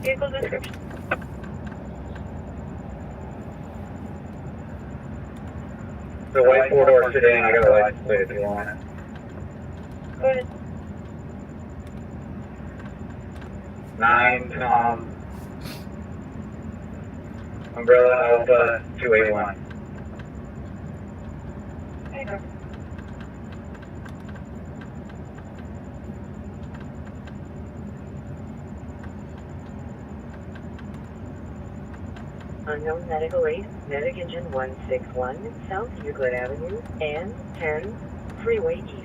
Vehicle description. The white four-door sedan, I got a license plate if you want it. Go ahead. 9 Tom Umbrella Alpha 281. There you go. Unknown medical aid, medic engine 161, South Euclid Avenue, and 10, Freeway East.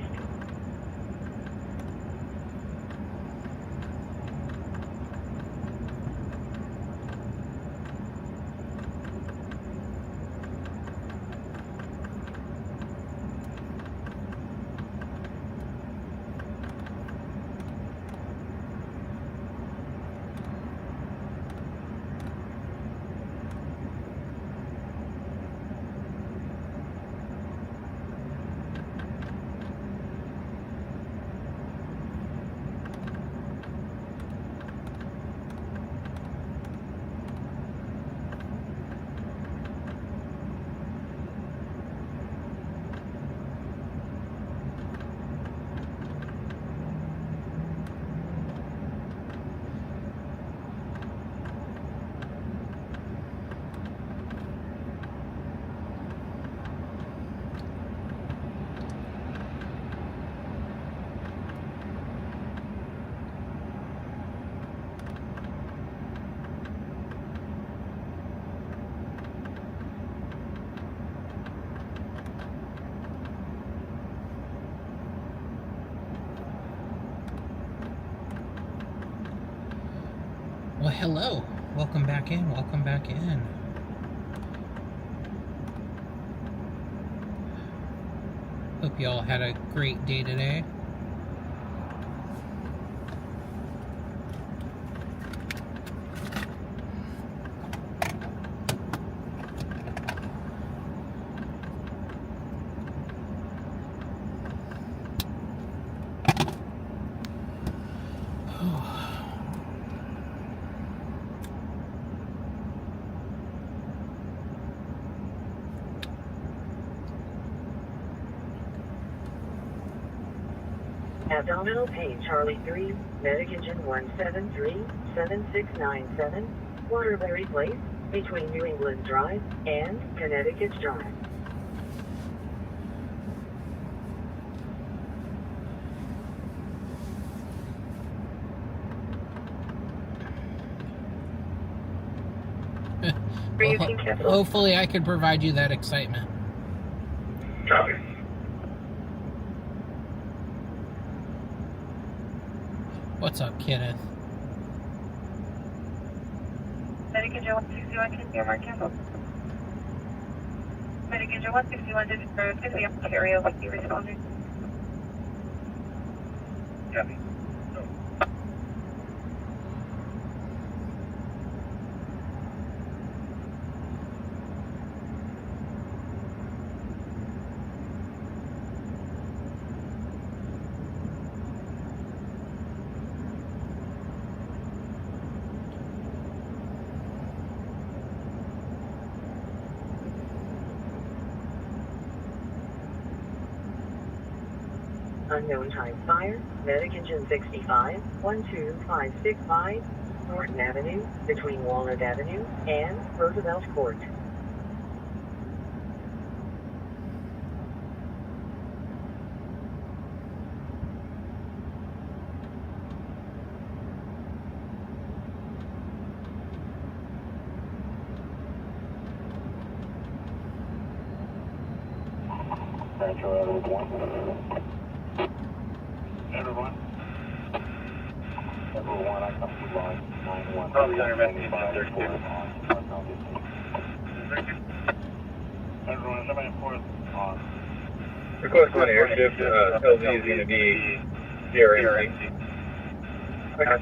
Well, hello. Welcome back in. Welcome back in. Hope you all had a great day today. Abdominal pain, Charlie 3, medic engine 173, 7697, Waterbury Place, between New England Drive and Connecticut Drive. Well, hopefully I can provide you that excitement. Copy. What's up, Kenneth? Medic engine 161, can you mark cancel? Medic engine 161, this is going to be Ontario, like you responded. Copy. Unknown type fire, medic engine 65, 12565, Norton Avenue, between Walnut Avenue and Roosevelt Court. Everyone, I come to line 91. Everyone, somebody report on. Request one airship, LZ is going to be DRNC. Okay.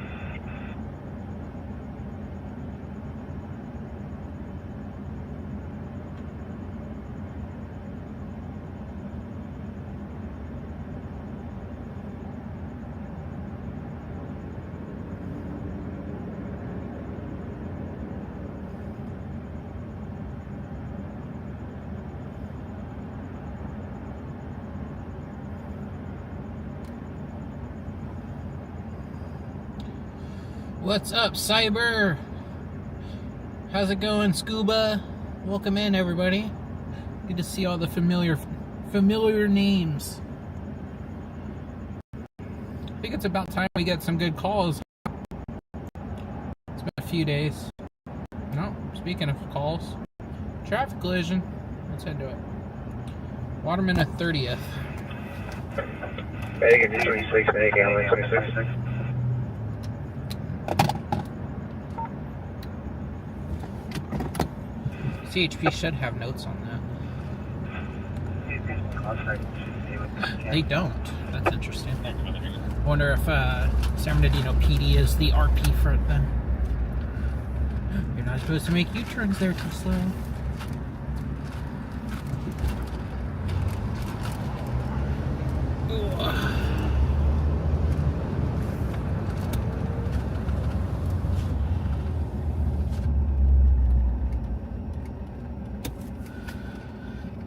What's up, Cyber? How's it going, Scuba? Welcome in, everybody. Good to see all the familiar names. I think it's about time we get some good calls. It's been a few days. No, speaking of calls, traffic collision. Let's head to it. Waterman at 30th. Medic 26, Medic Ambulance 26. CHP should have notes on that. They don't. That's interesting. I wonder if San Bernardino PD is the RP for it then. You're not supposed to make U-turns there too slow.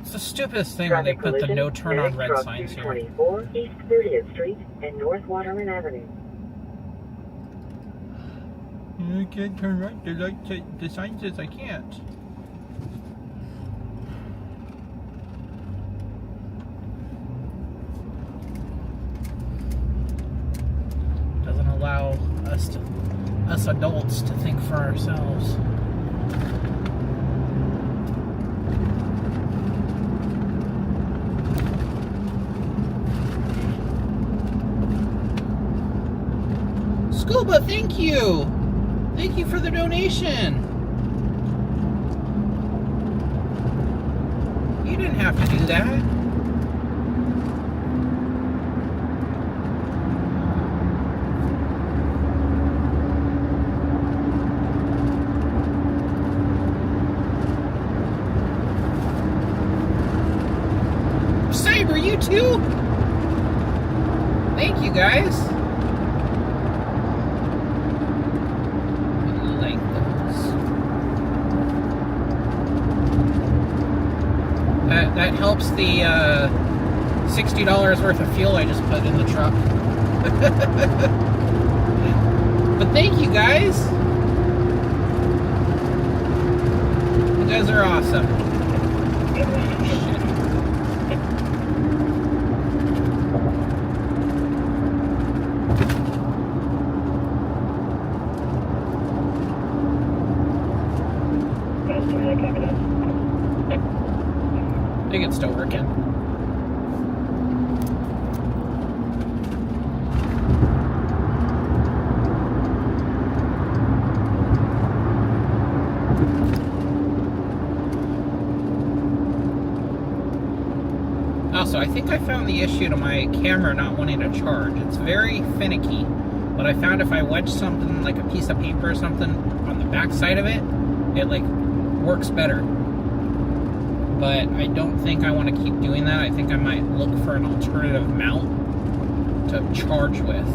It's the stupidest thing when they put the no turn on red signs here. 24 East 30th Street and North Waterman Avenue. I can't turn right. The sign says I can't. Doesn't allow us adults to think for ourselves. Scuba, thank you! Thank you for the donation! You didn't have to do that. Cyber, you too? Thank you, guys. That helps the $60 worth of fuel I just put in the truck. But thank you, guys. You guys are awesome. I think it's still working. Also, I think I found the issue to my camera not wanting to charge. It's very finicky, but I found if I wedge something like a piece of paper or something on the back side of it, it like works better. But I don't think I want to keep doing that. I think I might look for an alternative mount to charge with.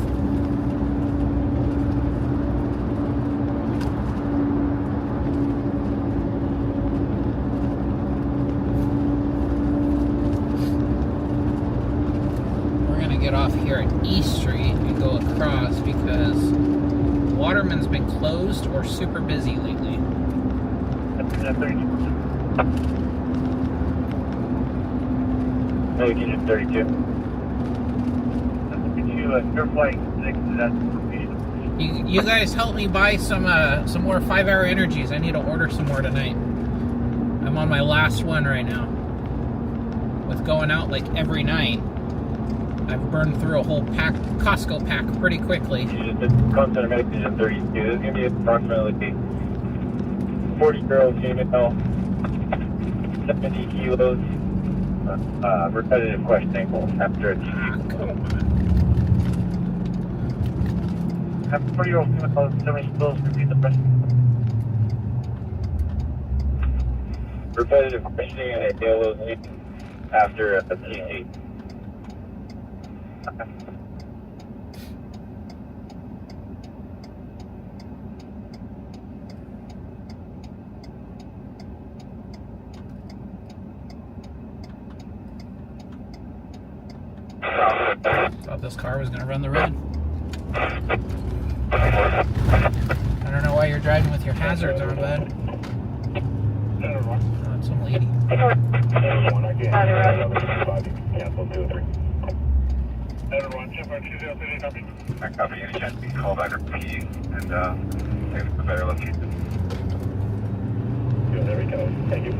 We're going to get off here at E Street and go across because Waterman's been closed or super busy lately. Medic 32. You guys help me buy some more 5-hour energies. I need to order some more tonight. I'm on my last one right now. With going out like every night, I've burned through a whole Costco pack pretty quickly. Constant Medic 32. This is going to be approximately 40-year-old female, 70 kilos. Repetitive questioning after a have 40-year-old female 70 kilos repeat the question. Repetitive questioning and a yellow after a TC. Thought this car was going to run the red. hazards are, bud. Oh, it's some lady. I copy any chance you can call back or repeat and maybe for better location. Yeah, there we go. Thank you.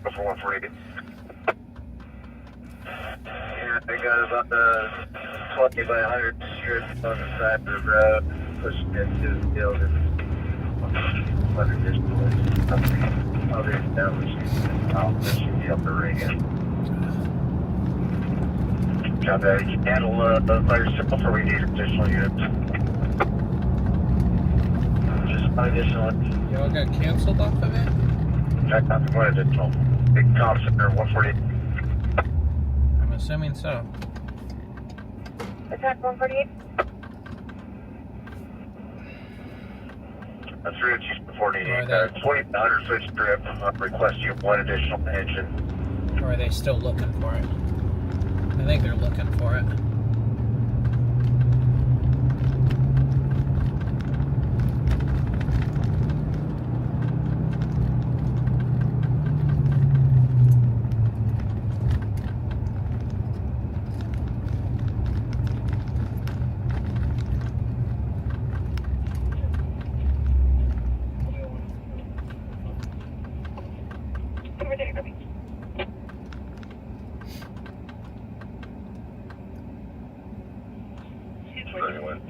Before 148. Yeah, I got about the 20 by 100 strip on the side of the road, pushing it to the field and other distance. Other establishments, that should be up the ring. Job that you can handle by yourself, or we need additional units. Just additional. Y'all got canceled off of it? Check out the one additional. Big Tom Center, 140. I'm assuming so. Attack 148. That's 3 Chiefs before needing 20,000 switch strip. Request you one additional engine. Or are they still looking for it? I think they're looking for it.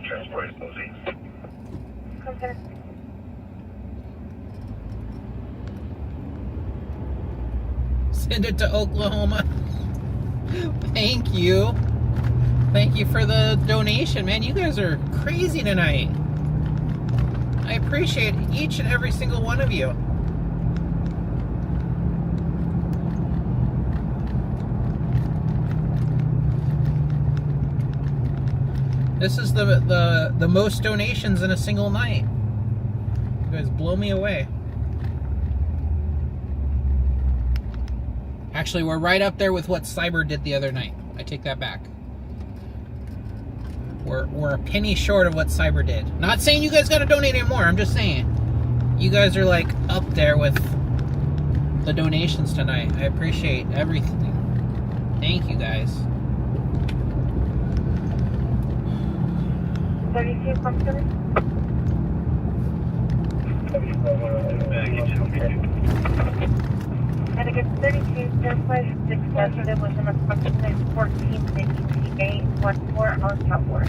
Transport Posey. Okay. Send it to Oklahoma. Thank you. Thank you for the donation, man. You guys are crazy tonight. I appreciate each and every single one of you. This is the most donations in a single night. You guys blow me away. Actually, we're right up there with what Cyber did the other night. I take that back. We're a penny short of what Cyber did. Not saying you guys got to donate any more. I'm just saying you guys are like up there with the donations tonight. I appreciate everything. Thank you guys. 32 comfortable. And it gets 32, Surplus, 6 positive with an approximate 1458, 14 on top board.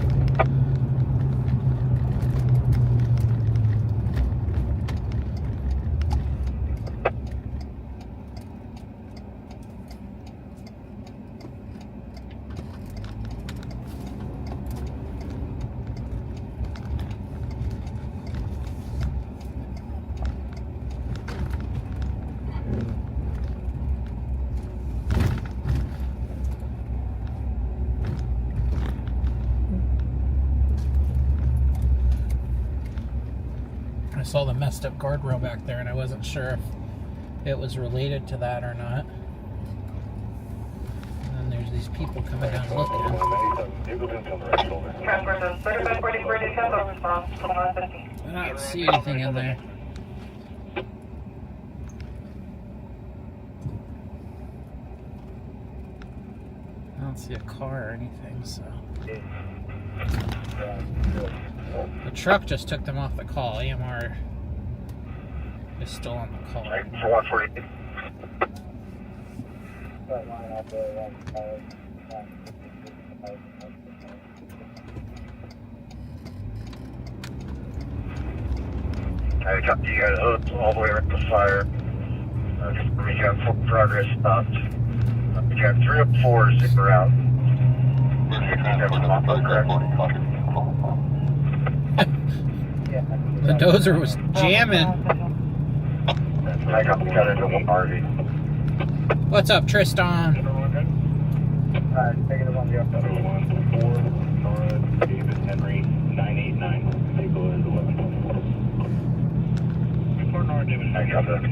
I saw the messed up guardrail back there and I wasn't sure if it was related to that or not. And then there's these people coming down looking. I don't see anything in there. I don't see a car or anything, so. The truck just took them off the call. AMR is still on the call. Right, for 148. I got you guys hooked all the way around the fire. We got full progress stopped. We got 304 zip around. The dozer was jamming. I got into one RV. What's up, Tristan? Taking it on the up. 114, David Henry, 989. Vehicle is 1124. Report North David I got that.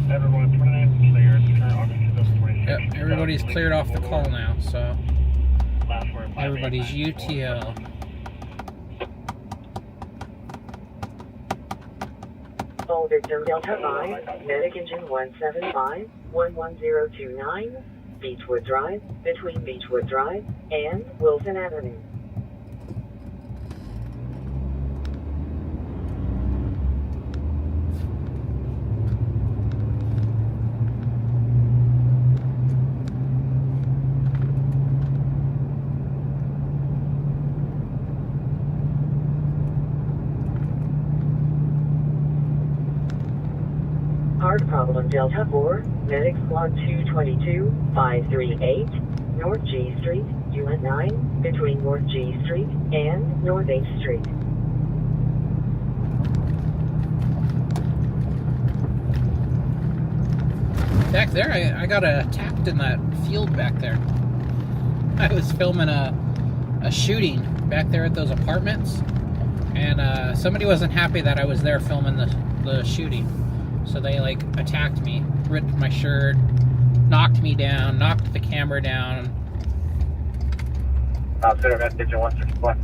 Everyone, 29 cleared. Current August 2026. Yep, everybody's cleared off the call now, so Last word, everybody's 589. UTL. All victim Delta 5, medic engine 175, 11029, Beechwood Drive, between Beechwood Drive and Wilson Avenue. Hard problem Delta 4, medic squad 222, 538, North G Street, Unit 9, between North G Street and North 8th Street. Back there, I got attacked in that field back there. I was filming a shooting back there at those apartments, and somebody wasn't happy that I was there filming the shooting. So they like attacked me, ripped my shirt, knocked me down, knocked the camera down. Center message 161.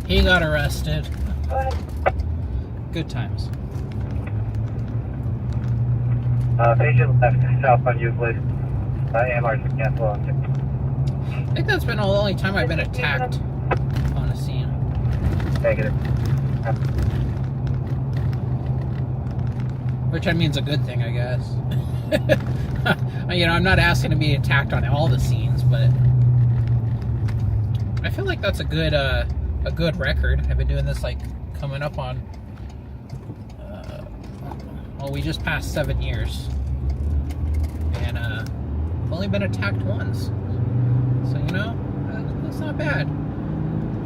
He got arrested. Good times. Patient left south on Euclid. AMR's been canceled. I think that's been the only time I've been attacked on a scene. Negative. Which I mean is a good thing, I guess. You know, I'm not asking to be attacked on all the scenes, but I feel like that's a good record. I've been doing this like coming up on. Well, we just passed 7 years, and I've only been attacked once. So you know, that's not bad.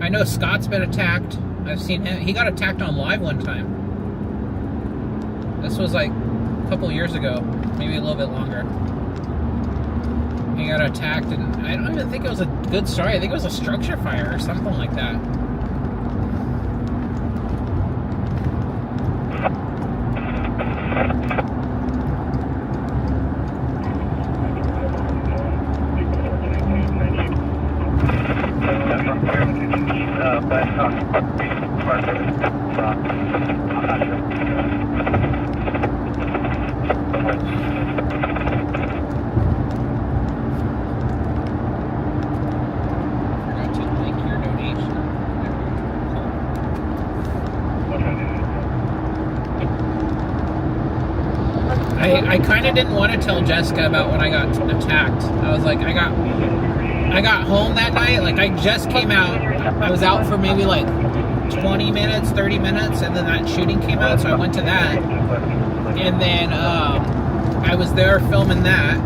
I know Scott's been attacked. I've seen him. He got attacked on live one time. This was like a couple years ago, maybe a little bit longer. He got attacked, and I don't even think it was a good story. I think it was a structure fire or something like that. Forgot to link your donation. I kind of didn't want to tell Jessica about when I got attacked. I was like, I got home that night. Like, I just came out. I was out for maybe like 20 minutes, 30 minutes, and then that shooting came out, so I went to that. And then I was there filming that.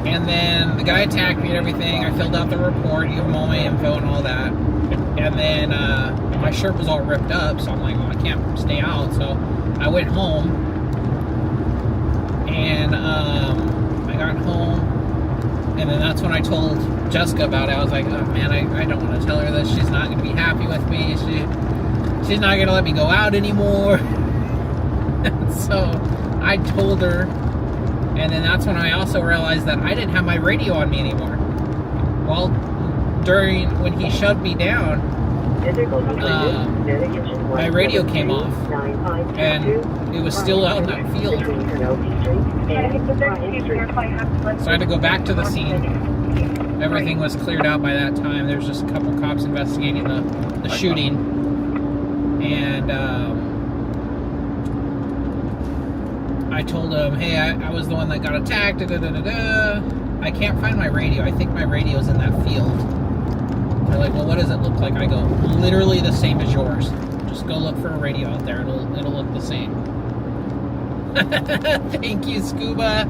And then the guy attacked me and everything. I filled out the report, gave him all my info and all that. And then my shirt was all ripped up, so I'm like, well, I can't stay out. So I went home, and I got home, and then that's when I told Jessica about it. I was like, oh man, I don't want to tell her this. She's not going to be happy with me. She's not going to let me go out anymore. So I told her, and then that's when I also realized that I didn't have my radio on me anymore. Well, when he shoved me down, my radio came off, and it was still out in that field. So I had to go back to the scene Everything was cleared out by that time. There was just a couple cops investigating the shooting. And I told him, hey, I was the one that got attacked. I can't find my radio. I think my radio's in that field. They're like, well, what does it look like? I go, literally the same as yours. Just go look for a radio out there. It'll look the same. Thank you, Scuba.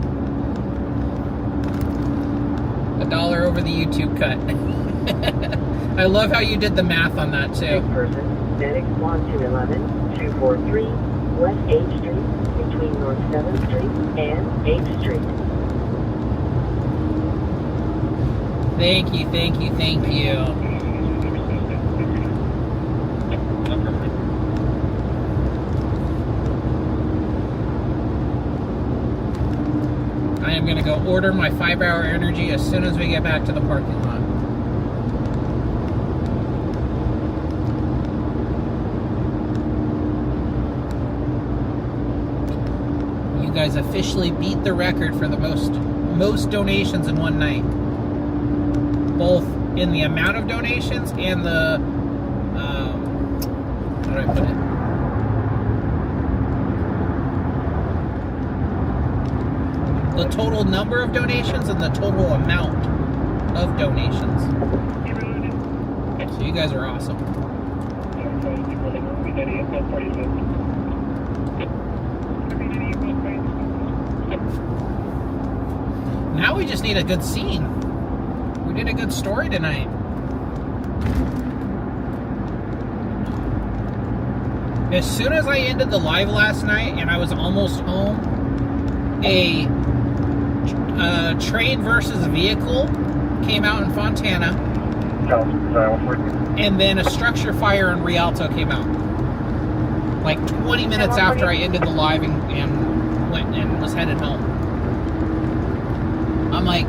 $1 over the YouTube cut. I love how you did the math on that, too. Person, Medic 1211-243, West 8th Street, between North 7th Street and 8th Street. Thank you, thank you, thank you. I am going to go order my 5-hour energy as soon as we get back to the parking lot. You guys officially beat the record for the most donations in one night. Both in the amount of donations and the, how do I put it? The total number of donations and the total amount of donations. So you guys are awesome. Now we just need a good scene. We did a good story tonight. As soon as I ended the live last night and I was almost home, a train versus vehicle came out in Fontana, and then a structure fire in Rialto came out. Like 20 minutes after I ended the live and went and was headed home. I'm like,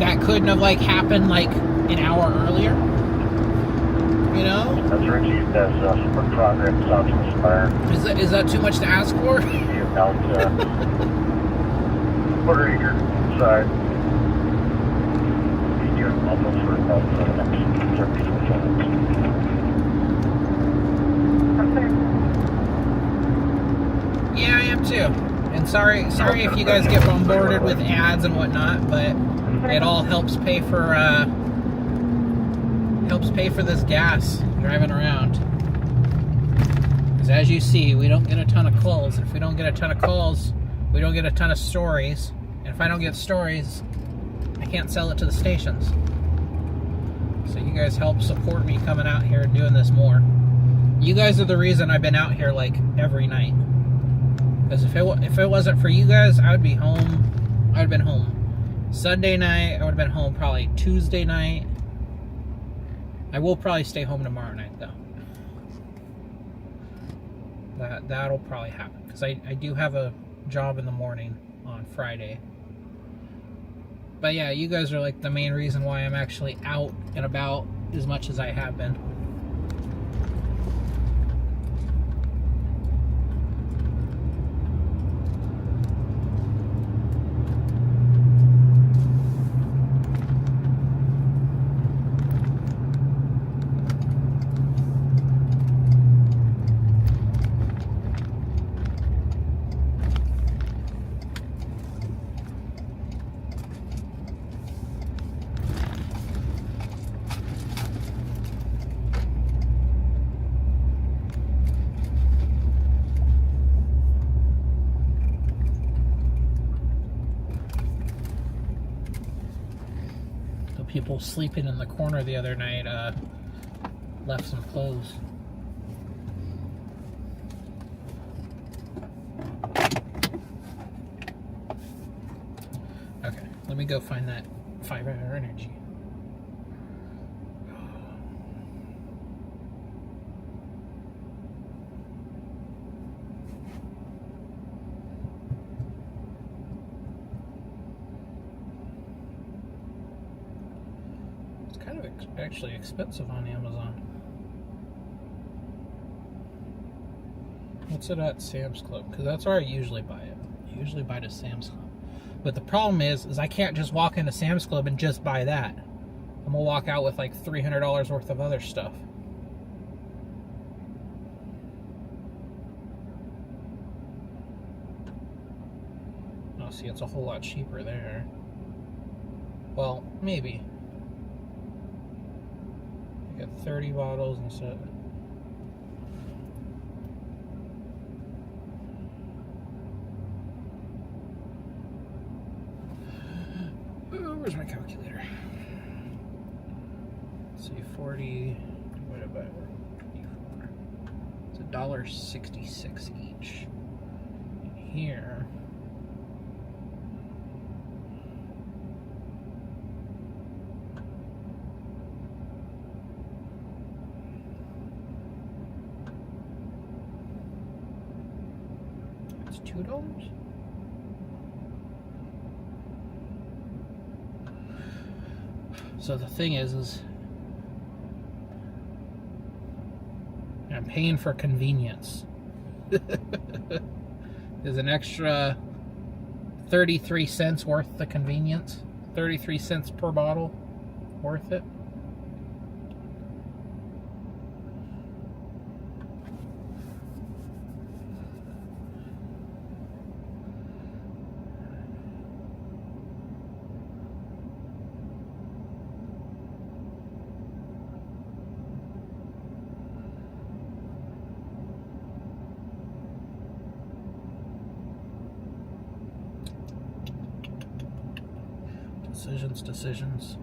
that couldn't have like happened like an hour earlier, you know? That's Richie. That's for progress. Southwest Fire. Is that too much to ask for? About quarter acre inside. Be here almost for about the next 30 minutes. Yeah, I am too. And sorry if you guys get bombarded with ads and whatnot, but it all helps pay for this gas driving around. Because as you see, we don't get a ton of calls. If we don't get a ton of calls, we don't get a ton of stories. And if I don't get stories, I can't sell it to the stations. So you guys help support me coming out here and doing this more. You guys are the reason I've been out here like every night. Because if it wasn't for you guys, I would be home. I would have been home Sunday night. I would have been home probably Tuesday night. I will probably stay home tomorrow night though. That'll probably happen because I do have a job in the morning on Friday. But yeah, you guys are like the main reason why I'm actually out and about as much as I have been. People sleeping in the corner the other night left some clothes. Okay, let me go find that 5-hour energy. Actually expensive on Amazon. What's it at Sam's Club? Because that's where I usually buy it. I usually buy it at Sam's Club. But the problem is I can't just walk into Sam's Club and just buy that. I'm gonna walk out with like $300 worth of other stuff. Oh, see, it's a whole lot cheaper there. Well, maybe. I got 30 bottles instead. Where's my calculator? Let's see, 40 divided by 24. It's $1.66 each. And here, it's $2. So the thing is I'm paying for convenience. Is an extra 33 cents worth the convenience? 33 cents per bottle worth it? Decisions.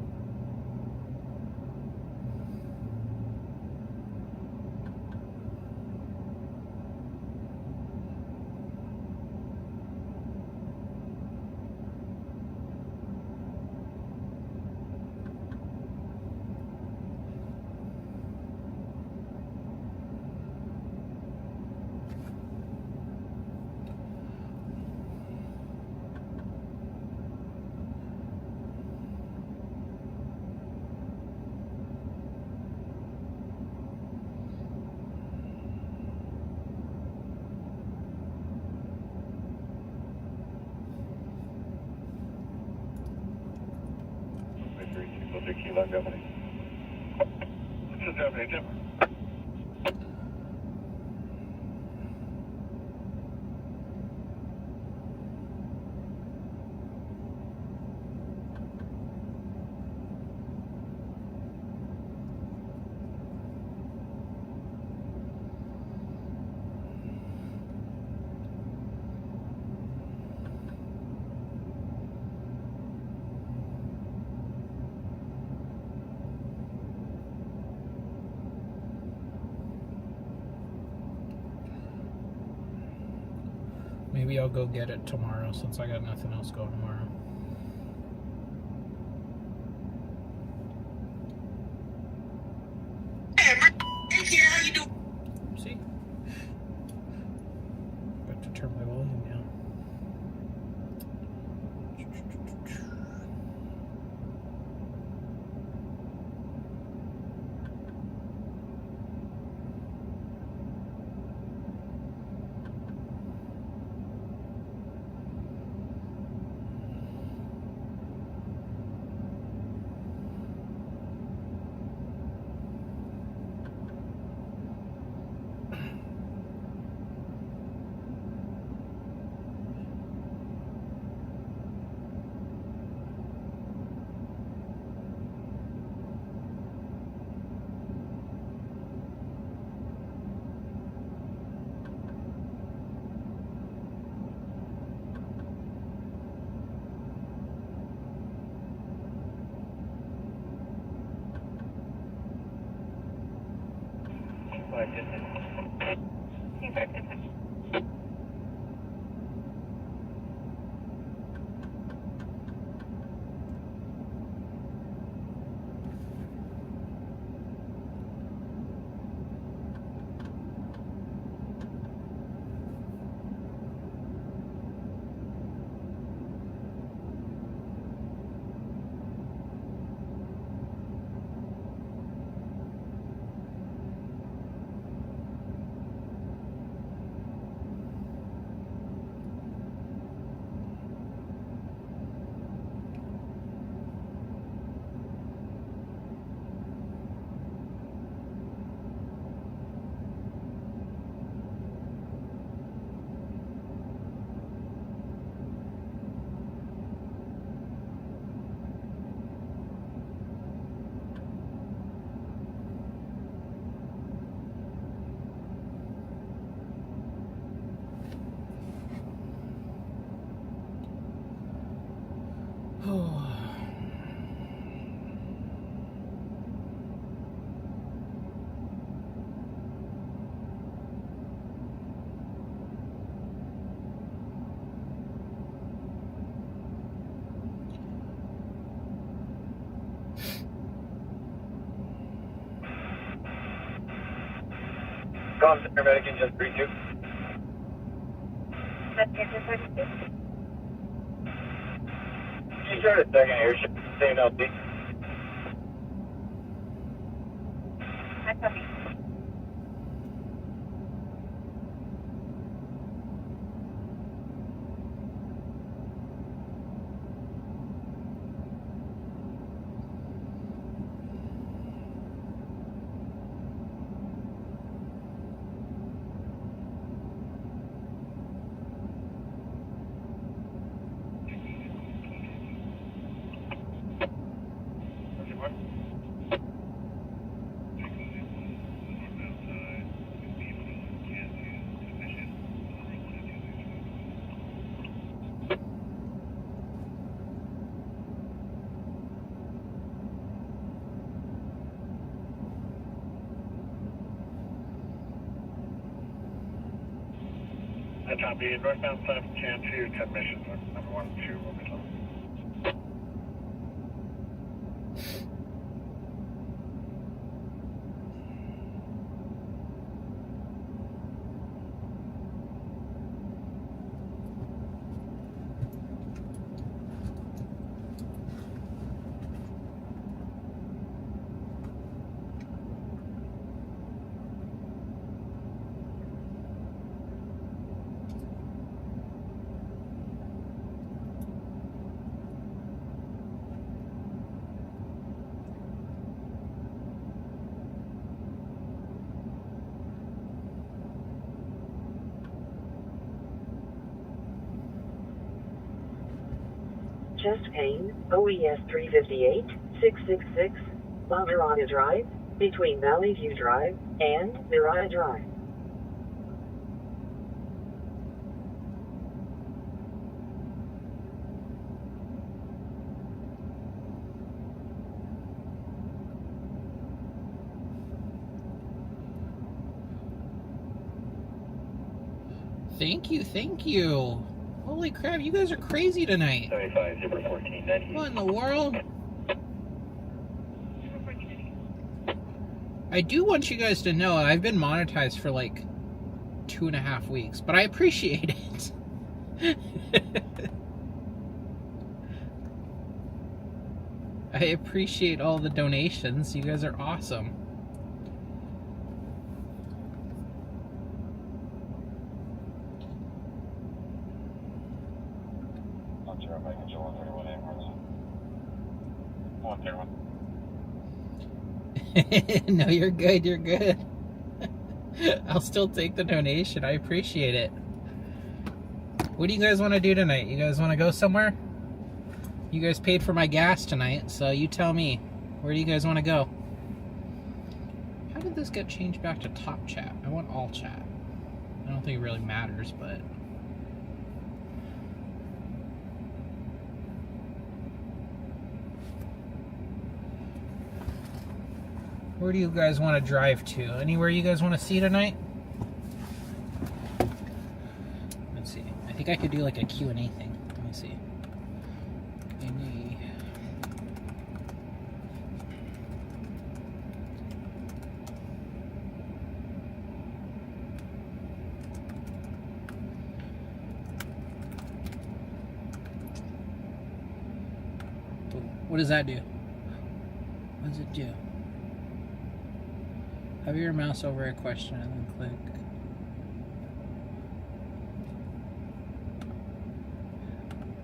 Maybe I'll go get it tomorrow since I got nothing else going tomorrow. Hey, how you doing? See? Got to turn my volume down. Calm center, medic engine 32. Attention 32. She started second airship, same LP. I copy. I copy. Northbound 7 can 2, 10 missions. Number 1 and 2 will be low. Just Payne, OES 358, 666, La Mirada Drive, between Valley View Drive and Mirada Drive. Thank you, thank you. Holy crap, you guys are crazy tonight. 75, Zipper 1490. What in the world? I do want you guys to know I've been monetized for like 2.5 weeks, but I appreciate it. I appreciate all the donations. You guys are awesome. No, you're good, you're good. I'll still take the donation. I appreciate it. What do you guys want to do tonight? You guys want to go somewhere? You guys paid for my gas tonight, so you tell me. Where do you guys want to go? How did this get changed back to top chat? I want all chat. I don't think it really matters, but... Where do you guys want to drive to? Anywhere you guys want to see tonight? Let's see. I think I could do like a Q&A thing. Let me see. What does that do? What does it do? Hover your mouse over a question and then click.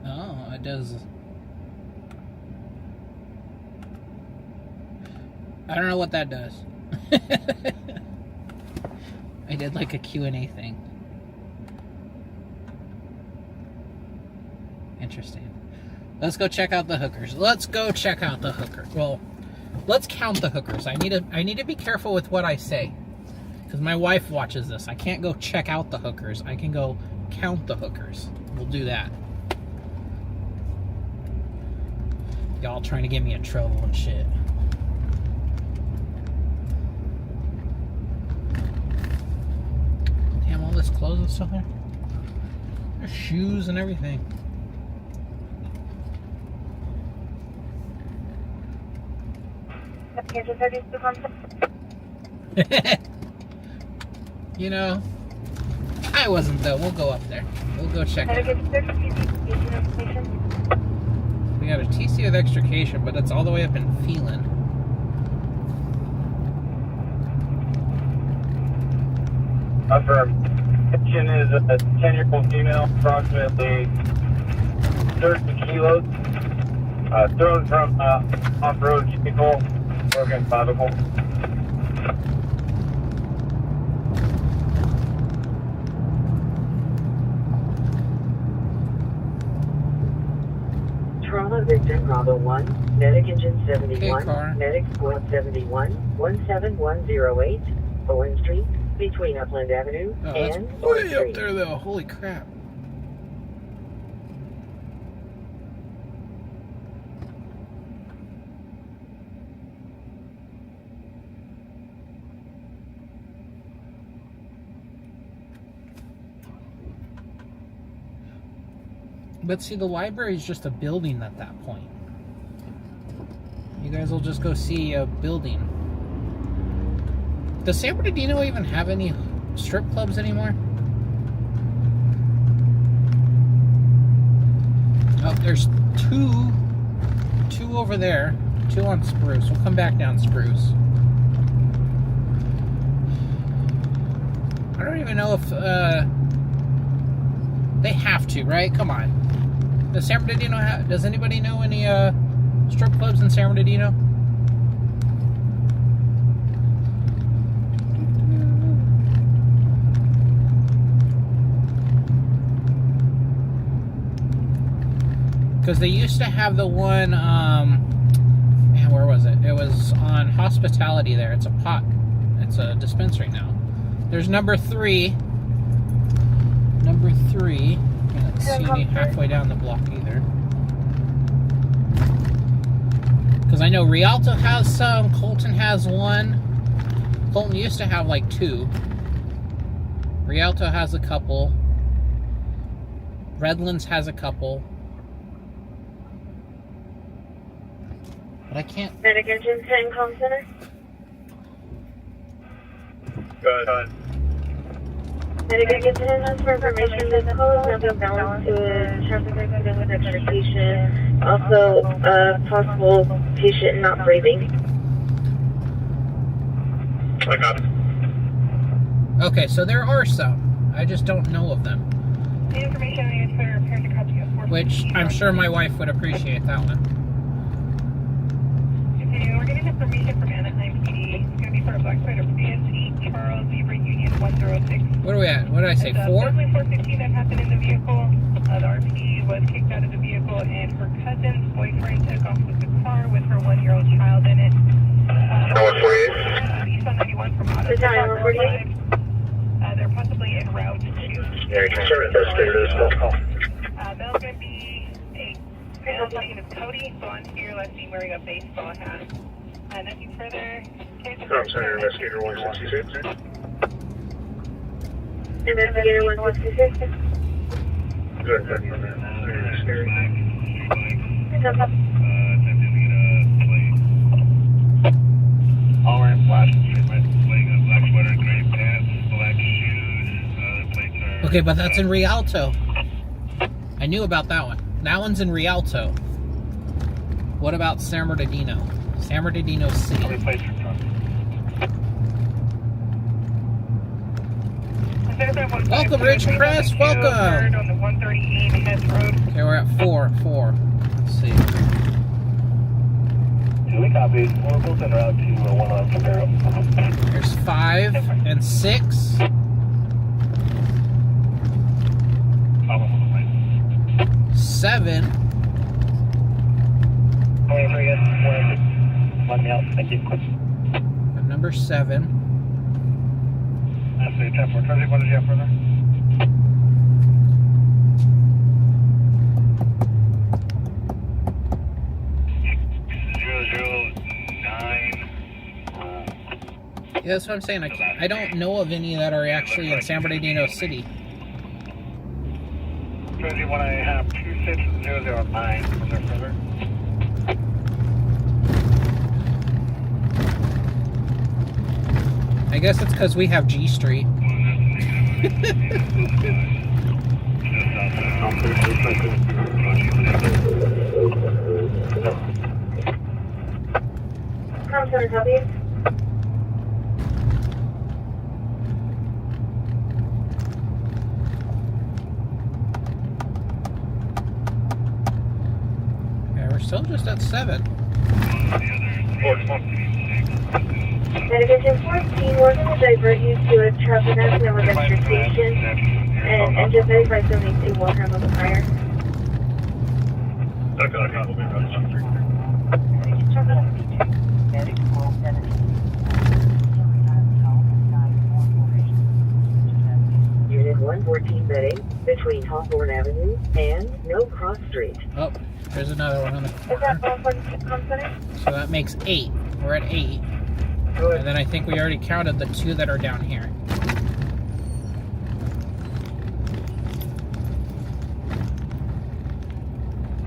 Oh, it does. I don't know what that does. I did like a Q&A thing. Interesting. Let's go check out the hookers. Let's go check out the hookers. Well, let's count the hookers. I need to be careful with what I say, because my wife watches this. I can't go check out the hookers. I can go count the hookers. We'll do that. Y'all trying to get me in trouble and shit. Damn, all this clothes and stuff there. There's shoes and everything. You know, I wasn't though. We'll go up there. We'll go check it out. We got a TC with extrication, but it's all the way up in Phelan. Affirm. Kitchen is a 10-year-old female, approximately 30 kilos, thrown from off-road vehicle, broken clavicle. Trauma victim Bravo 1, medic engine 71, Okay, car. medic squad 71, 17108, Owen Street, between Upland Avenue Oh, that's and way Orange up Street. there though. Holy crap. But see, the library is just a building at that point. You guys will just go see a building. Does San Bernardino even have any strip clubs anymore? Oh, there's two over there. Two on Spruce. We'll come back down Spruce. I don't even know if they have to, right? Come on. Does San Bernardino have? Does anybody know any strip clubs in San Bernardino? Because they used to have the one, man, where was it? It was on Hospitality there. It's a dispensary now. There's number 3. Number 3. Can't see me halfway down the block either. Because I know Rialto has some, Colton has one. Colton used to have like 2. Rialto has a couple. Redlands has a couple. But I can't. Medic engine 10, com center. Go ahead. Medic engine 10 has for information. This call is now being balanced to traffic accident with extrication. Also, possible patient not breathing. I got it. Okay, so there are some. I just don't know of them. The information is for apparent copy of 4. Which I'm sure my wife would appreciate that one. We're getting information from Anaheim PD. It's going to be for a Black Spider PSE Charles Zebra Union 106. What are we at? What did I say? 4? Definitely 415 that happened in the vehicle. The RP was kicked out of the vehicle, and her cousin's boyfriend took off with the car with her 1-year-old child in it. East on 91 from Auto. They're possibly en route to. Very concerned investigator as well. Bell's going to be Bell's name is Cody, blonde hair, left knee, wearing a baseball hat. Nothing further. Center investigator 166. Investigator 166. Good. All wearing black sweater, gray pants, black shoes. The plates are. Okay, but that's in Rialto. I knew about that one. That one's in Rialto. What about San Bernardino? San Bernardino City. How many plates are from? Welcome, Rich Chris. Welcome. On the 138 Hess Road. Okay, we're at 4. Let's see. 2 copies. Oracles en route to 110. There's 5 and 6. Problem on the plate. 7. Let me out. Thank you. And number 7. That's the 10 for Treasury. What did you have further? Yeah, that's what I'm saying. I don't know of any that are actually in San Bernardino City. Treasury, when I have 26009, was there further? I guess it's because we have G Street. Come center, copy. Yeah, we're still just at 7. Medication 14, we're going to divert you to a traffic accident with extrication, and just verify 72 will handle the fire. Unit 114 bedding between Hawthorne Avenue and No Cross Street. Oh, there's another one on the Is that corner. 146 come center? So that makes 8. We're at 8. And then I think we already counted the 2 that are down here.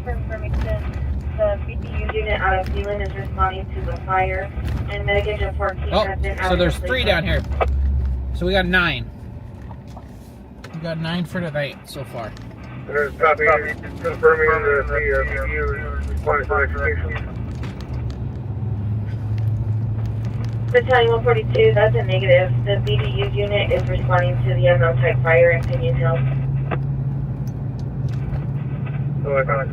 For information, the BTU unit out of Zealand is responding to the fire, and medication 14 Oh, has been so there's 3 down here. here. So we got 9. We got 9 for tonight so far. There's copy confirming the BTU response to extrication. Battalion 142, that's a negative. The BDU unit is responding to the unknown type fire in Pinion Hill. So I got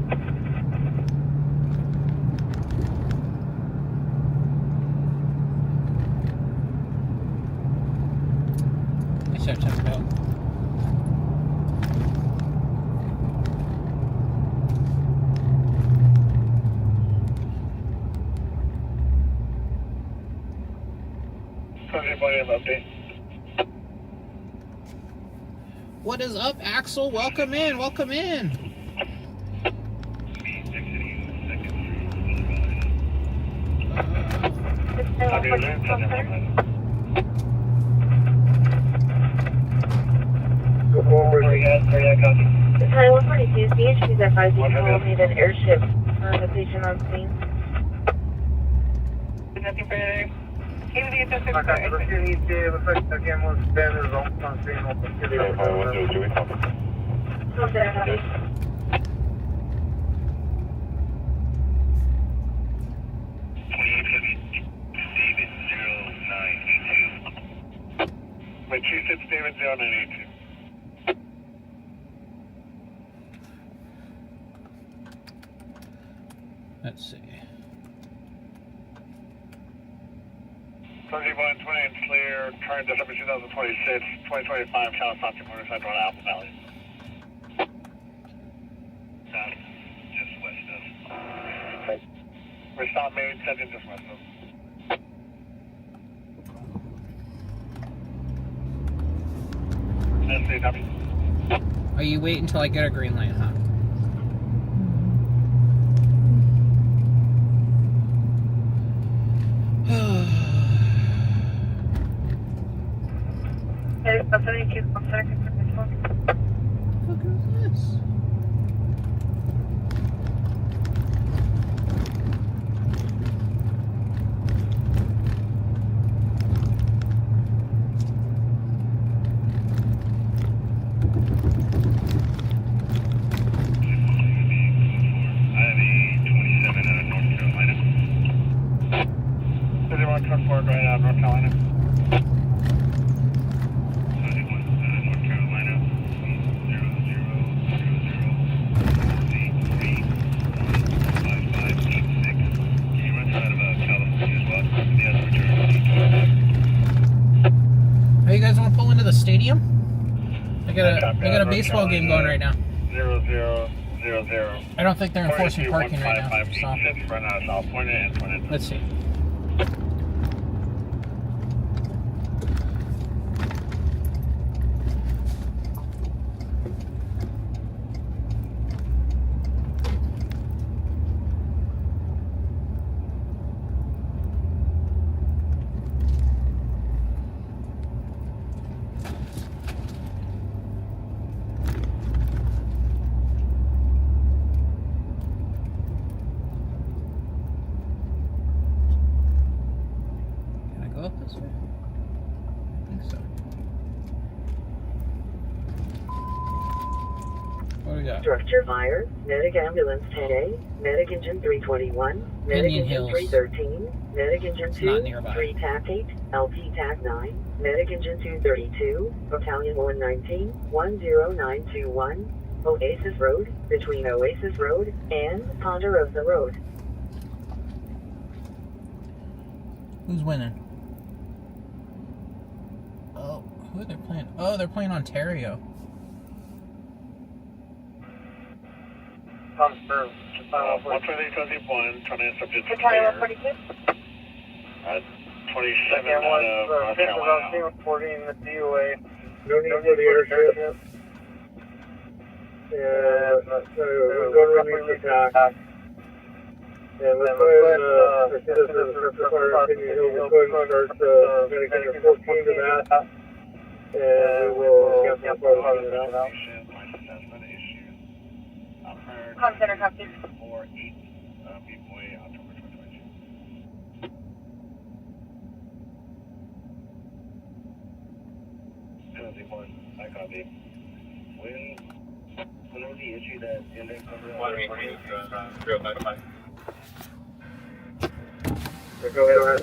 I should check it out. Update. What is up, Axel? Welcome in. Welcome in. Battalion 142, CHP is advising you will need an airship for the patient on scene. looks like again was Ben is on scene on the city. Come center, copy. Massachusetts, David 0982. Let's see. 3120 and clear, current December 2026, 2025, Kawasaki motorcycle on Apple Valley. South, just west of. We're stop made, sending just west of. SAW. Oh, you wait until I get a green light, huh? Come center, come center. Look at this. I have a 27 out of North Carolina. 31 truck forward right out of North Carolina. 31 North Carolina. 0000C35586. Can you run out of California as well? Yes, Hey, you guys want to pull into the stadium? I got a baseball game going right now. 0000. I don't think they're enforcing parking right now. So Run out of California and 20. let's see. Can I go up this way? I think so. got? Structure fire, medic ambulance 10A, medic engine 321, medic Indian engine Hills. 313, medic engine It's 2, not nearby. 3 TAC 8, LP TAC 9, medic engine 232, battalion 119, 10921, Oasis Road, between Oasis Road and Ponderosa Road. Who's winning? Oh, who are they playing? Oh, they're playing Ontario. Confirm. 12021, trying to subject to Battalion clear. 142. 27 Second out one, of North fifth of Carolina. us reporting the DOA. No need for the airstrip. Yeah, we're going to release the attack. And let's go ahead and, this is a fire opinion, we'll go ahead and start, medic engine 14 to that. And we will cancel part of it out. License has been issued. Com center, copy. 4-8, Midway, October 2022. I copy. When was the issue that index number? 1-8-0-5-5. So go ahead.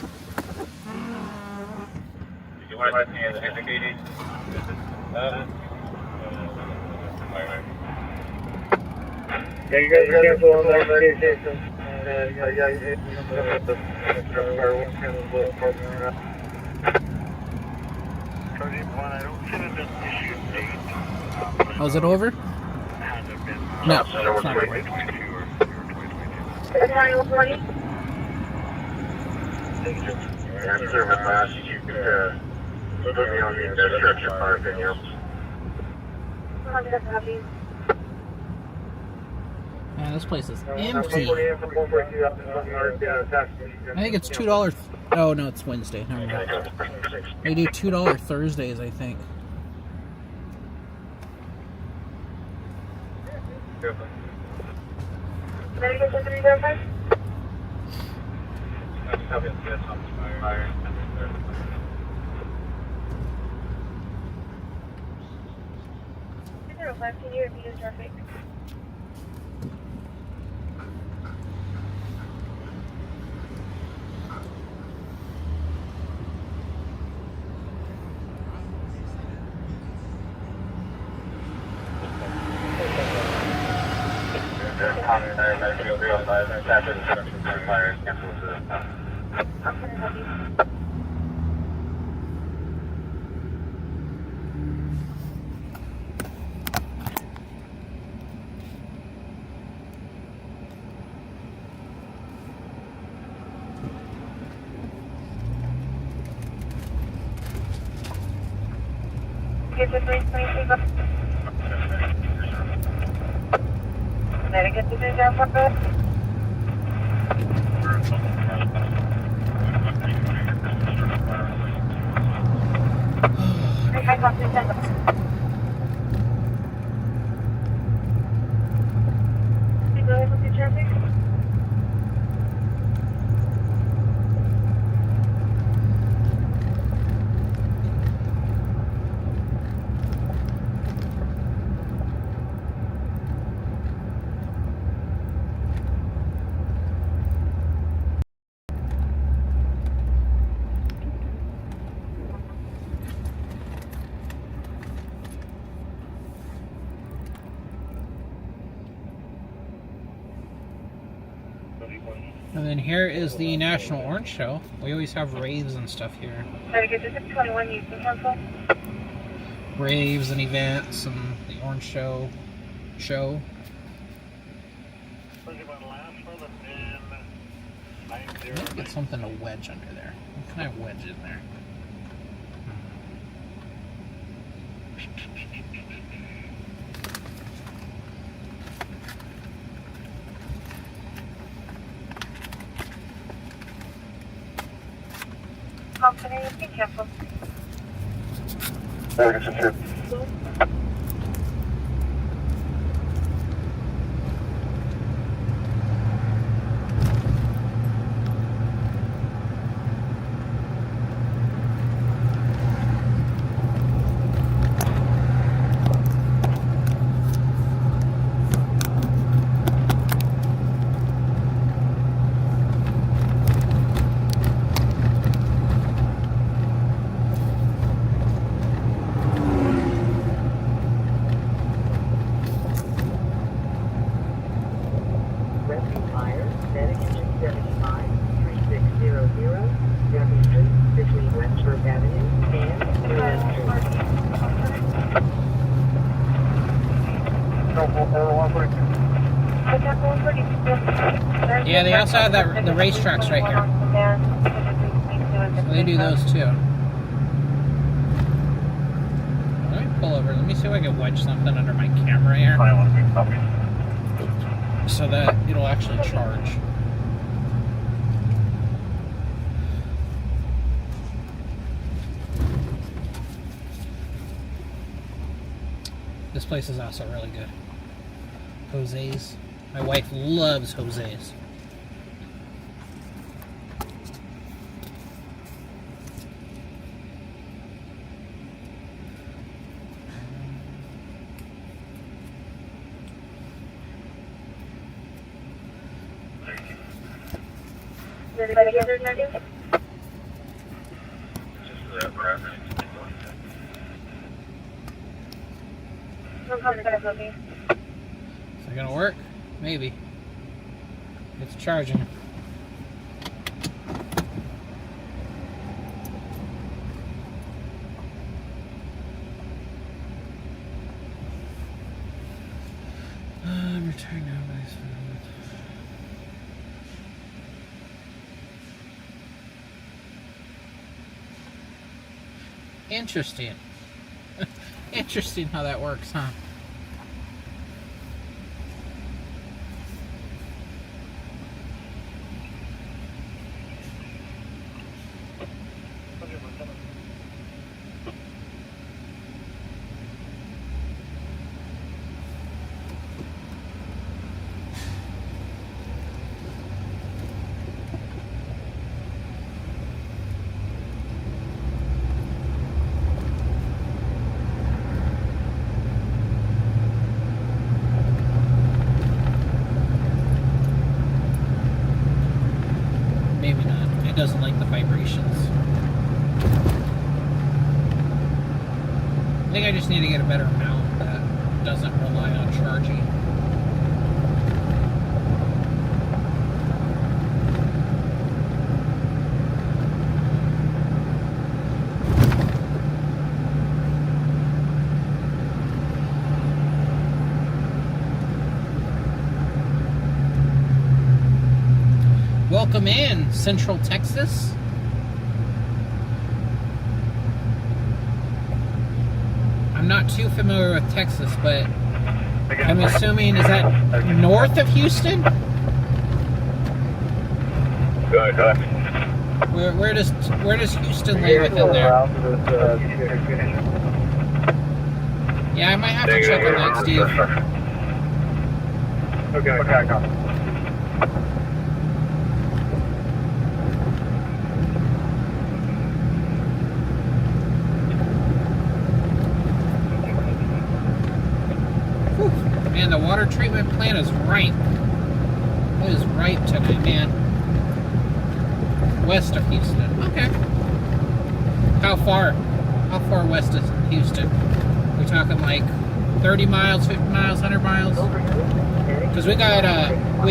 Did you want to see the indicated? Yeah, you guys are careful on that medication. And, yeah, you know, the fire will kind of look for me. 31, I don't see that the issue date Oh, is it over? hasn't been. No, it's not. 2022 or 2022. Battalion 140. I'm serving last, you could, put me on the description part of it, Com center, copy. Man, this place is empty. 148 from 142 out to I think it's $2. Oh no, it's Wednesday. Never mind. They do $2 Thursdays, I think. Medic engine 305. Can you repeat the traffic? I'm gonna help you. Get the 323 bus. Medic get the 305 bus. I got the 10 bus. Go ahead with the traffic. And then here is the National Orange Show. We always have raves and stuff here. Medic get the 621 Houston Council. Raves and events and the Orange Show. Let's get something to wedge under there. What can I wedge in there? Company, be careful. Yeah, they also have the racetracks right here. So they do those too. Let me pull over. Let me see if I can wedge something under my camera here so that it'll actually charge. This place is also really good. Jose's. My wife loves Jose's. Is it gonna work? Maybe. It's charging. Return now. Interesting. Interesting how that works, huh? Maybe not. It doesn't like the vibrations. I think I just need to get a better mount that doesn't rely on charging. Welcome in, Central Texas. I'm not too familiar with Texas, but I'm assuming, is that north of Houston? Good. Where does Houston lay within there? Yeah, I might have to check on that, Steve. Okay, I got it. Man, the water treatment plant is ripe. It is ripe tonight, man. West of Houston. Okay. How far? How far west is Houston? We're talking like 30 miles, 50 miles, 100 miles? Because we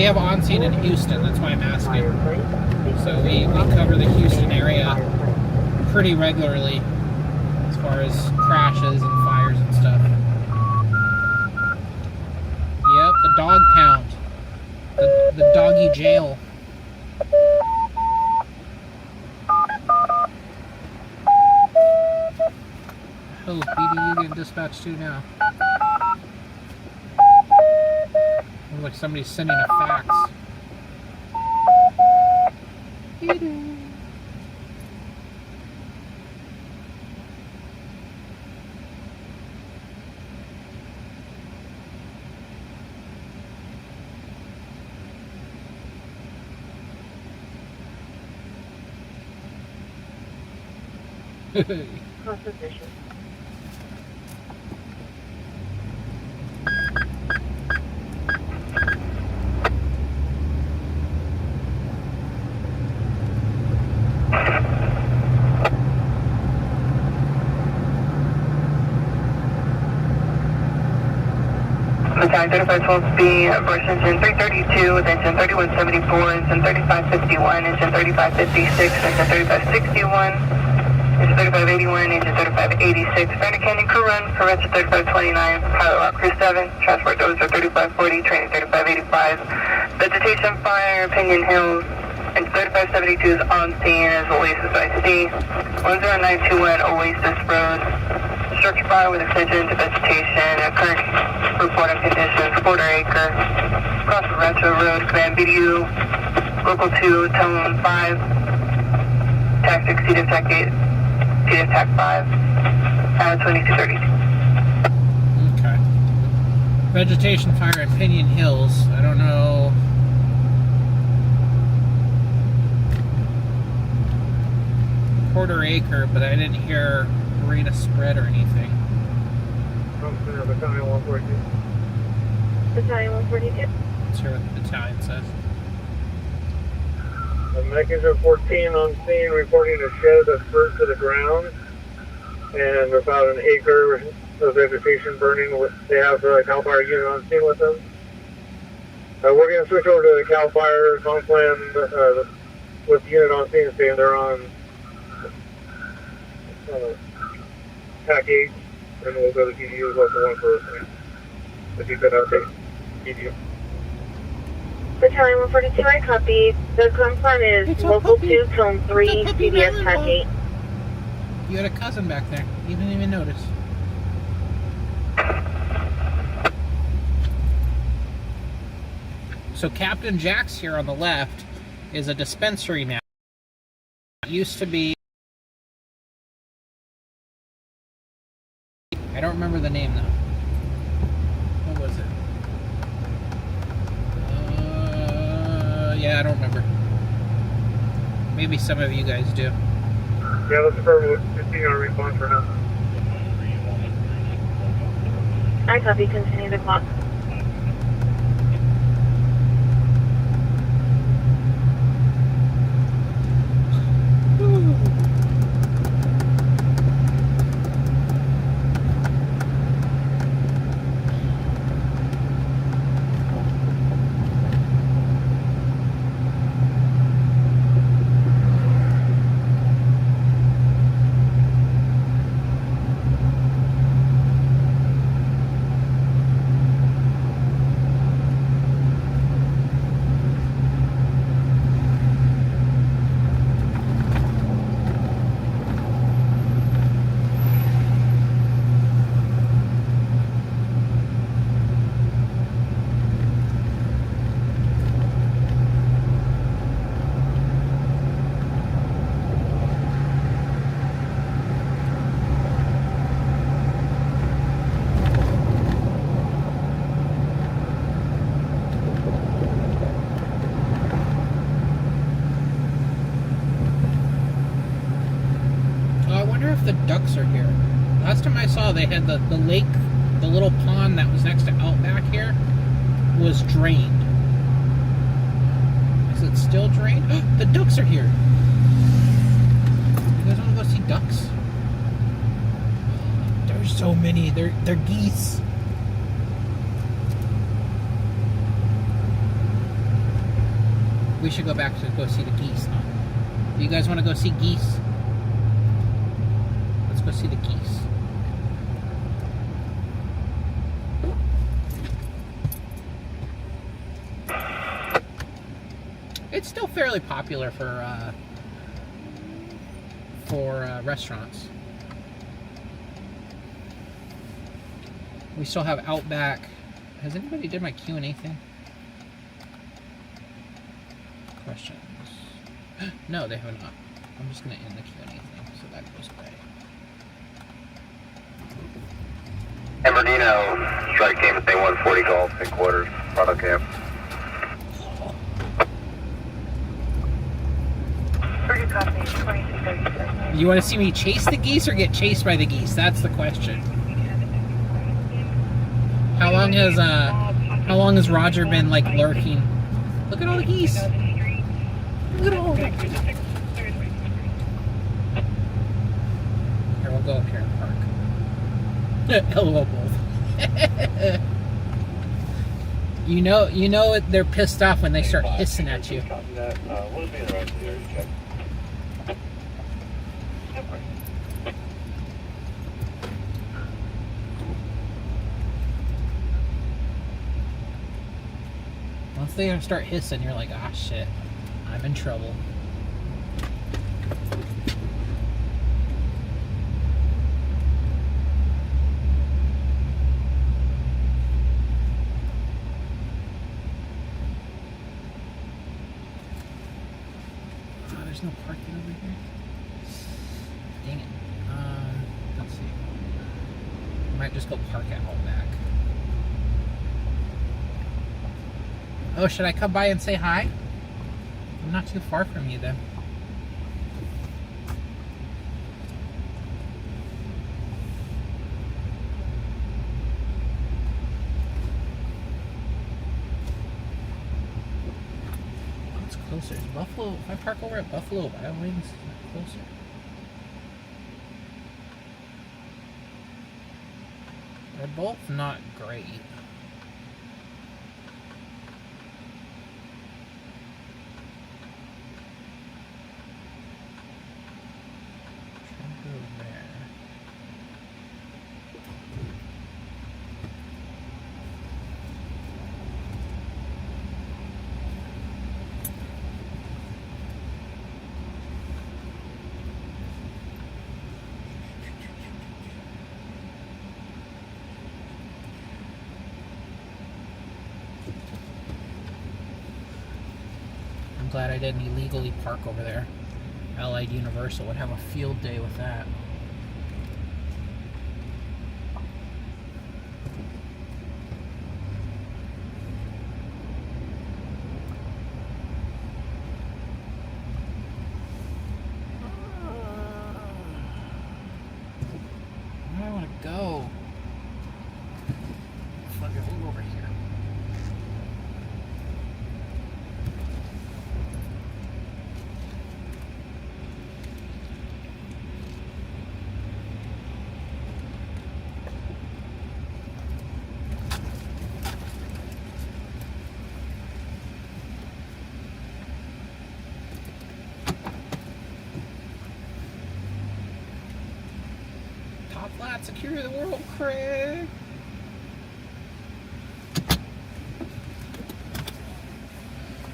have on-scene in Houston, that's why I'm asking. So we cover the Houston area pretty regularly as far as crashes and fires and stuff. Yep, the dog pound. The doggy jail. Oh, BDU getting dispatched to now. Looks like somebody's sending a fax. Composition. Battalion 3512B, verse engine 332 with engine 3174, engine 3551, engine 3556, engine 3561, engine 3581, engine 3586. Brandon Canyon crew run, correction 3529, pilot rock crew 7, transport dozer 3540, training 3585, Vegetation fire, Pinion Hills, and 3572 is on scene as Oasis by C. 10921 Oasis Road. Structure fire with extension to vegetation. Current reporting conditions, quarter acre. Across the Retro Road, command BDU, local 2, tone 5. TAC 6, CDIV TAC 8, CDIV TAC 5, 2232. Okay. Vegetation fire at Pinion Hills. I don't know. Quarter acre, but I didn't hear rate of spread or anything. Battalion 142. Battalion 142. Let's hear what the battalion says. Mechanism 14 on scene reporting a shed that's burnt to the ground and about an acre of vegetation burning. They have a CAL FIRE unit on scene with them. We're going to switch over to the CAL FIRE plan with the unit on scene saying they're on TAC 8 and we'll go to PDU local 1 for if you could update PDU. Battalion 142, I copy. The confirm is It's a local puppy. 2, tone 3, It's a puppy CDS TAC Malinois. 8. You had a cousin back there. You didn't even notice. So Captain Jack's here on the left is a dispensary now. It used to be... I don't remember the name though. What was it? Yeah, I don't remember. Maybe some of you guys do. Yeah, let's continue our response for now. I copy. Continue the clock. The ducks are here. Last time I saw, they had the lake, the little pond that was next to Outback here, was drained. Is it still drained? The ducks are here. You guys want to go see ducks? There's so many. They're geese. We should go back to go see the geese, huh? Do you guys want to go see geese? Go see the geese. It's still fairly popular for restaurants. We still have Outback. Has anybody did my Q&A thing? Questions? No, they have not. I'm just going to end the Q&A thing so that goes away. Bernardino, strike team at 140 Golf, headquarters, product camp. You want to see me chase the geese or get chased by the geese? That's the question. How long has Roger been like lurking? Look at all the geese. Look at all of them. Here, we'll go up here in the park. LOL both. You know they're pissed off when they start hissing at you. if they start hissing, you're like, ah, shit, I'm in trouble. Oh, there's no parking over here. Dang it. Let's see. Might just go park at home back. Oh, should I come by and say hi? I'm not too far from you then. It's closer. It's Buffalo. If I park over at Buffalo Wild Wings, it's closer. They're both not great. Glad I didn't illegally park over there. Allied Universal would have a field day with that. Where do I want to go? Fuck it, we'll go over here. Flat, secure the world, Craig.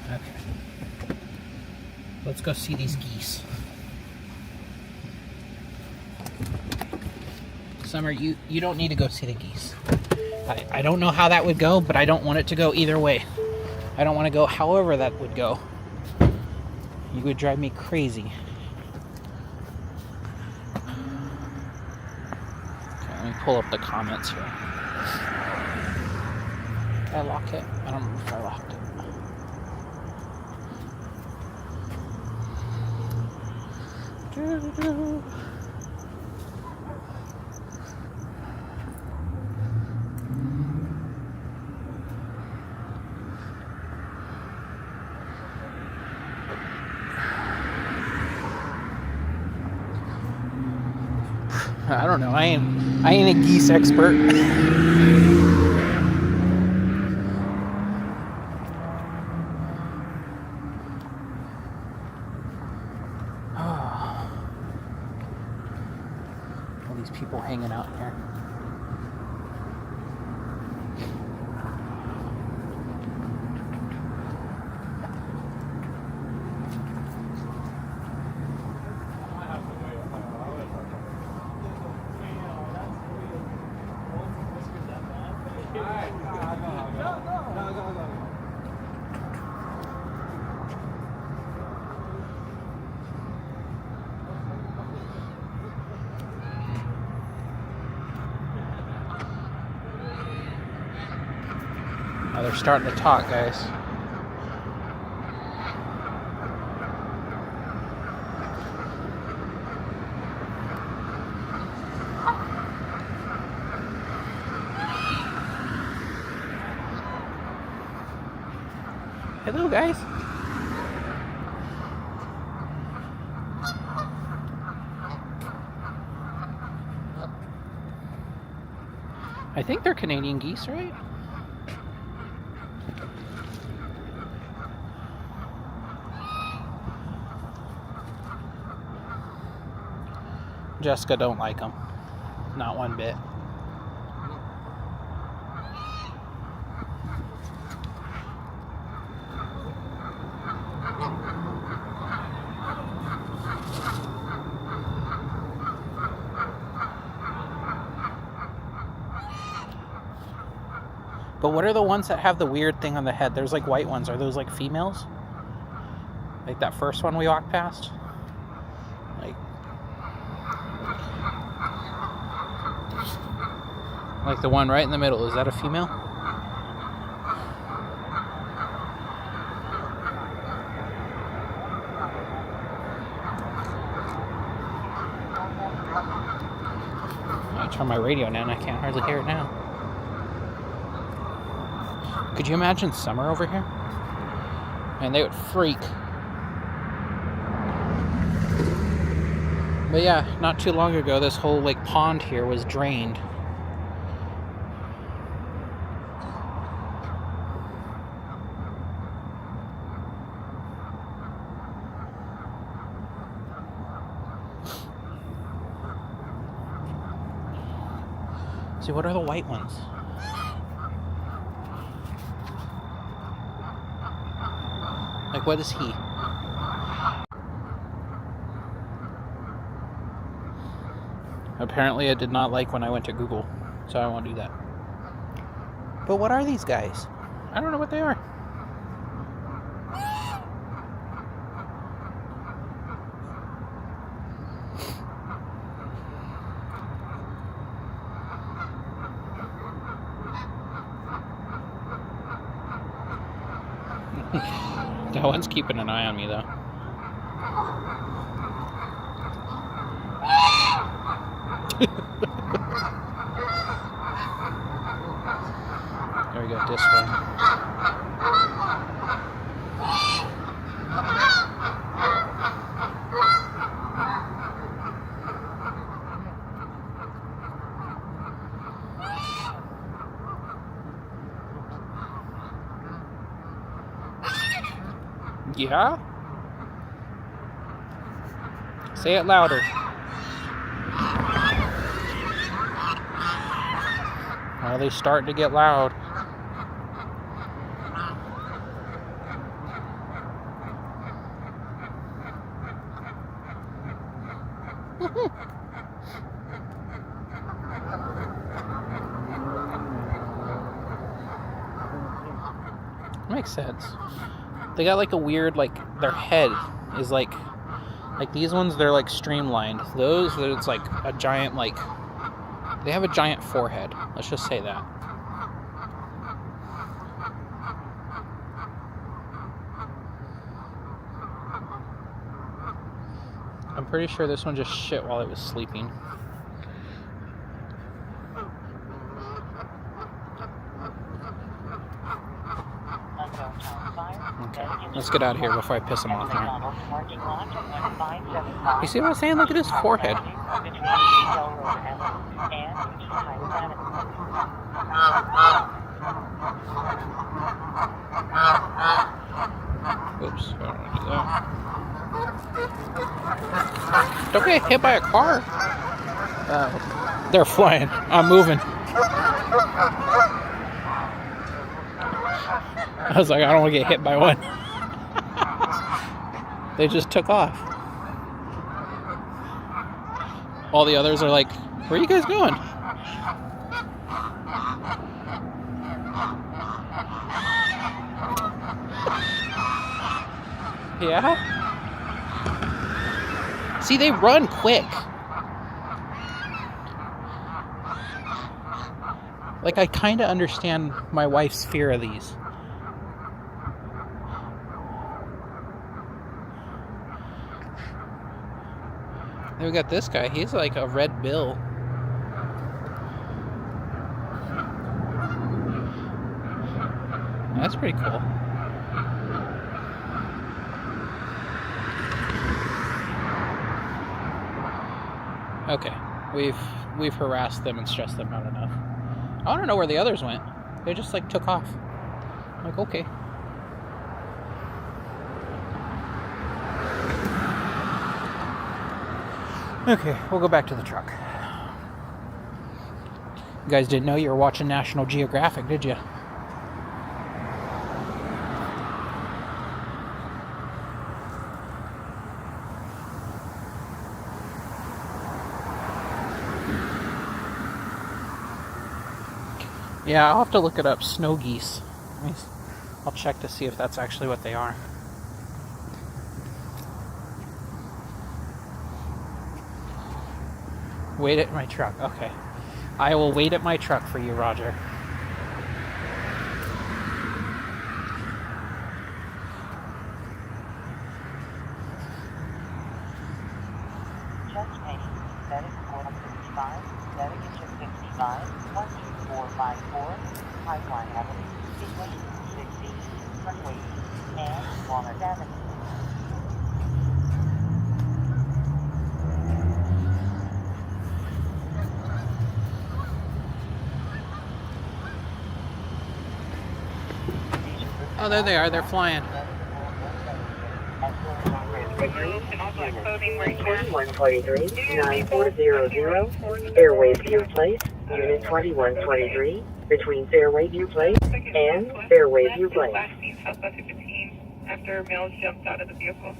Okay. Let's go see these geese. Summer, you don't need to go see the geese. I don't know how that would go, but I don't want it to go either way. I don't want to go however that would go. You would drive me crazy. Let me pull up the comments here. Did I lock it? I don't remember if I locked it. I don't know. I ain't a geese expert. All these people hanging out here. Now they're starting to talk, guys. Hello, guys. I think they're Canadian geese, right? Jessica don't like them. Not one bit. But what are the ones that have the weird thing on the head? There's like white ones. Are those like females? Like that first one we walked past? Like the one right in the middle. Is that a female? I turn my radio down. I can't hardly hear it now. Could you imagine summer over here? And they would freak. But yeah, not too long ago, this whole like pond here was drained. See, what are the white ones? Like, what is he? Apparently, I did not like when I went to Google, so I won't do that. But what are these guys? I don't know what they are. That one's keeping an eye on me, though. There we go, this one. Yeah? Say it louder. Well, they start to get loud. Makes sense. They got like a weird, like, their head is like these ones, they're like streamlined. Those, it's like a giant, like, they have a giant forehead. Let's just say that. I'm pretty sure this one just shit while it was sleeping. Okay, let's get out of here before I piss him off now. You see what I'm saying? Look at his forehead. Oops, I don't want to do that. Don't get hit by a car. They're flying. I'm moving. I was like, I don't want to get hit by one. They just took off. All the others are like, where are you guys going? Yeah? See, they run quick. Like, I kind of understand my wife's fear of these. Then we got this guy. He's like a red bill. That's pretty cool. Okay, we've harassed them and stressed them out enough. I want to know where the others went. They just like took off. I'm like, okay. Okay, we'll go back to the truck. You guys didn't know you were watching National Geographic, did you? Yeah, I'll have to look it up. Snow geese. I'll check to see if that's actually what they are. Wait at my truck. Okay. I will wait at my truck for you, Roger. Chest pain, medic 465, medic engine 55, 12454, Pipeline Avenue, Speedway 60, Runway, and Walnut Avenue. Oh, there they are. They're flying. 2123, 9400, Airway View Place, Unit 2123, between Fairway View Place and Fairway View Place. After male jumped out of the vehicle.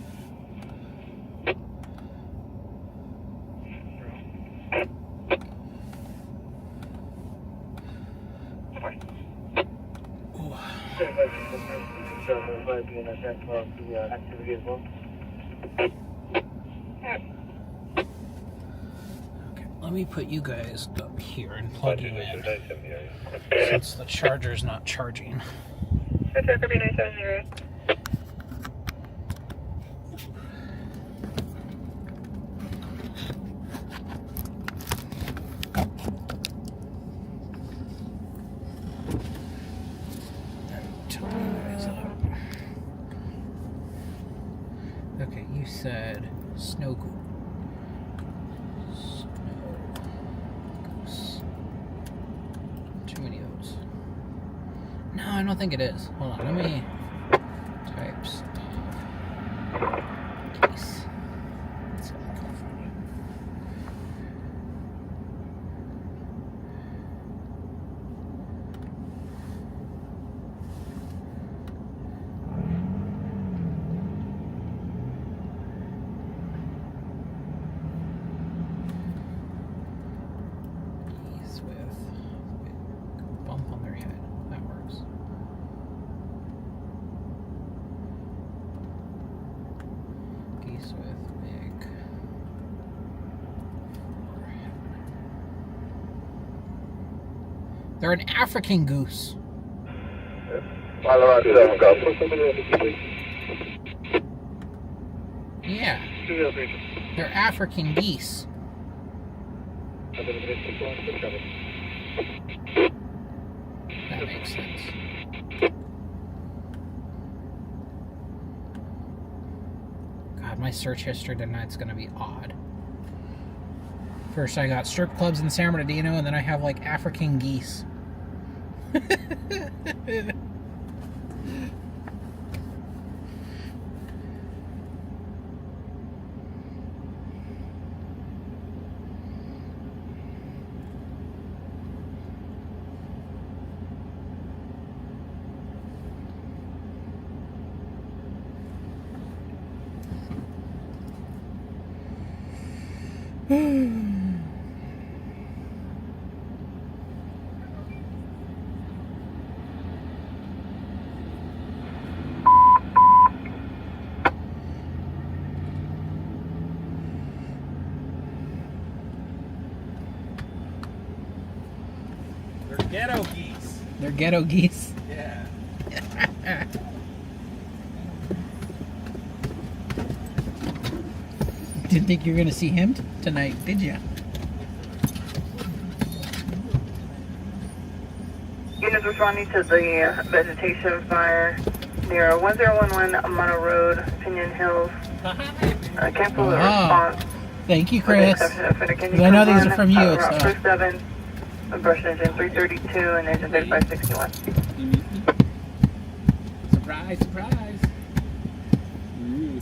Activity as well. Okay, let me put you guys up here and plug you in, since the charger's not charging. Attacker B970. Okay, you said snow goose. Too many of those. No, I don't think it is. Hold on, let me type stuff. Geese. Southern California. Geese with a bump on their head. That works. Geese with big forehead. They're an African goose. Yeah. They're African geese. That makes sense. God, my search history tonight's gonna be odd. First I got strip clubs in San Bernardino, and then I have like African geese. They're ghetto geese. They're ghetto geese. Yeah. Didn't think you were gonna see him tonight, did you? Units responding to the vegetation fire near 1011 Mono Road, Pinion Hills. Cancel the response. Thank you, With the Chris. exception of Finnegan. I know these are from you, Route so. 47, brush engine 332 and engine 3561. Surprise, surprise. Ooh.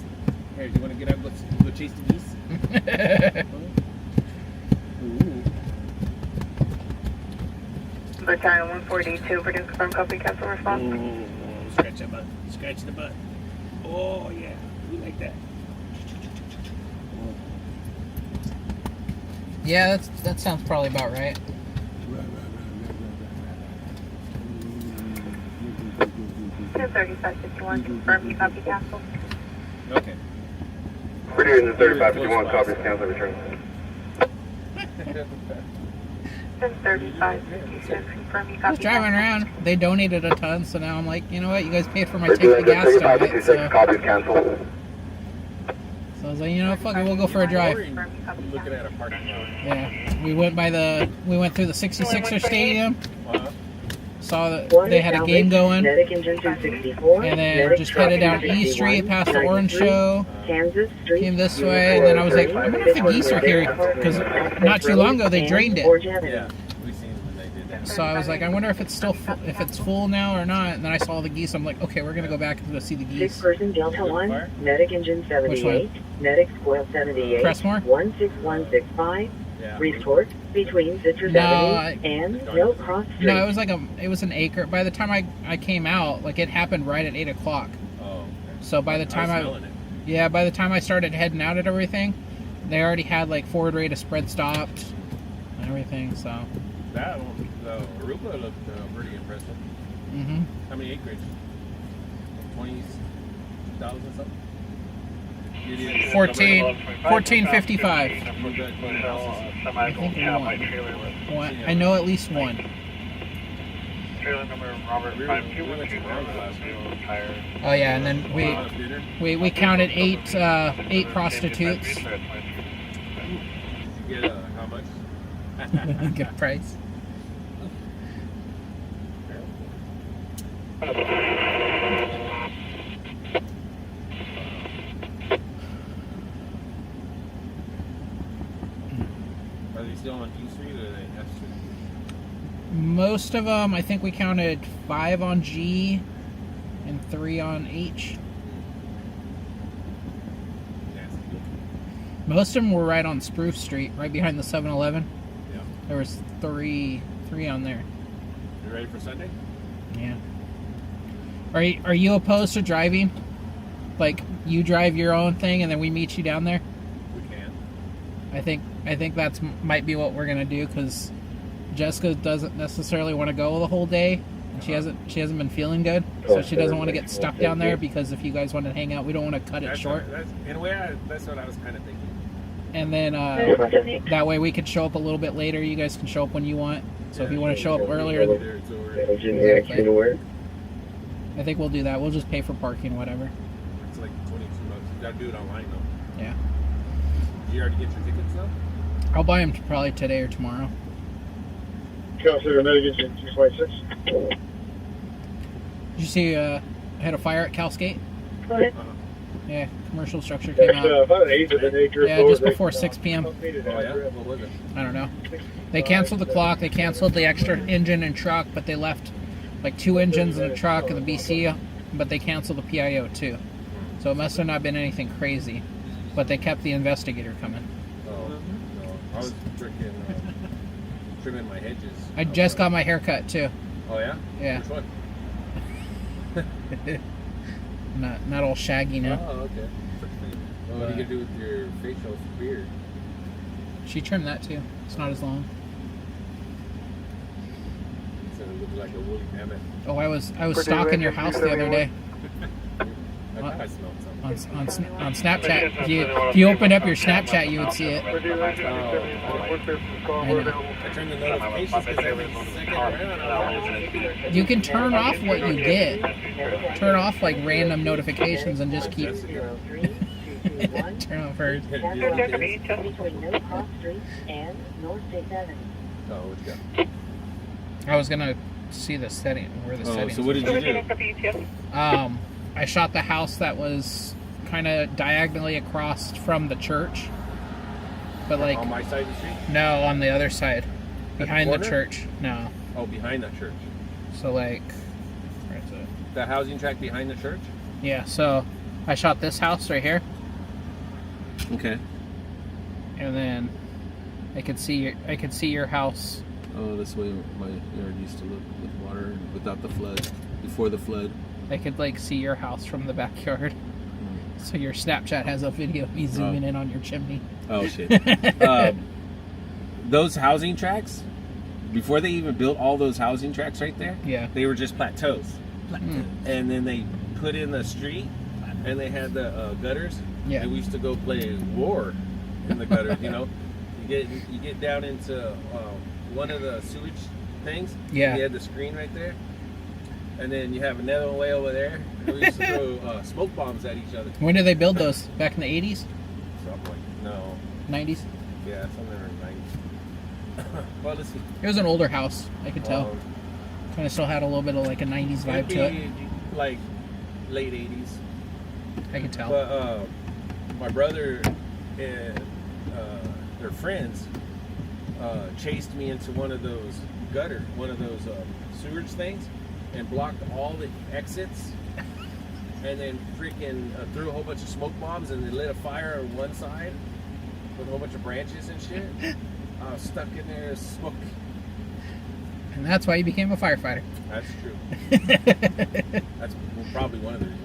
Here, do you want to get out and go chase the geese? Ooh. Battalion 142, produce confirm copy, cancel response. Ooh. Scratch the butt. Scratch the butt. Oh, yeah. We like that. Yeah, that sounds probably about right. 3551, confirm you copy cancel. Okay. Pretty in the 3551, copies, cancel, return. 3556, confirm you I was copy driving cancel. around. They donated a ton, so now I'm like, you know what? You guys paid for my tank Pretty of gas tonight. 3556, copies, cancel. So I was like, you know, fuck it, we'll go for a drive. Looking at a parking lot. Yeah, we went through the 66er stadium. Wow. Saw that One they had a game going, Medic Engine 264. and then Medic just Truck headed down 261, E Street past the Orange 93, Show. Kansas Street. Came this way, and then I was like, I wonder if the geese are here, because not too long ago they drained it. Yeah, we seen when they did that. So I was like, I wonder if it's still if it's full now or not. And then I saw the geese. I'm like, okay, we're gonna go back and go see the geese. 6-person Delta 1, Medic Engine 78, Medic Square 78, Crestmore? 16165, Yeah. retort between Citrus No, Avenue and Mill Cross Street. No, it was an acre. By the time I came out, like it happened right at 8 o'clock. Oh, okay. So by the time by the time I started heading out at everything, they already had like forward rate of spread stopped and everything. So. That one, the arugula looked pretty impressive. Mhm. How many acreage? 20,000 something? 1455. I think one. I know at least one. Trailer number Robert 5212 tire. Oh yeah, and then we counted eight prostitutes. Did you get how much? Good price. Are they still on G Street or are they F Street? Most of them, I think we counted 5 on G and 3 on H. Nasty. Most of them were right on Spruce Street, right behind the 7-Eleven. Yeah. There was three on there. You ready for Sunday? Yeah. Are you opposed to driving? Like you drive your own thing and then we meet you down there? We can. I think that's might be what we're gonna do because Jessica doesn't necessarily want to go the whole day, and she hasn't been feeling good, so she doesn't want to get stuck down there. Because if you guys want to hang out, we don't want to cut it short. In a way, that's what I was kind of thinking. And then that way we could show up a little bit later. You guys can show up when you want. So if you want to show up earlier, I think we'll do that. We'll just pay for parking, whatever. It's like $22. You gotta do it online though. Yeah. Did you already get your tickets though? I'll buy them probably today or tomorrow. Consider Medic Engine 226. Did you see I had a fire at Cal Skate? Go ahead. Yeah, commercial structure came out. About an eighth of an acre. Yeah, just before 6 p.m. Oh yeah? What was it? I don't know. They canceled the clock. They canceled the extra engine and truck, but they left like 2 engines and a truck and the BC, but they canceled the PIO too. So it must have not been anything crazy, but they kept the investigator coming. Oh, no. I was freaking trimming my hedges. I just got my hair cut too. Oh yeah? Yeah. Which one? Not all shaggy now. Oh, okay. Well, what are you gonna do with your facial beard? She trimmed that too. It's not as long. So it looks like a woolly mammoth. Oh, I was stalking your house the other day I smelled something. on Snapchat. If you opened up your Snapchat, you would see it. I turned the notifications because every second around I was You can turn off what you get. Turn off like random notifications and just keep turn off hers. between Mill Cross Street and North State Avenue. Oh, what you got? I was gonna see the setting where the settings. So what did you do? I shot the house that was kind of diagonally across from the church, but like On my side of the street? no, on the other side, behind the corner? church. No, Oh, behind that church. so like, where's it? The housing tract behind the church? Yeah. So I shot this house right here, Okay. and then I could see your house. Oh, this way my yard used to look with water without the flood, before the flood. I could like see your house from the backyard. So your Snapchat has a video of me zooming in on your chimney. Oh, shit. Those housing tracts, before they even built all those housing tracts right there, Yeah. they were just plateaus. And then they put in the street, and they had the gutters. Yeah. And we used to go play war in the gutters. You know, you get down into one of the sewage things. Yeah. You had the screen right there, and then you have another one way over there. And we used to throw smoke bombs at each other. When did they build those? Back in the 80s? Something like, no. 90s? Yeah, something in the 90s. Well, let's see. It was an older house, I could tell. Kind of still had a little bit of like a 90s vibe to it. Like late 80s. I could tell. But my brother and their friends chased me into one of those sewage things, and blocked all the exits, and then freaking threw a whole bunch of smoke bombs, and they lit a fire on one side with a whole bunch of branches and shit. I was stuck in there smoking. And that's why you became a firefighter. That's true. That's probably one of the reasons.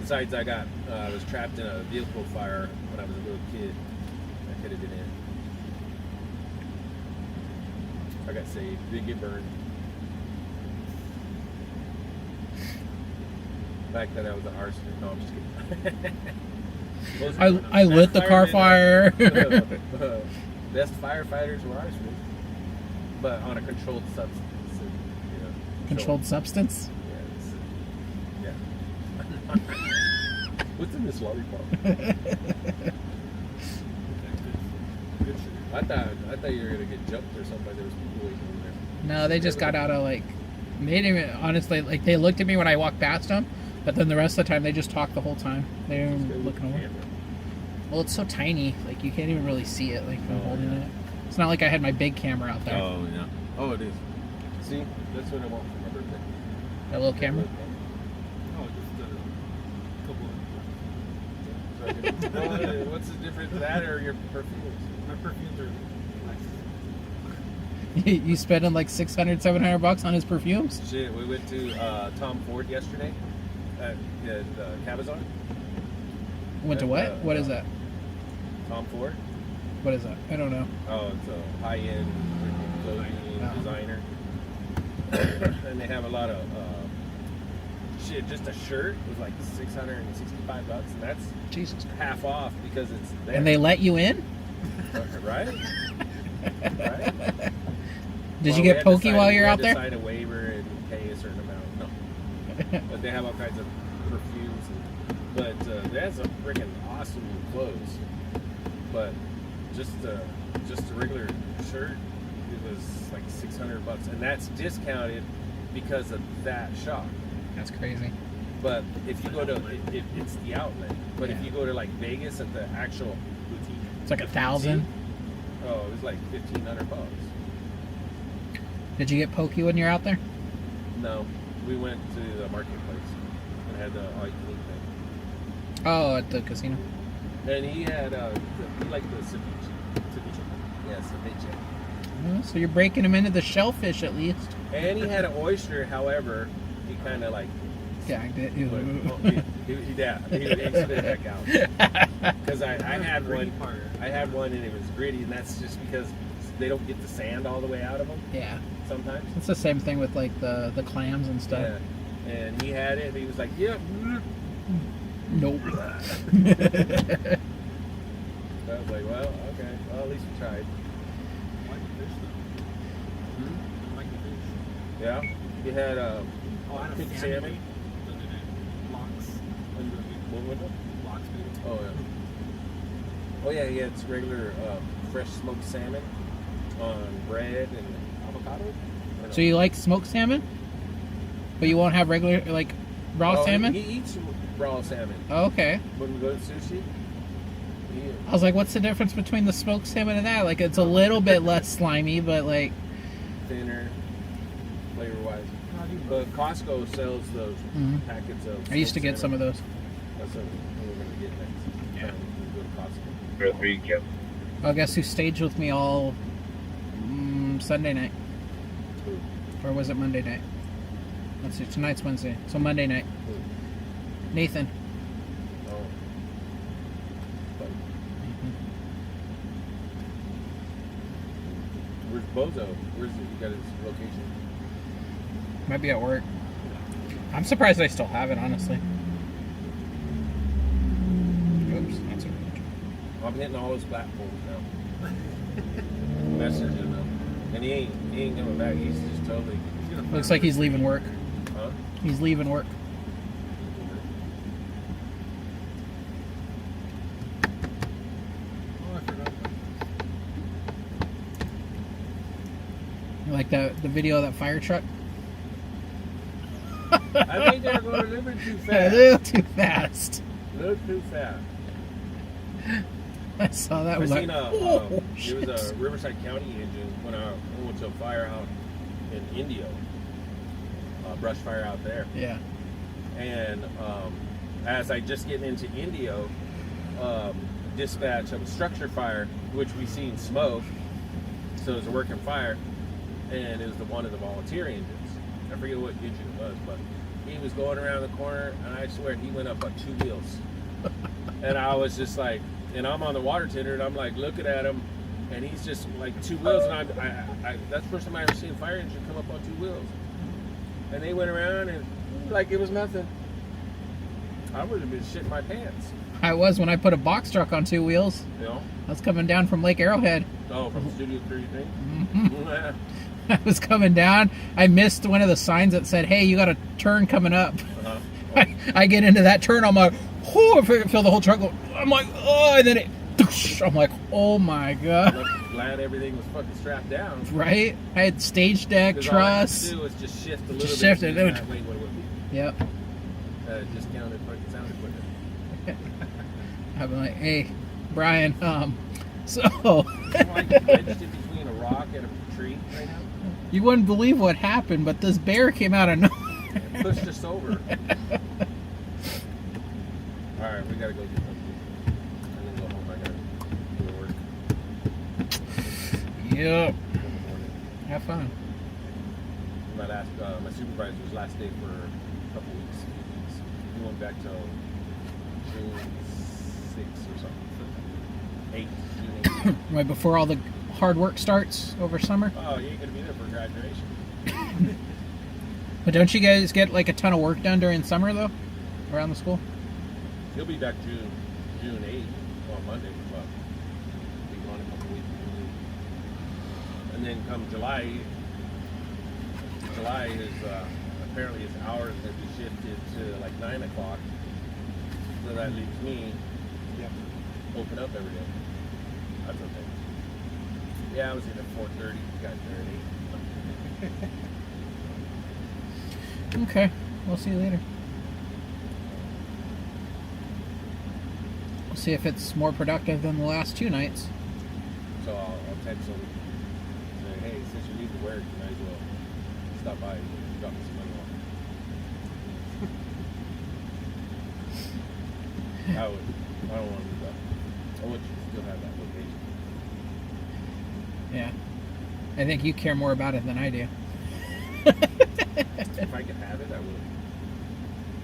Besides, I was trapped in a vehicle fire when I was a little kid. I could have been in. I got saved. Didn't get burned. Back then, I was an arsonist. No, I'm just kidding. I lit the car fire. Best firefighters were arsonists, but on a controlled substance. You know, Controlled substance? Yeah. What's in this lollipop? I thought you were gonna get jumped or something. There was people waiting in there. No, they just got out of like. They didn't even, honestly, like they looked at me when I walked past them, but then the rest of the time they just talked the whole time. They didn't even look over. Well, it's so tiny, like you can't even really see it, like from holding it. It's not like I had my big camera out there. Oh yeah. Oh, it is. See, that's what I want for my birthday. That little camera. Oh, just a couple. What's the difference? That or your perfumes? My perfumes are nice. You spending like $600, $700 on his perfumes? Shit, we went to Tom Ford yesterday at Cabazon. Went to what? What is that? Tom Ford. What is that? I don't know. Oh, it's a high-end clothing designer. And they have a lot of shit. Just a shirt was like $665, and that's Jesus half off because it's there. And they let you in? Right? Right? Did you get pokey while you're out there? Sign a waiver and pay a certain amount. No. But they have all kinds of perfumes. But they have some freaking awesome clothes. But just a regular shirt, it was like $600, and that's discounted because of that shop. That's crazy. But if you go to, it's the outlet. But if you go to like Vegas at the actual boutique, it's like $1,000. Oh, it was like $1,500. Did you get pokey when you're out there? No, we went to the marketplace and had the all-you-can-eat thing. Oh, at the casino. And he had he liked the ceviche. Yeah, ceviche. Oh, so you're breaking him into the shellfish at least. And he had an oyster. However, he kind of like gagged it. He spit it back out. Because I had one. I had one and it was gritty, and that's just because they don't get the sand all the way out of them. Yeah. Sometimes. It's the same thing with like the clams and stuff. Yeah. And he had it, and he was like, "Yep." Nope. I was like, "Well, okay. Well, at least we tried." I like the fish though. I like the fish. Yeah. He had I had a cooked salmon. salmon. Lox. What was it? Lox bait. Oh yeah. Oh yeah, he had regular fresh smoked salmon on bread and avocado. So you like smoked salmon, but you won't have regular like raw salmon? He eats raw salmon. Oh, okay. When we go to sushi. I was like, what's the difference between the smoked salmon and that? Like, it's a little bit less slimy, but like thinner, flavor-wise. But Costco sells those packets of. I used to get some of those. That's what we're gonna get next. Yeah. Go to Costco. I guess who staged with me all Sunday night, or was it Monday night? Let's see. Tonight's Wednesday, so Monday night. Nathan. Oh. Where's Bozo? Where's he? You got his location? Might be at work. I'm surprised I still have it, honestly. Oops, that's a I'm hitting all those platforms now. Messaging them. And he ain't coming back. He's just totally... Looks like he's leaving work. Huh? He's leaving work. Oh, I forgot. You like the video of that fire truck? I think they're going a little bit too A fast. little too fast. A little too fast. I saw that. I Was seen like, a, oh, it shit. was a Riverside County engine when I went to a fire out in Indio. Brush fire out there. Yeah. And as I just getting into Indio, dispatch of a structure fire, which we seen smoke, so it was a working fire, and it was one of the volunteer engines. I forget what engine it was, but he was going around the corner, and I swear he went up on 2 wheels. And I was just like, and I'm on the water tender, and I'm like looking at him, and he's just like 2 wheels, and I that's the first time I ever seen a fire engine come up on 2 wheels. And they went around, and like it was nothing. I would have been shitting my pants. I was when I put a box truck on 2 wheels. You know? I was coming down from Lake Arrowhead. Oh, from Studio 33? Mhm. I was coming down. I missed one of the signs that said, "Hey, you got a turn coming up." Uh-huh. I get into that turn. I'm like, "Oh!" I feel the whole truck go. I'm like, "Oh!" And then it. I'm like, "Oh my god!" I'm glad everything was fucking strapped down. Right? I had stage deck, Because all I had to truss. do was just shift a little Just bit. shift it. So that way what it would be. Yep. Discounted fucking sound equipment. I've been like, "Hey, Brian, so I'm like wedged in between a rock and a tree right now. you wouldn't believe what happened, but this bear came out of nowhere." It pushed us over. Alright, we gotta go get some food. And then go home. I gotta go to work Yep. in the morning. Have fun. My supervisor's last day for a couple weeks. He went back till June 6th or something. 8th, June 8th. Right before all the hard work starts over summer. Oh, you ain't gonna be there for graduation. But don't you guys get like a ton of work done during summer though, around the school? He'll be back June 8th on Monday. But be gone a couple weeks. And then come July is apparently his hours have been shifted to like 9 o'clock. So that leaves me open up every day. That's okay. Yeah, I was in at 4:30. Got there at 8. Okay, we'll see you later. We'll see if it's more productive than the last 2 nights. So I'll text him. Say, hey, since you need to work, you might as well stop by and drop me some money off. I don't want to do that. I want you to still have that location. Yeah. I think you care more about it than I do. If I could have it, I would.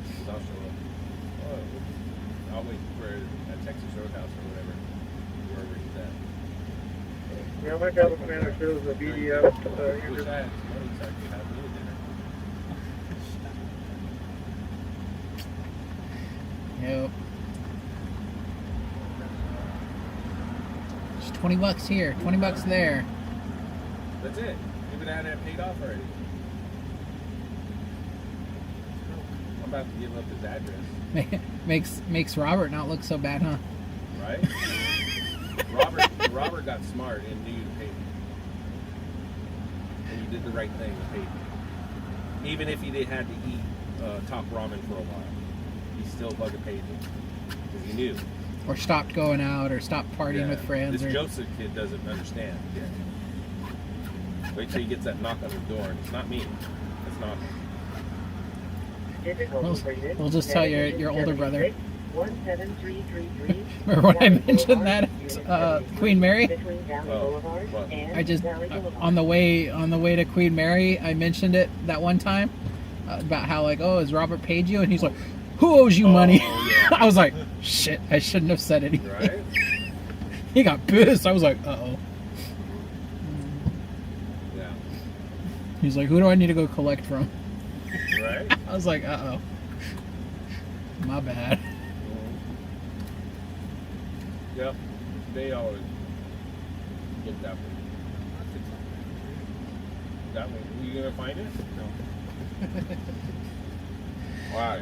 Because I'll show up. Oh, I'll wait for a Texas Roadhouse or whatever, wherever he's at. Yeah, my fellow commander shows the BDF. Wish I had some money so I could have a little dinner. Yep. Just $20 here, $20 there. That's it. Even I had that paid off already. I'm about to give up his address. Makes Robert not look so bad, huh? Right? Robert got smart and knew to pay me. And he did the right thing to pay me. Even if he had to eat top ramen for a while, he still fucking paid me. Because he knew. Or stopped going out, or stopped partying with friends. This Or... Joseph kid doesn't understand yet. Wait till he gets that knock on his door, and it's not me. It's not me. We'll just tell your older brother. 17333. Remember when I mentioned that at Queen Mary? Between Valley Boulevard and I just Valley Boulevard. on the way to Queen Mary, I mentioned it that one time about how like, oh, has Robert paid you? And he's like, who owes you money? Yeah. I was like, shit, I shouldn't have said anything. Right? He got pissed. I was like, uh-oh. Yeah. He's like, who do I need to go collect from? Right? I was like, uh-oh. My bad. Yep. They always look that way. That way. Are you gonna find it? No. Wow.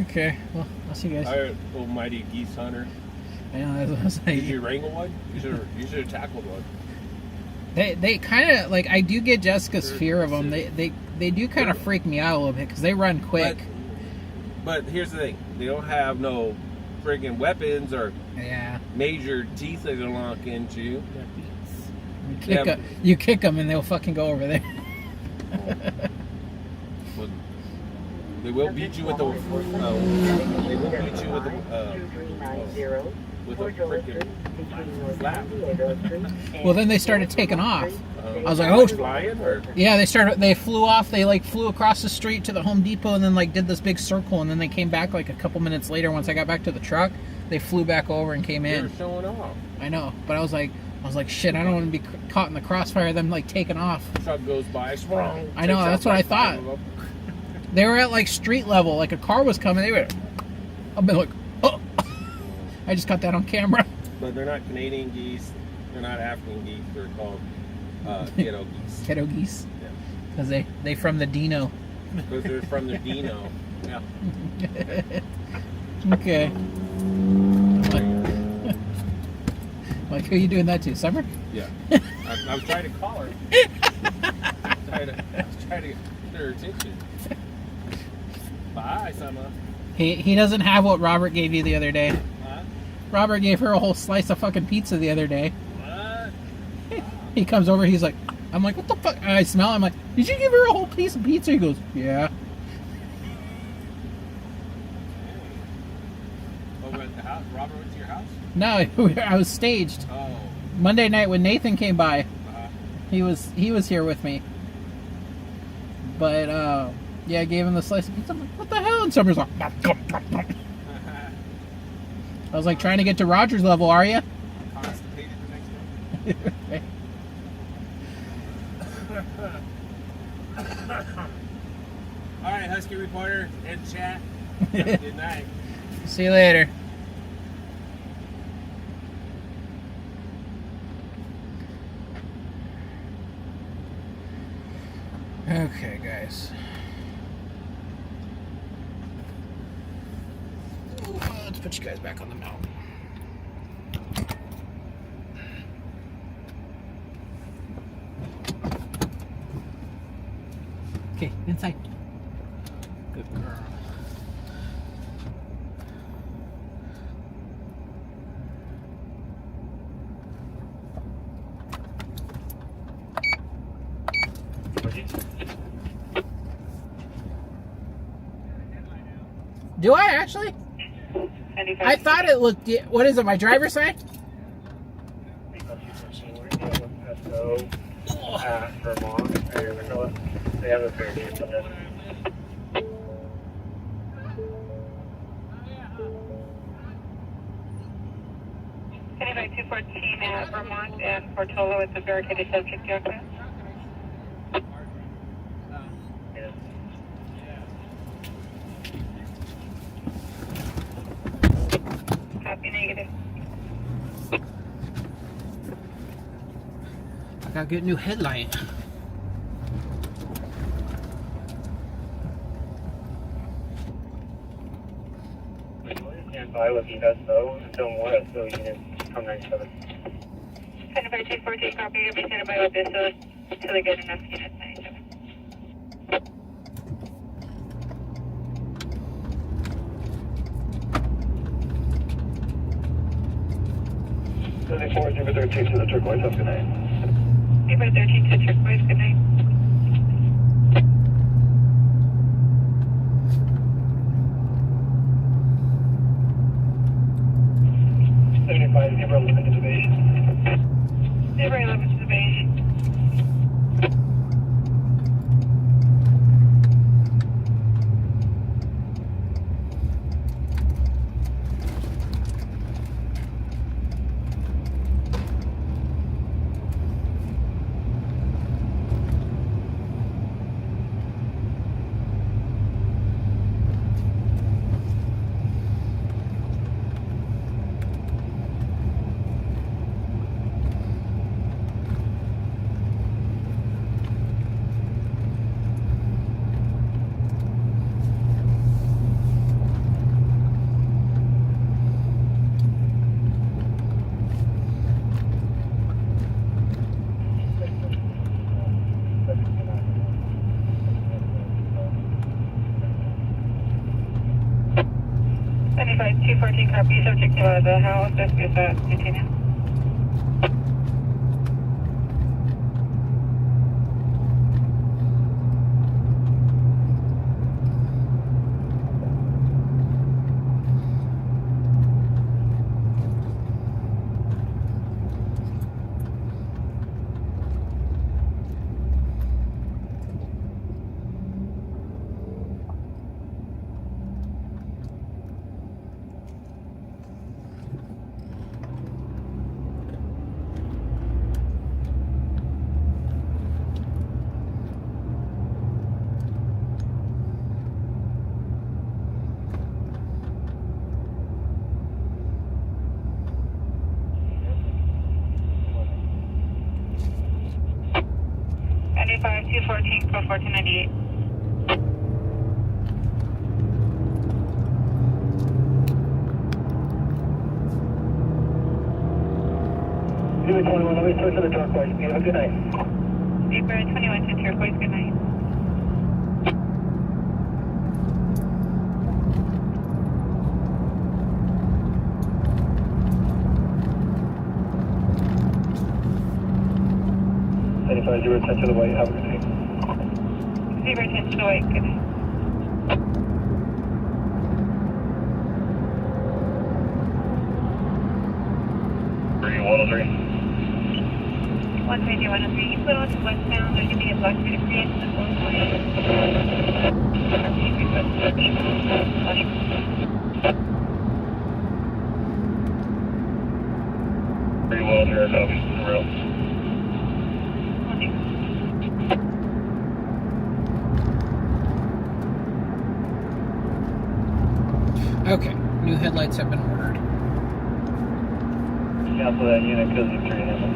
Okay, well, I'll see you guys. Our almighty geese hunter. I know, that's what I was Did like. you wrangle one? You should have tackled one. They kind of, like, I do get Jessica's fear of them. They do kind of freak me out a little bit because they run quick. But here's the thing. They don't have no friggin' weapons or major teeth they can lock into. You kick them and they'll fucking go over there. Well, they will beat you with the. They will beat you with the. With a freaking flap. Well, then they started taking off. I was like, oh, flying or? Yeah, they flew off. They like flew across the street to the Home Depot and then like did this big circle and then they came back like a couple minutes later. Once I got back to the truck, they flew back over and came in. They were showing off. I know, but I was like, shit, I don't want to be caught in the crossfire of them like taking off. Truck goes by, sprung. I know, that's what I thought. They were at like street level, like a car was coming. They were. I've been like, oh. I just got that on camera. But they're not Canadian geese. They're not African geese. They're called ghetto geese. Ghetto geese. Yeah. Because they from the Dino. Because they're from the Dino. Yeah. Okay. Like, who are you doing that to? Summer? Yeah. I was trying to call her. I was trying to get her attention. Bye, Summer. He doesn't have what Robert gave you the other day. Huh? Robert gave her a whole slice of fucking pizza the other day. What? He comes over, he's like, I'm like, what the fuck? And I smell, I'm like, did you give her a whole piece of pizza? He goes, yeah. Over at the house? Robert went to your house? No, I was staged. Oh. Monday night when Nathan came by, Uh-huh. he was here with me. But, yeah, I gave him the slice of pizza. I'm like, what the hell? And Summer's like, I was like, trying to get to Roger's level, are you? Constipated the next day? All right, Husky Reporter, end chat. Good night. See you later. Okay, guys. Let's put you guys back on the mountain. Okay, inside. Good girl. Do I actually? I thought it looked. What is it? My driver's side? Vermont, they have a fair game for this. Anyway, 214 at Vermont and Portola with the barricaded subject document. Copy, negative. I got a good new headlight. Stand by with the SO until more SO units come 97. Send by 214, copy, you'll be sent by with this until they get enough units 97. Forward, Zebra 13 to the turquoise, have a good night. Zebra 13 to turquoise, good night. Zebra 11 to the base. Zebra 11 to the base. You subject to the house, that's continue. Identify 214 for 1498. Zebra 21, let me switch to the turquoise. You have a good night. Zebra 21 to turquoise, good night. Zebra 10 to the white, have a good night. Zebra 10 to the white, good night. Three, 103. 130, 103. You put on to westbound, there's going to be a black beauty create in the phone for you. Pretty well there, copy. Real. Okay, new headlights have been ordered. Cancel that unit, because it's 3 handle.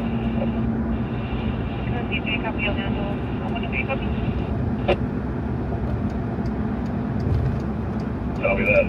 Cozy 3, copy, you'll handle. 103, copy. Copy that.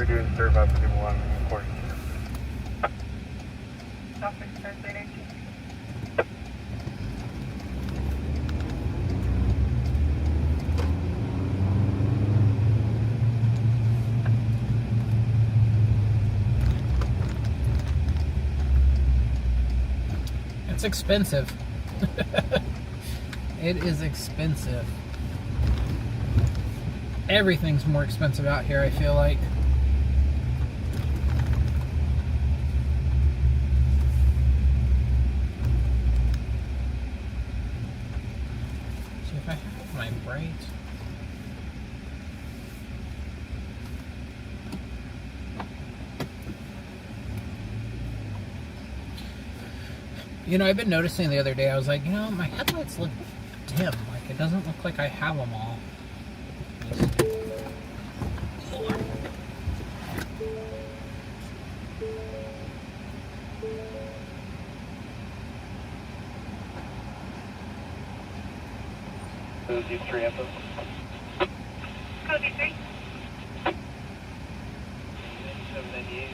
we're doing serve up to 1 according to It's expensive. It is expensive. Everything's more expensive out here, I feel like. See if I have my braids. You know, I've been noticing the other day, I was like, you know, my headlights look dim. Like, it doesn't look like I have them all. Code 3 Alpha. Code 3. 798,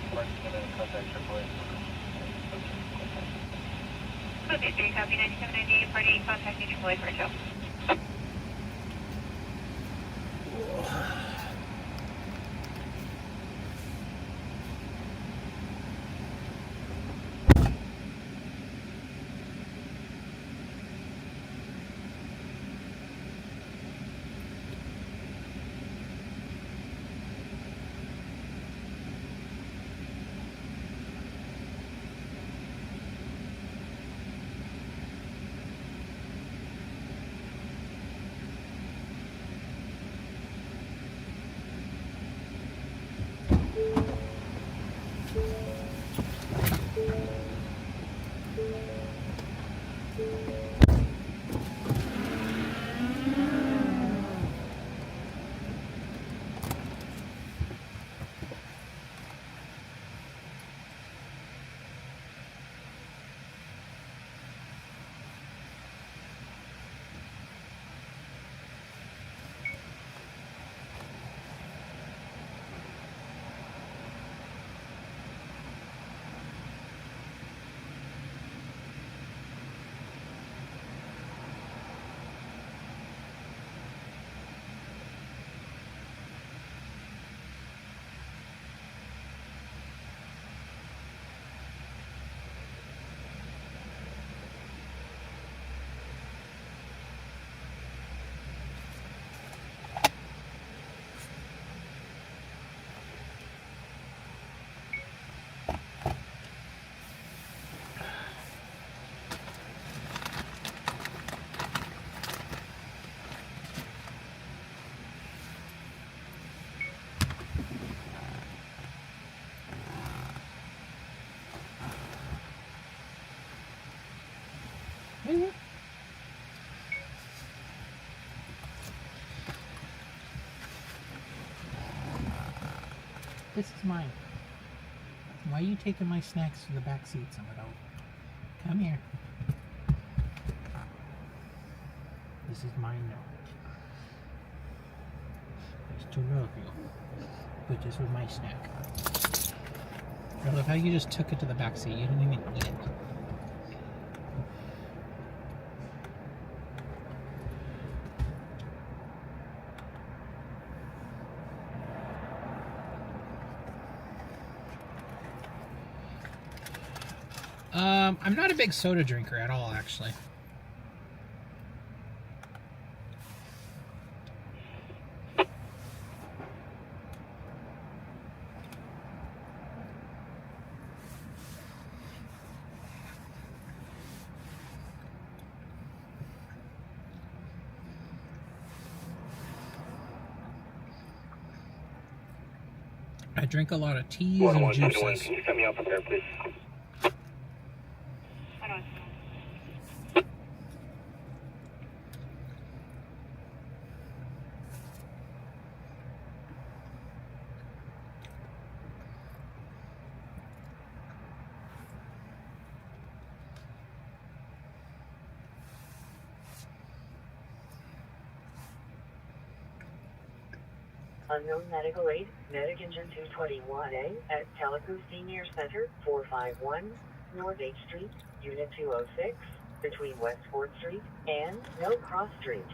contact AAA. Code 3, copy 9798, party contact AAA for Joe. This is mine. Why are you taking my snacks to the back seat, Somebody? Come here. This is mine now. There's two of you. But this was my snack. I love how you just took it to the back seat. You didn't even eat it. I'm not a big soda drinker at all, actually. I drink a lot of teas and juices. Can you set me up there, please? Unknown medical aid, medic engine 221A at Calico Senior Center, 451 North H Street, Unit 206, between West 4th Street and No Cross Street.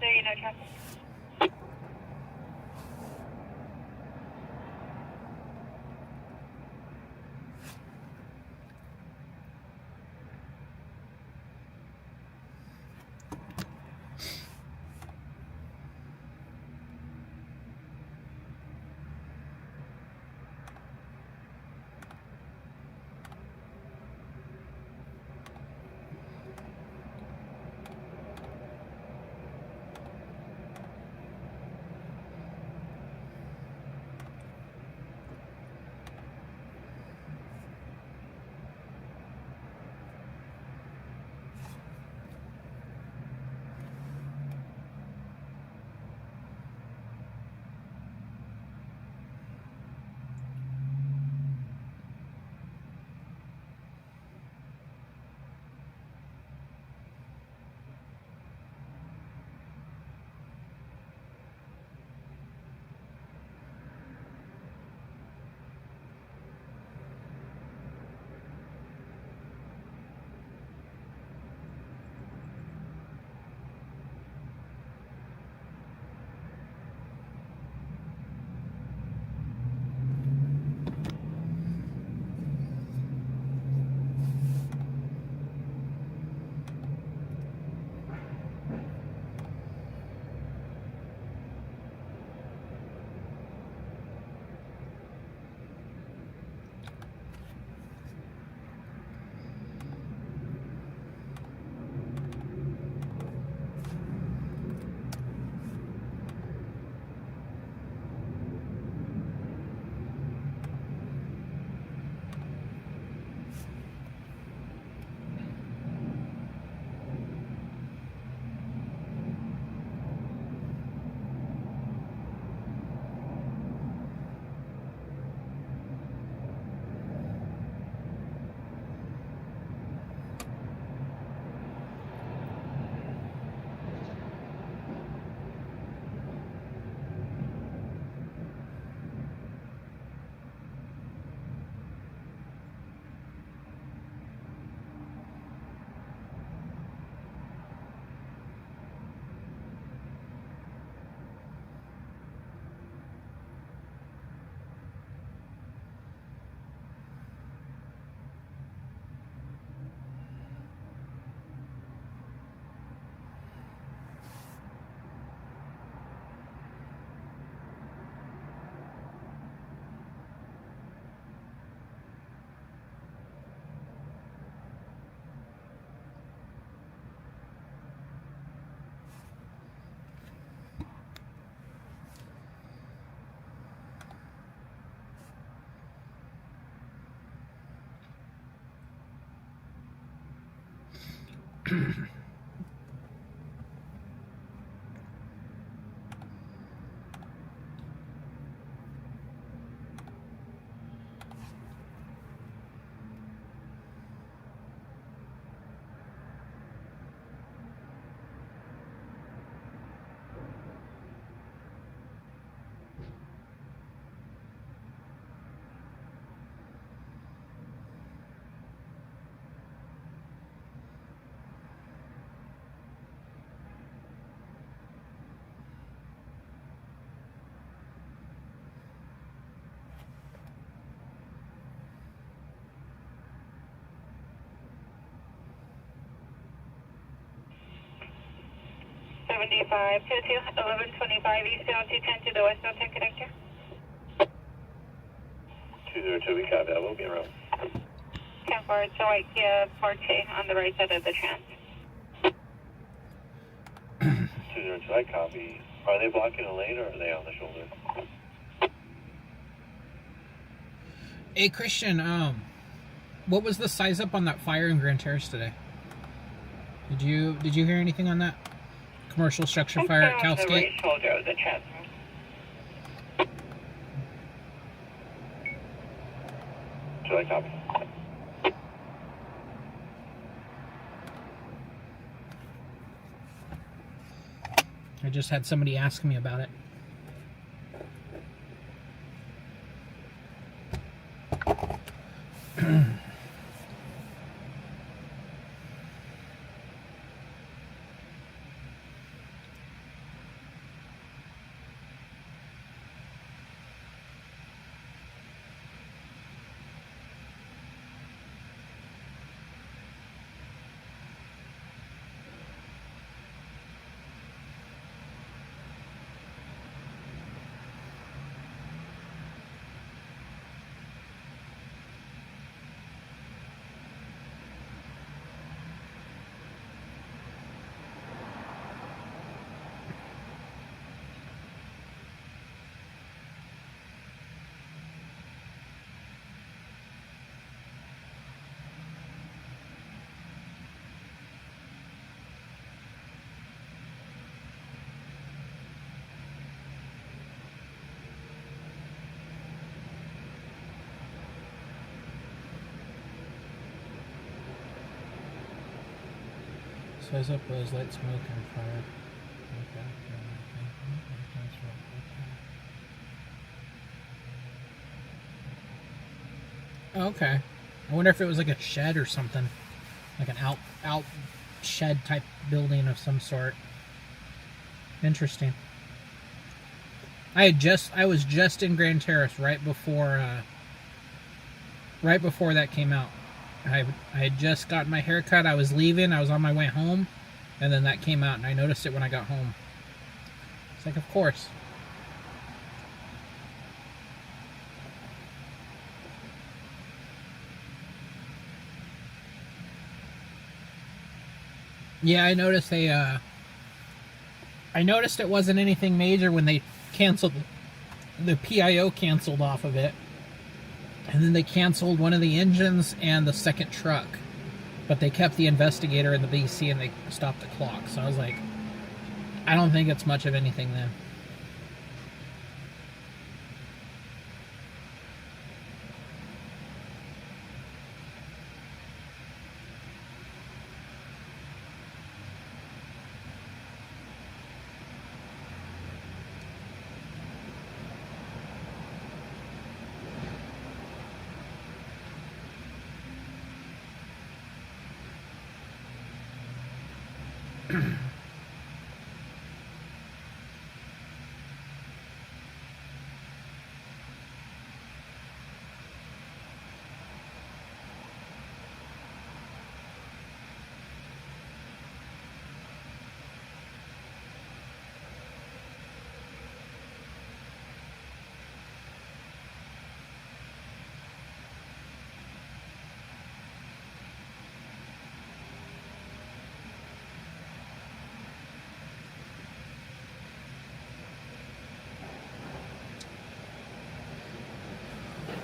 There you know, traffic. 75, 22, 1125 eastbound 210 to the westbound 10 connector. 202, we copy that. We'll be around. 10 forward, so like Forte on the right side of the trans. 202, I copy. Are they blocking a lane or are they on the shoulder? Hey Christian, what was the size up on that fire in Grand Terrace today? Did you hear anything on that? Commercial structure fire at Cal State? The right shoulder of the trans. Should I copy? I just had somebody ask me about it. Size up was light smoke and fire. Okay. I wonder if it was like a shed or something. Like an out shed type building of some sort. Interesting. I was just in Grand Terrace right before that came out. I had just gotten my hair cut. I was leaving. I was on my way home. And then that came out. And I noticed it when I got home. It's like, of course. Yeah, I noticed I noticed it wasn't anything major when they canceled. The PIO canceled off of it. And then they canceled one of the engines and the second truck. But they kept the investigator and the BC and they stopped the clock. So I was like, I don't think it's much of anything then.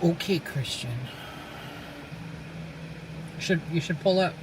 Okay, Christian. You should pull up.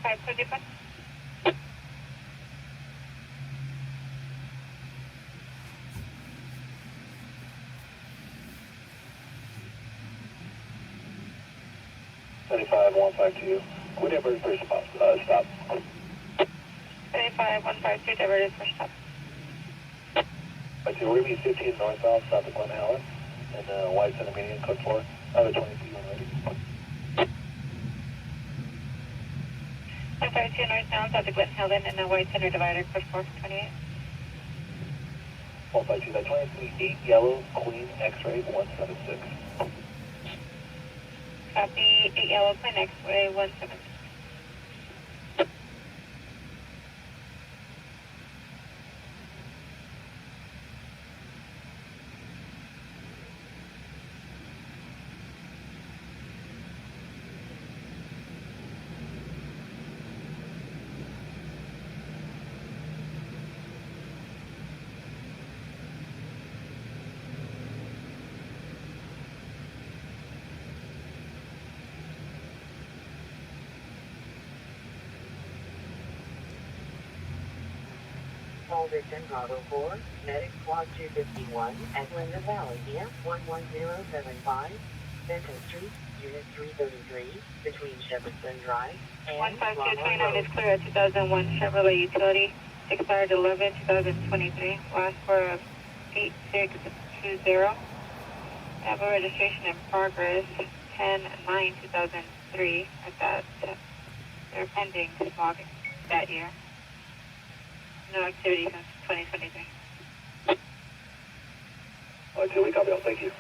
7521. 75152. Would ever first stop. 75152, diverted for stop. I see we're going to be 15 northbound, stop at Glen Helen, and White Center median, code 4, out of 22 when ready. 152 northbound, south of Glen Helen, and the White Center divider, code 428. 152, that's 28 yellow, Queen, X-ray, 176. Copy, 8 yellow, Queen, X-ray, 176. Call victim Bravo 4, Medic Squad 251 at Linda Valley, EF 11075, Benton Street, Unit 333, between Shepherdson Drive and 15229 is clear at 2001 Chevrolet Utility, expired 11/2023, last score of 8620. Have a registration in progress 10/9/2003 at that. They're pending smog that year. No activity since 2023. Until we copy, thank you.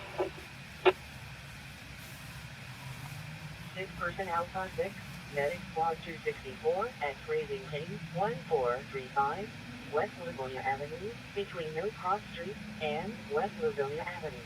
6 person Alpha 6, Medic Squad 264 at Raising Cane's 1435, West Livonia Avenue, between No Cross Street and West Livonia Avenue.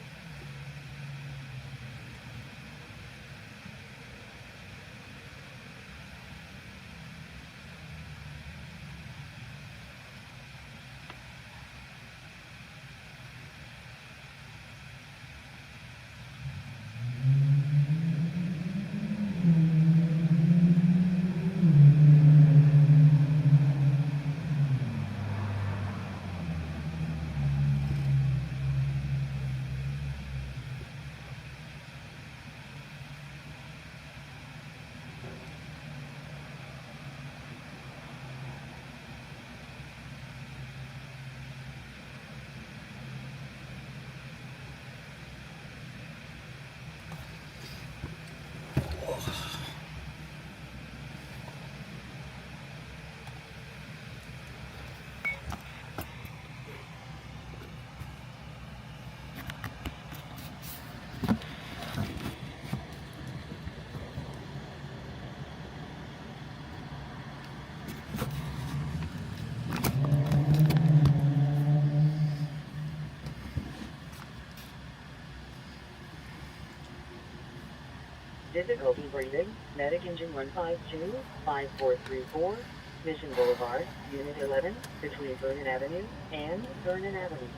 Difficulty breathing, Medic Engine 152, 5434, Mission Boulevard, Unit 11, between Vernon Avenue and Vernon Avenue.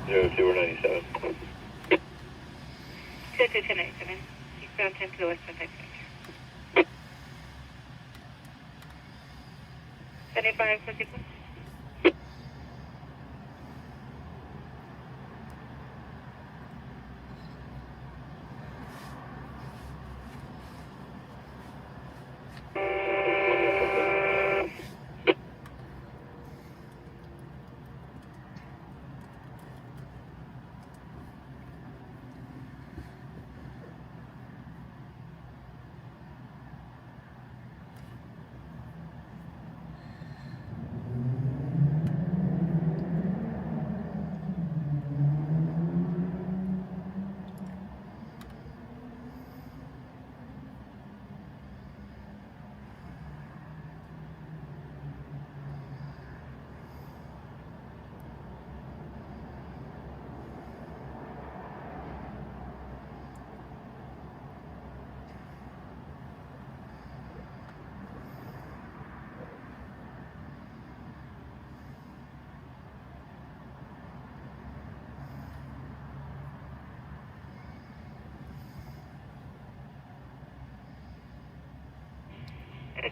Zero 97. 2297. Eastbound 10 to the west of 7554.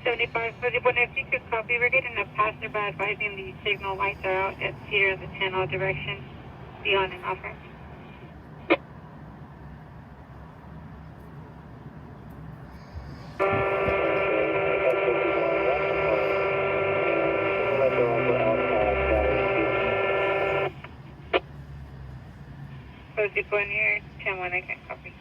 7541, if you could copy, we're getting a passerby advising the signal lights are out at Cedar of the 10 all directions, beyond and off ramp. Posted point here, 10-1, I can't copy.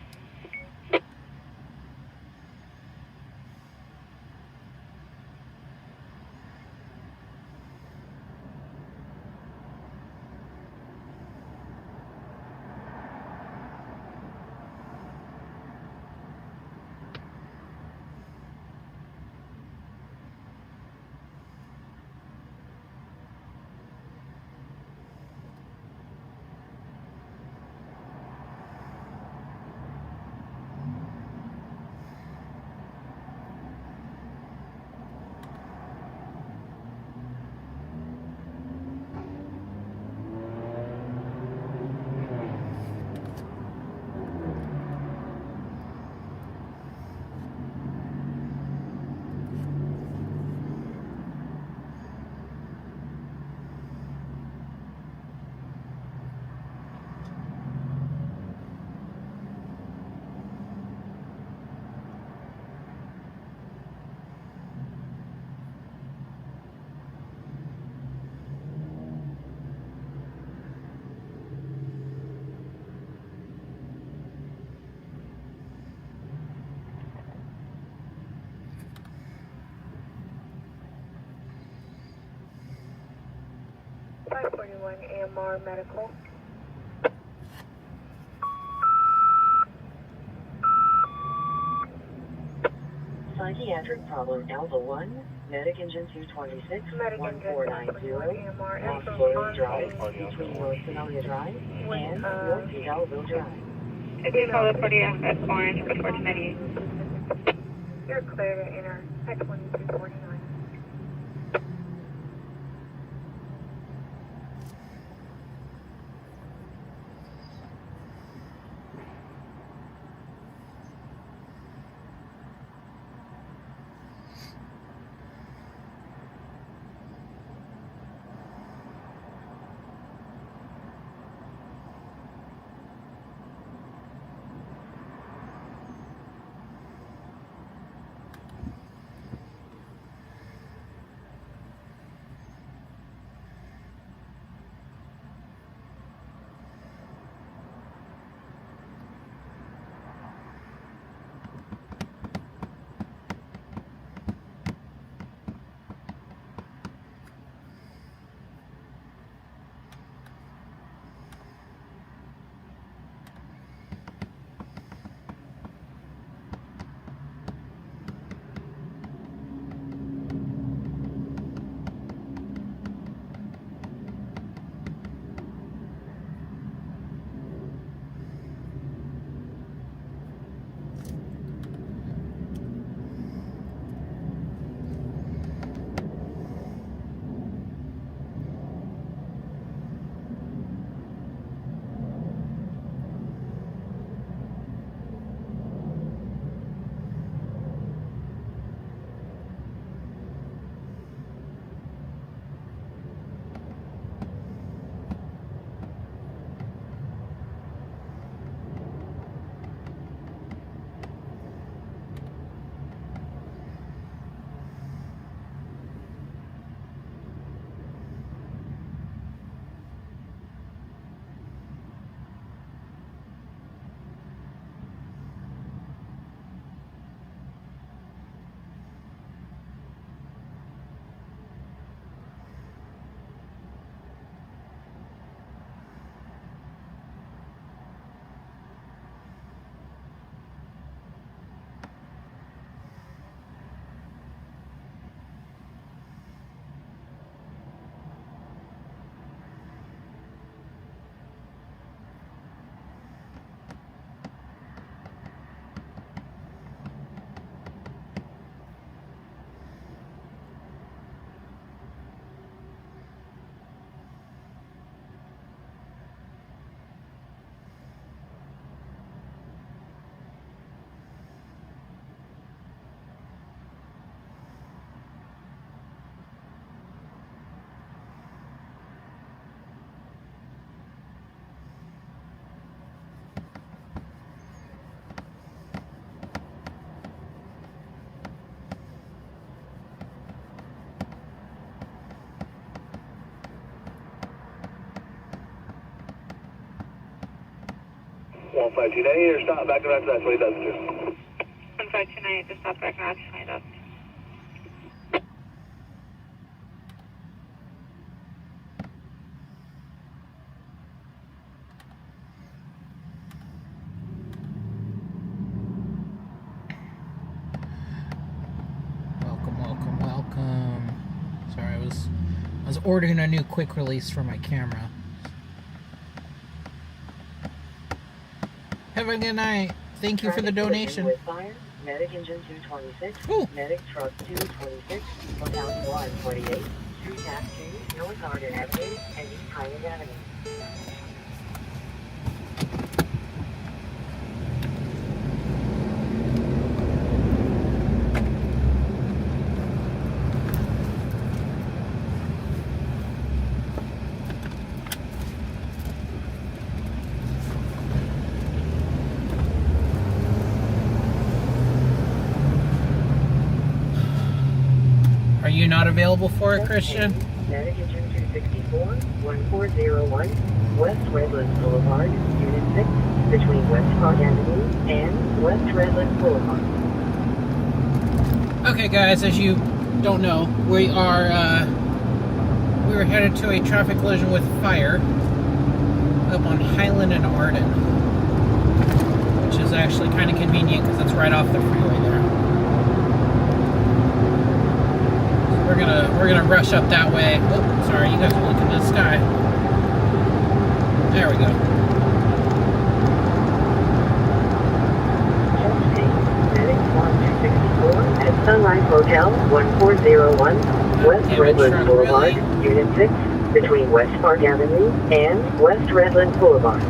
AMR Medical. Psychiatric problem Alpha 1, Medic Engine 226, 1490, Los Flores Drive, between North Somalia Drive and North Hidalgo Drive. If you call the 40F at Orange before 98. You're clear to enter at 2249. 1528 or stop back to that 20,000. 1528 to stop back now, 20,000. Welcome. Sorry, I was ordering a new quick release for my camera. Have a good night. Thank you for the donation. With fire, medic engine 226, Ooh. medic truck 226, battalion 128, street task 2, North Garden Avenue, and East Highland Avenue. Are you not available for it, Christian? Medic engine 264, 1401, West Redlands Boulevard, Unit 6, between West Park Avenue and West Redlands Boulevard. Okay, guys, as you don't know, we were headed to a traffic collision with fire up on Highland and Arden, which is actually kind of convenient because it's right off the freeway there. We're gonna rush up that way. Oh, sorry, you guys are looking at the sky. There we go. Medic 1264 at Sunrise Hotel, 1401, West Redlands Boulevard, Unit 6, between West Park Avenue and West Redlands Boulevard.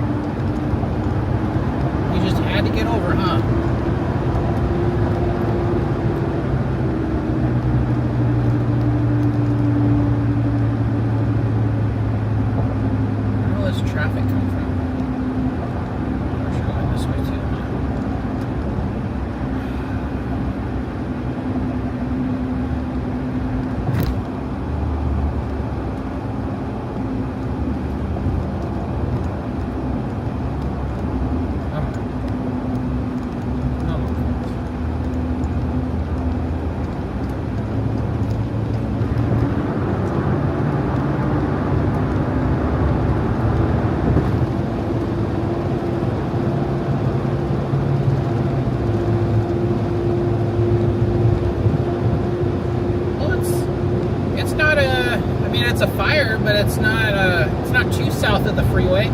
You just had to get over, huh? Traffic come from? Or should I go this way too? It's a fire, but it's not too south of the freeway.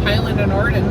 Highland and Arden.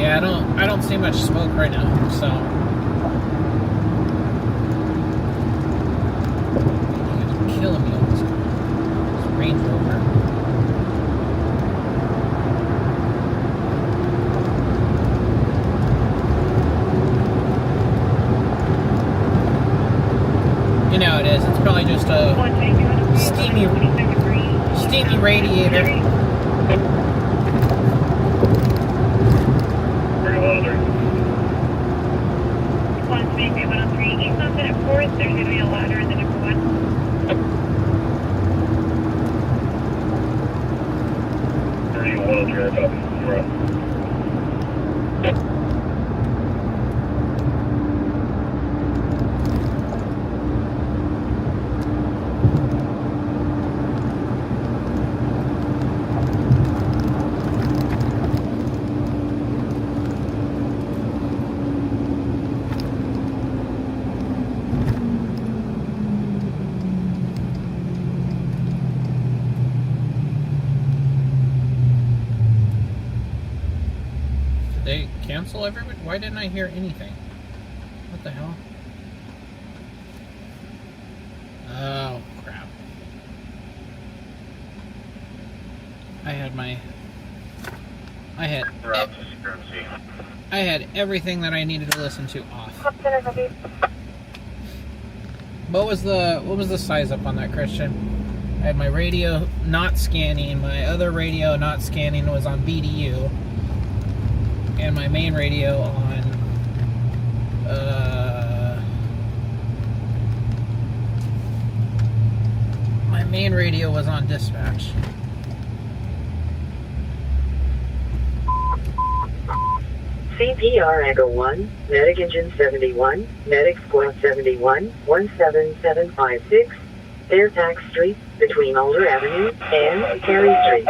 Yeah, I don't see much smoke right now, so. You guys are killing me on this Range Rover. You know it is. It's probably just a steamy radiator. There's going to be a ladder in the number one. They cancel everybody? Why didn't I hear anything? What the hell? Oh, crap. I had everything that I needed to listen to off. What was the size up on that, Christian? I had my radio not scanning, my other radio not scanning was on BDU. And my main radio on was on dispatch. CPR Echo 1, Medic Engine 71, Medic Squad 71, 17756, Fairfax Street, between Alder Avenue and Carey Street.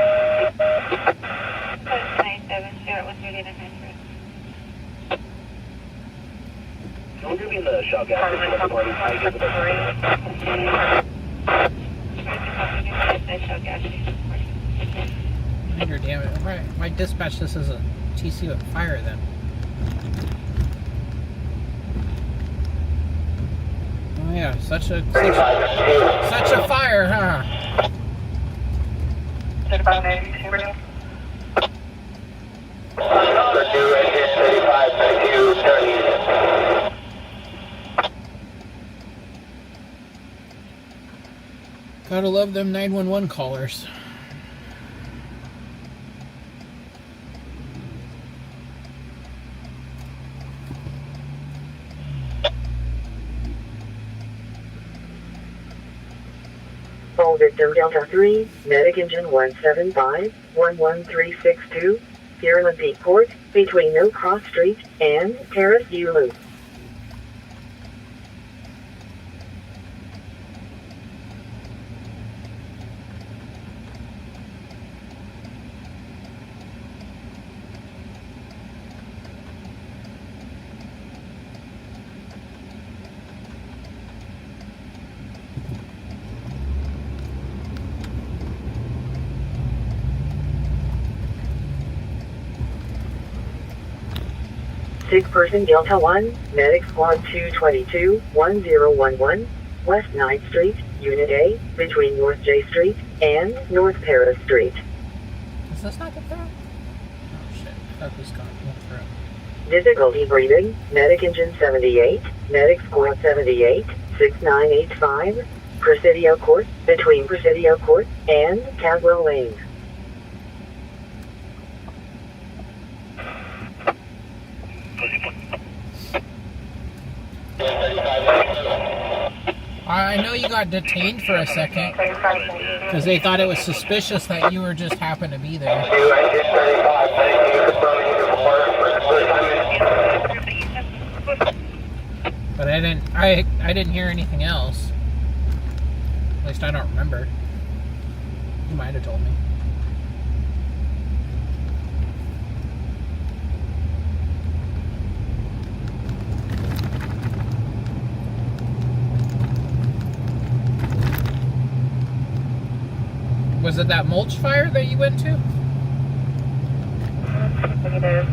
Don't give me the shot gas. Major damn it. Why dispatch this as a TC with fire then? Oh yeah, such a fire, huh? 3592. Gotta love them 911 callers. Call victim Delta 3, Medic Engine 175, 11362, Maryland Peak Court, between No Cross Street and Terrace U Loop. Six-person Delta 1, Medic Squad 222, 1011, West 9th Street, Unit A, between North J Street and North Paris Street. Is this not the throat? Oh shit, I thought this got the throat. Difficulty breathing, Medic Engine 78, Medic Squad 78, 6985, Presidio Court, between Presidio Court and Cadwell Lane. I know you got detained for a second because they thought it was suspicious that you were just happened to be there. But I didn't hear anything else. At least I don't remember. You might have told me. Was it that mulch fire that you went to? Negative.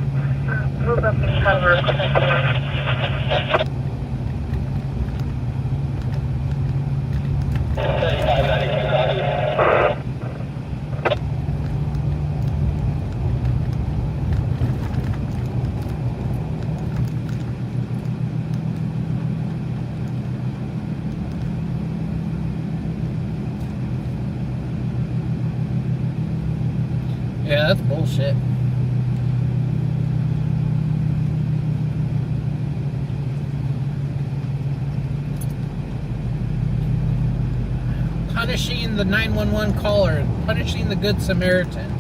Cover equipment 4. Yeah, that's bullshit. Punishing the 911 caller, punishing the Good Samaritan.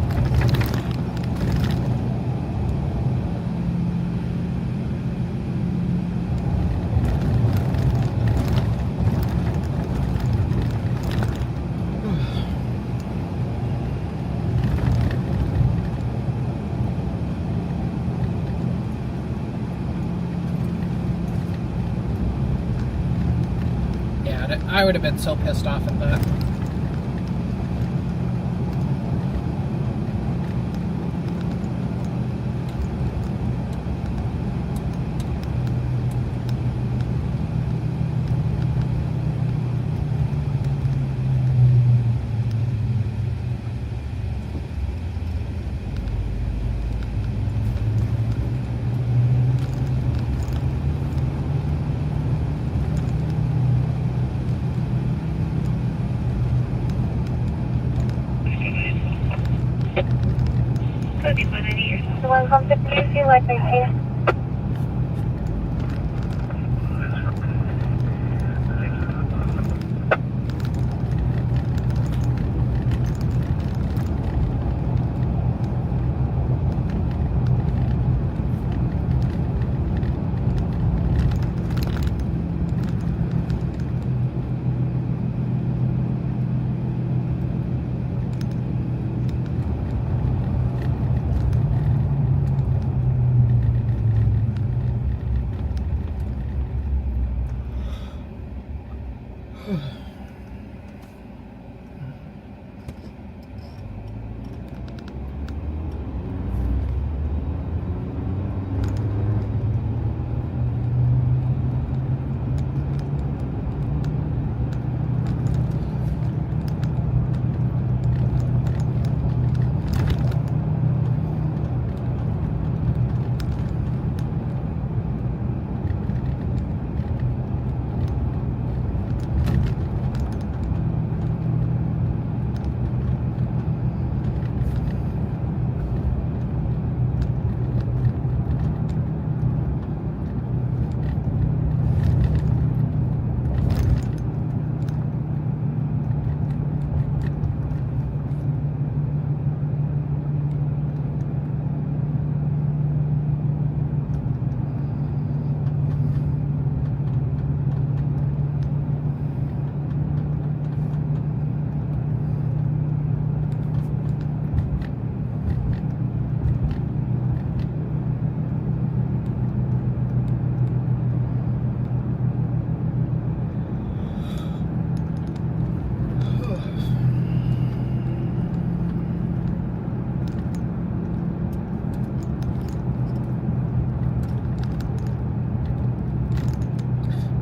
I would have been so pissed off at that. The one come to please you like I say.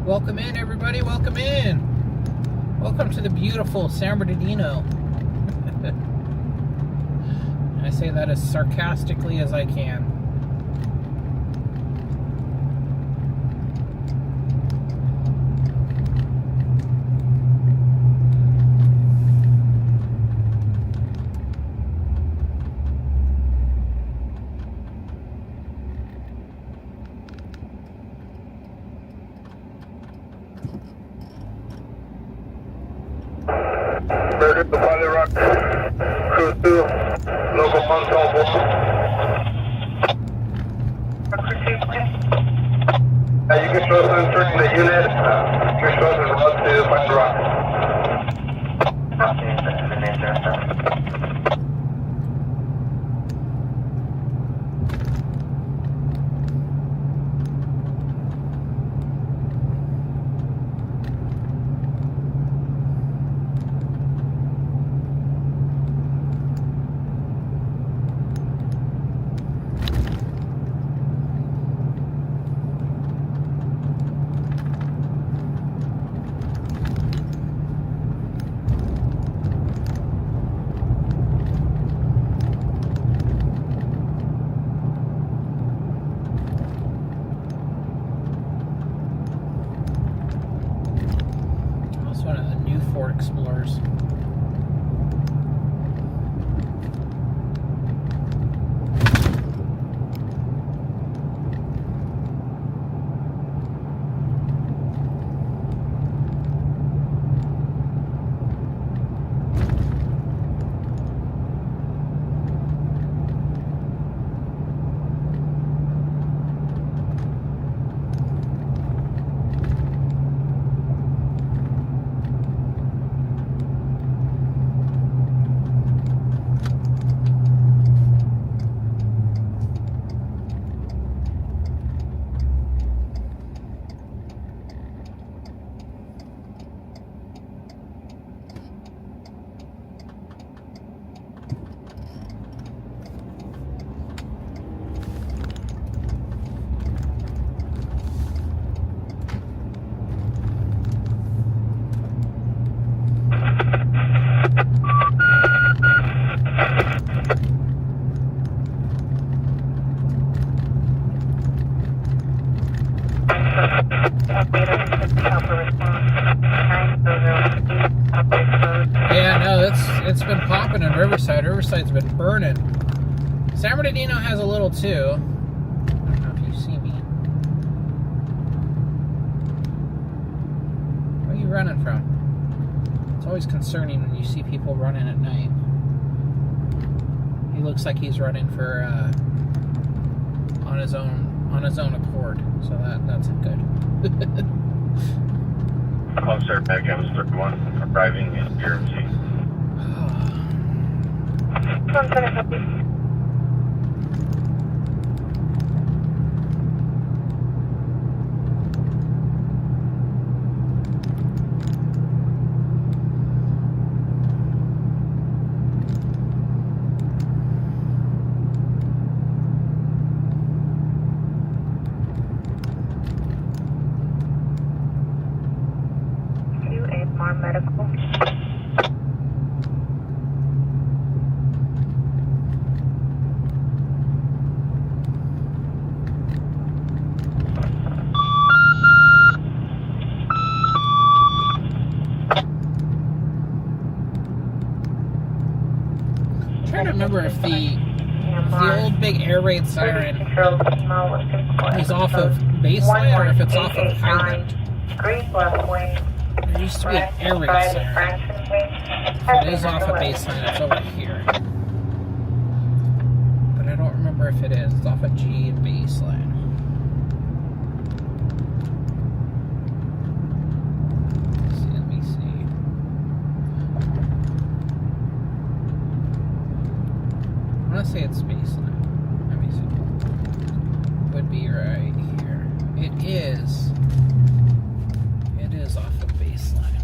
Welcome in, everybody. Welcome in. Welcome to the beautiful San Bernardino. I say that as sarcastically as I can. The Valley Rock, Crew 2, local 112. You can show us in the unit. You can show us in route to Valley Rock. Okay, that's the nature. Explorers. Yeah, no, it's been popping in Riverside. Riverside's been burning. San Bernardino has a little too. I don't know if you see me. Where are you running from? It's always concerning when you see people running at night. He looks like he's running for on his own accord, so that's good. Officer Megan 31 arriving in GRMC. I'm gonna help you. Medical. I'm trying to remember if the old big air raid siren is off of baseline or if it's off of Highland. There used to be an air raid siren. If it is off of baseline, it's over here. But I don't remember if it is. It's off of G and baseline. Let me see. I want to say it's baseline. Let me see. Would be right here. It is. It is off of baseline.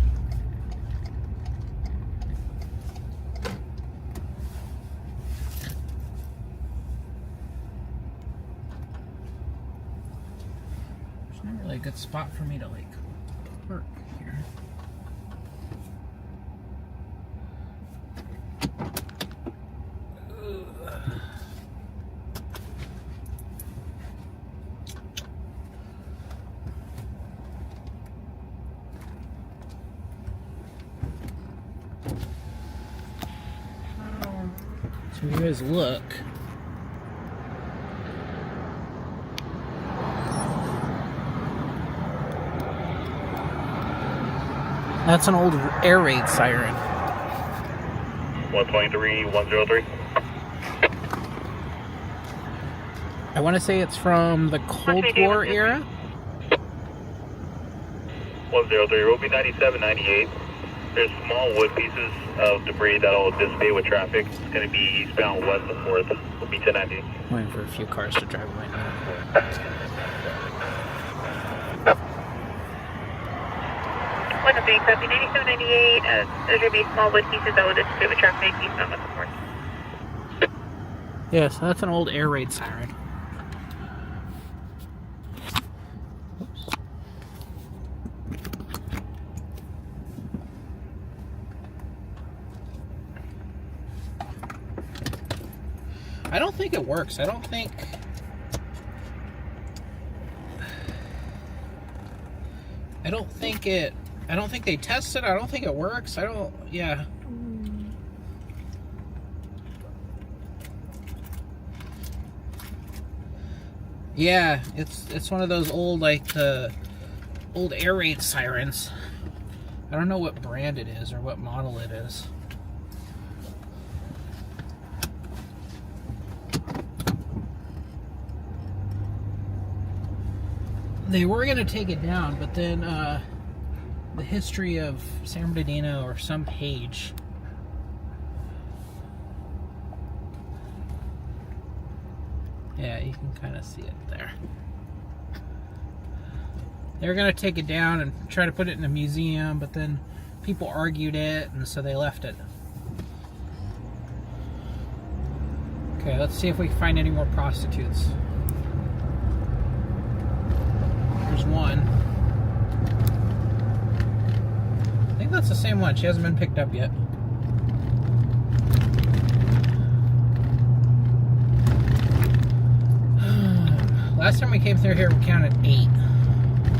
There's not really a good spot for me to like park here. So you guys look. That's an old air raid siren. 123, 103. I want to say it's from the Cold War era. 103, will be 97, 98. There's small wood pieces of debris that'll dissipate with traffic. It's going to be eastbound west of 4th. Will be 1090. Waiting for a few cars to drive away now. One of the copy 97, 98. Those are be small wood pieces that will dissipate with traffic eastbound west of 4th. Yeah, so that's an old air raid siren. Oops. I don't think it works. I don't think it I don't think they tested. I don't think it works. Yeah. Yeah, it's one of those old, like, old air raid sirens. I don't know what brand it is or what model it is. They were going to take it down, but then the history of San Bernardino or some page. Yeah, you can kind of see it there. They were going to take it down and try to put it in a museum, but then people argued it, and so they left it. Okay, let's see if we can find any more prostitutes. There's one. I think that's the same one. She hasn't been picked up yet. Last time we came through here, we counted 8.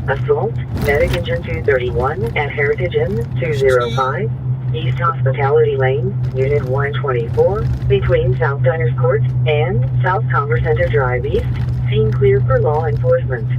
Assault, Medic Engine 231 at Heritage Inn 205, East Hospitality Lane, Unit 124, between South Diners Court and South Commerce Center Drive East. Scene clear for law enforcement.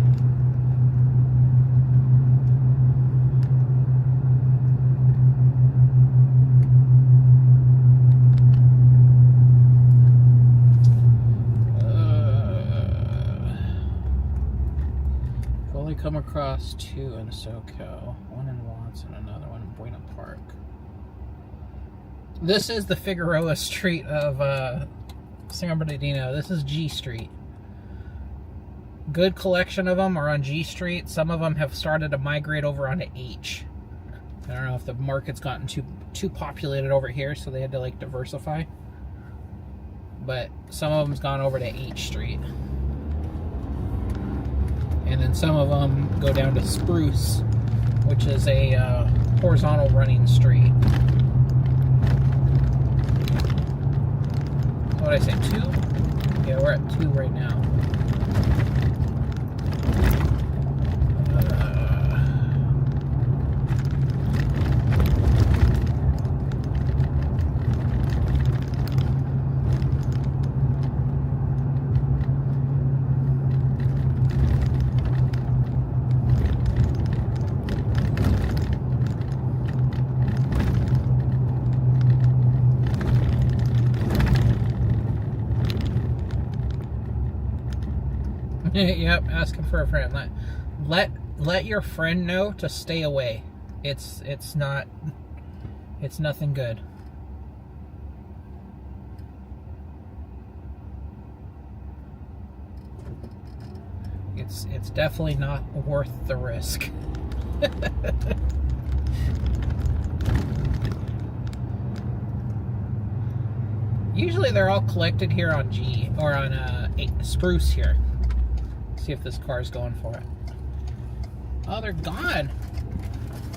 Come across 2 in SoCal, one in Watts and another one in Buena Park. This is the Figueroa Street of San Bernardino. This is G Street. Good collection of them are on G Street. Some of them have started to migrate over onto H. I don't know if the market's gotten too populated over here, so they had to like diversify. But some of them's gone over to H Street. And then some of them go down to Spruce, which is a horizontal running street. What did I say, 2? Yeah, we're at 2 right now. Yep, asking for a friend. Let your friend know to stay away. It's nothing good. It's definitely not worth the risk. Usually they're all collected here on G or on Spruce here. See if this car's going for it. Oh, they're gone.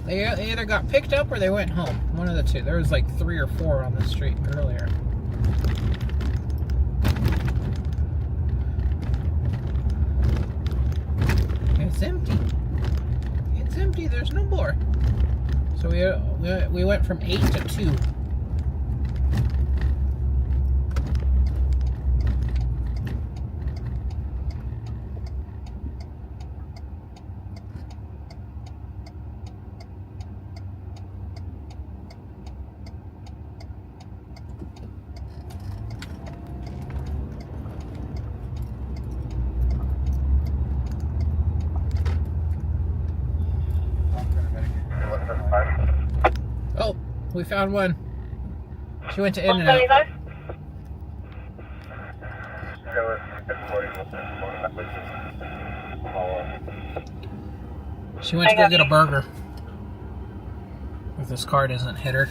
They either got picked up or they went home. One of the two. There was like 3 or 4 on the street earlier. It's empty. It's empty. There's no more. So we went from 8 to 2. Oh, we found one. She went to In-N-Out. She went to go get a burger. If this car doesn't hit her.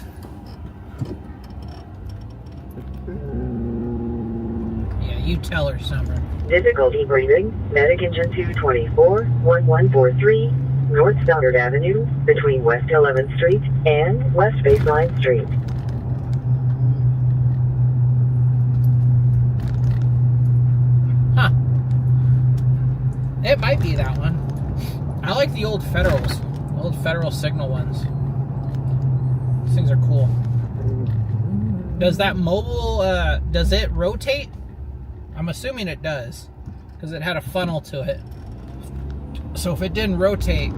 Yeah, you tell her, Summer. Difficulty breathing, Medic Engine 224, 1143, North Stoddard Avenue, between West 11th Street and West Baseline Street. Huh. It might be that one. I like the old Federals. Old Federal Signal ones. These things are cool. Does that mobile, does it rotate? I'm assuming it does, because it had a funnel to it. So if it didn't rotate,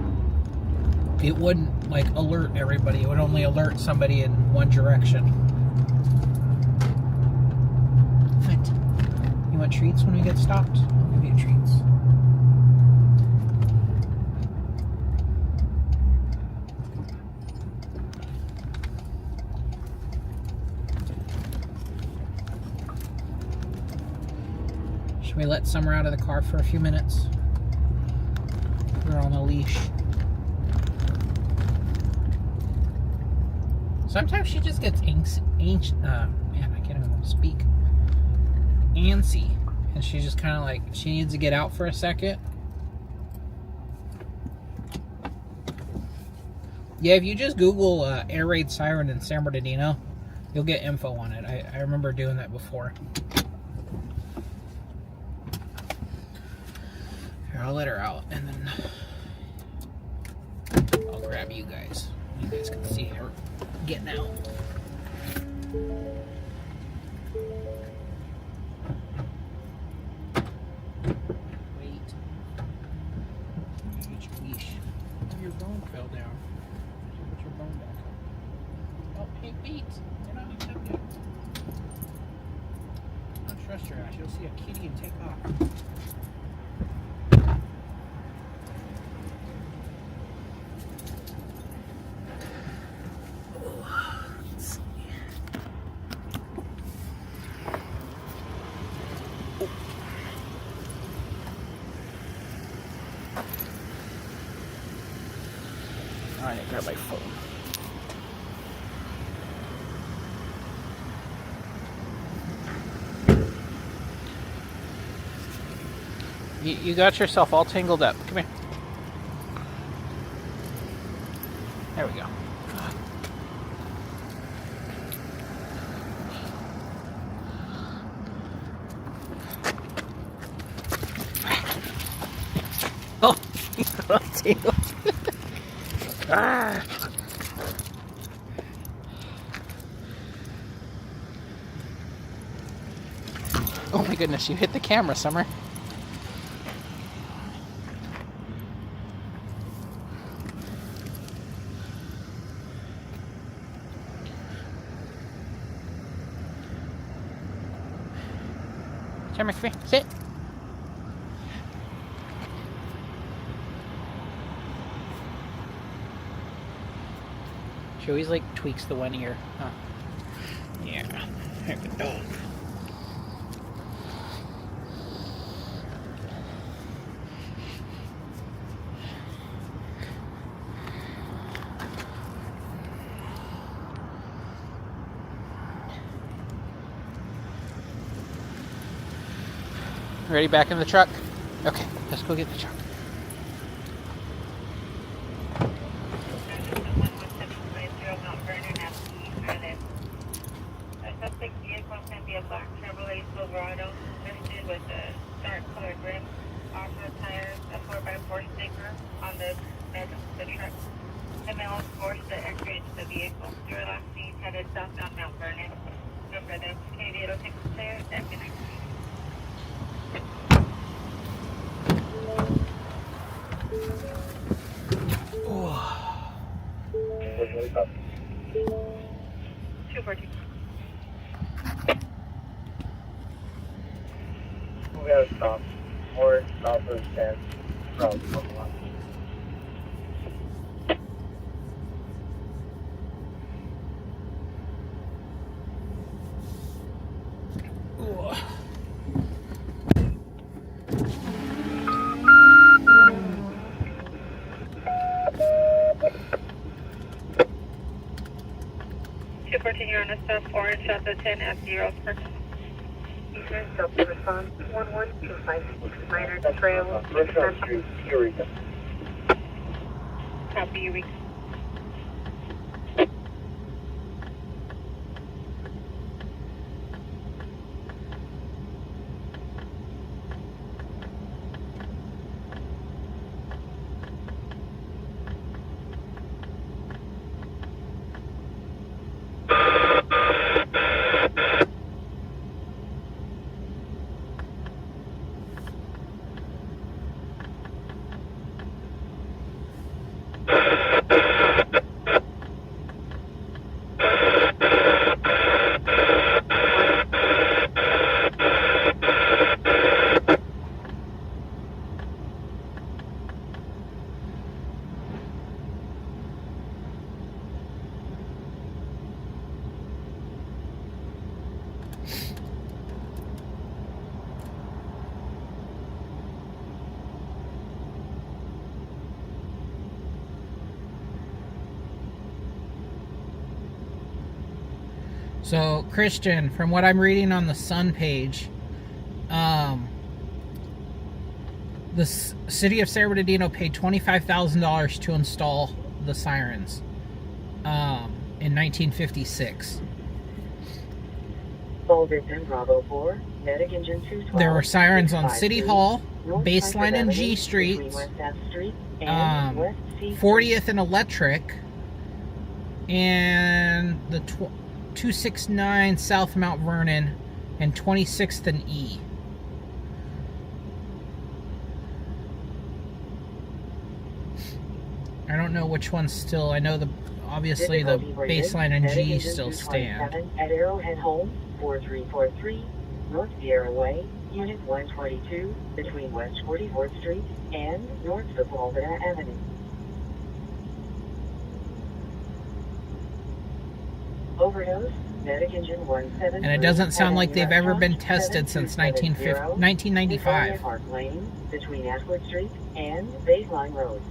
it wouldn't like alert everybody. It would only alert somebody in one direction. What? You want treats when we get stopped? I'll give you treats. Should we let Summer out of the car for a few minutes? We're on a leash. Sometimes she just gets man, I can't even speak. Antsy. And she's just kind of like, she needs to get out for a second. Yeah, if you just Google air raid siren in San Bernardino, you'll get info on it. I remember doing that before. Here, I'll let her out, and then I'll grab you guys. You guys can see her getting out. Wait. Get your leash. Oh, your bone fell down. Put your bone back up. Oh, hey, wait. You're not accepted. Don't trust your ass. You'll see a kitty and take off. I need to grab my phone. You got yourself all tangled up. Come here. There we go. Oh, you got all tangled. Ah. Oh my goodness, you hit the camera, Summer. Summer, come here, sit. She always like tweaks the one ear, huh? Yeah, heck a dog. Ready back in the truck? Okay, let's go get the truck. We have stop. Or stop for stand. Route. You're on a stop 4 and shot the 10 F0 per. Eastern Delta response 11256 minor trail. Street, Eureka. Copy, Eureka. So, Christian, from what I'm reading on the Sun page, the city of San Bernardino paid $25,000 to install the sirens in 1956. Fullerton Bravo 4, Medic Engine 212. There were sirens on 5 City Street, Hall, North Baseline and G Avenue, Streets, between West F Street and West C 40th and Electric, and the 269 South Mount Vernon, and 26th and E. I don't know which one's still. I know obviously the Baseline and G still stand. At Arrowhead Home, 4343, North Sierra Way, Unit 122, between West 44th Street and North Sepulveda Avenue. Overdose, Medic Engine 17. And it doesn't sound like they've ever been tested since 1995. Park Lane, between Ashwood Street and Baseline Road.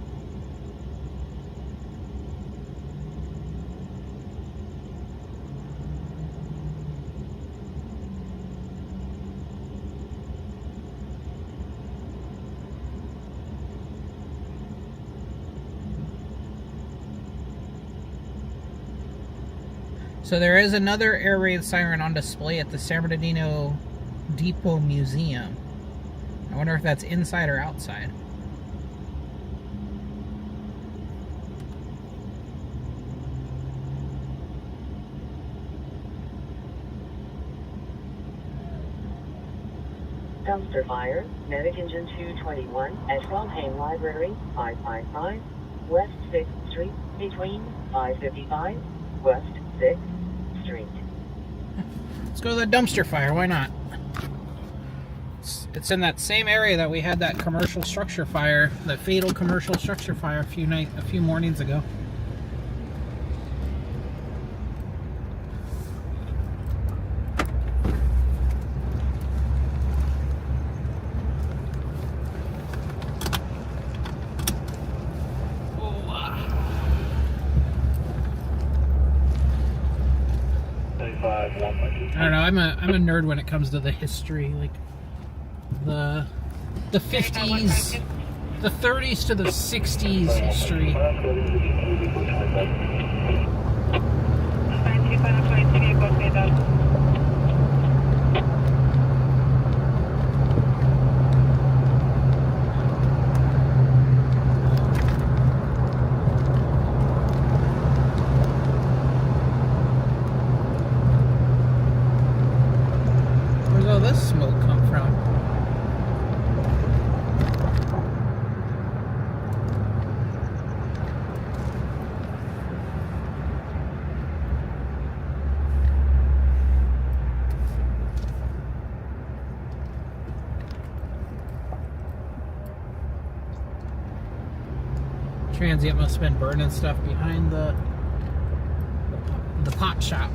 So there is another air raid siren on display at the San Bernardino Depot Museum. I wonder if that's inside or outside. Dumpster fire, Medic Engine 221 at Wellham Library, 555 West 6th Street, between 555 West 6th Street. Let's go to the dumpster fire, why not? It's in that same area that we had that commercial structure fire, that fatal commercial structure fire a few mornings ago. I don't know. I'm a nerd when it comes to the history, like the 50s, the 30s to the 60s history. Where's all this smoke come from? Transient must have been burning stuff behind the pot shop.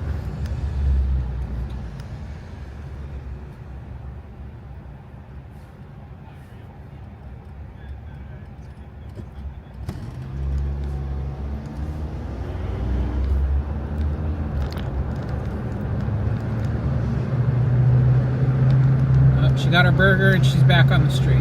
She got her burger and she's back on the street.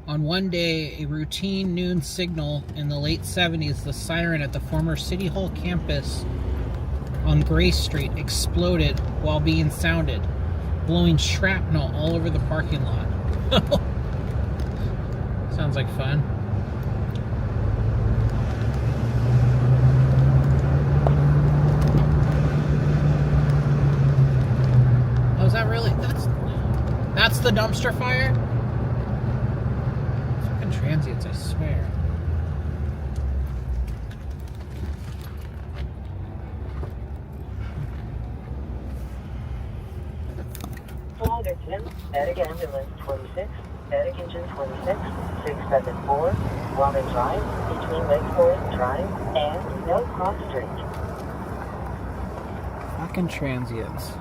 On one day, a routine noon signal in the late 70s, the siren at the former City Hall campus on Grace Street exploded while being sounded, blowing shrapnel all over the parking lot. Sounds like fun. really, that's the dumpster fire? Fucking transients, I swear. Fullerton, Medic Ambulance 26, Medic Engine 26, 674, Woman Drive, between Lake Forest Drive and No Cross Street. Fucking transients.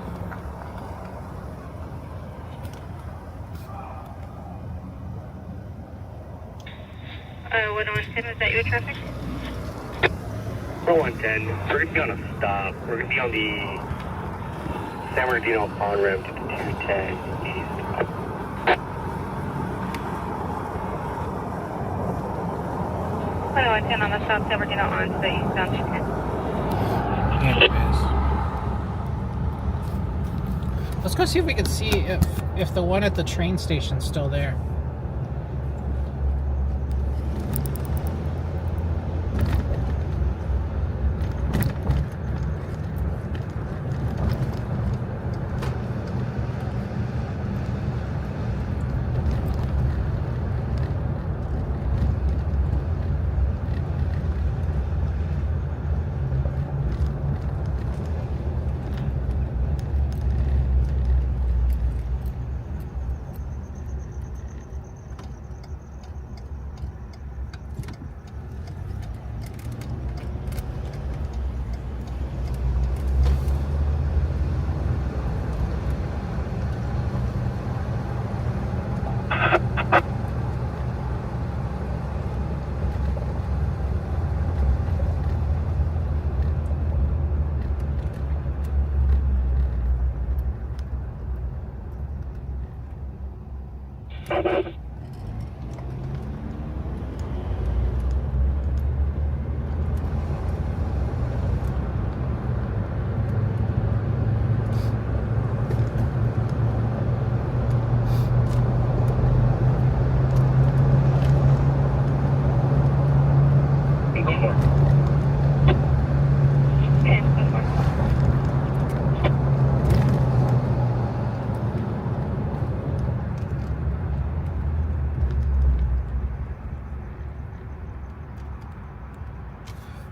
What is that your traffic? 4110, we're going to be on a stop. We're going to be on the San Bernardino on ramp to 210 east. 110 on the South San Bernardino on to the eastbound 210. Let's go see if we can see if the one at the train station's still there.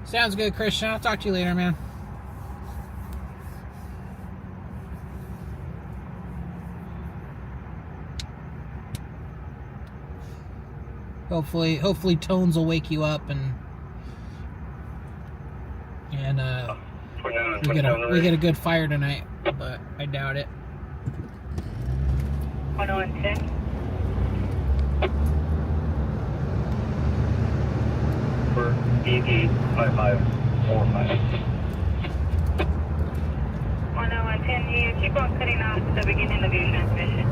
Sounds good, Christian. I'll talk to you later, man. Hopefully tones will wake you up and we get a good fire tonight, but I doubt it. 110. For 885545. 110, you keep on cutting off at the beginning of your transmission.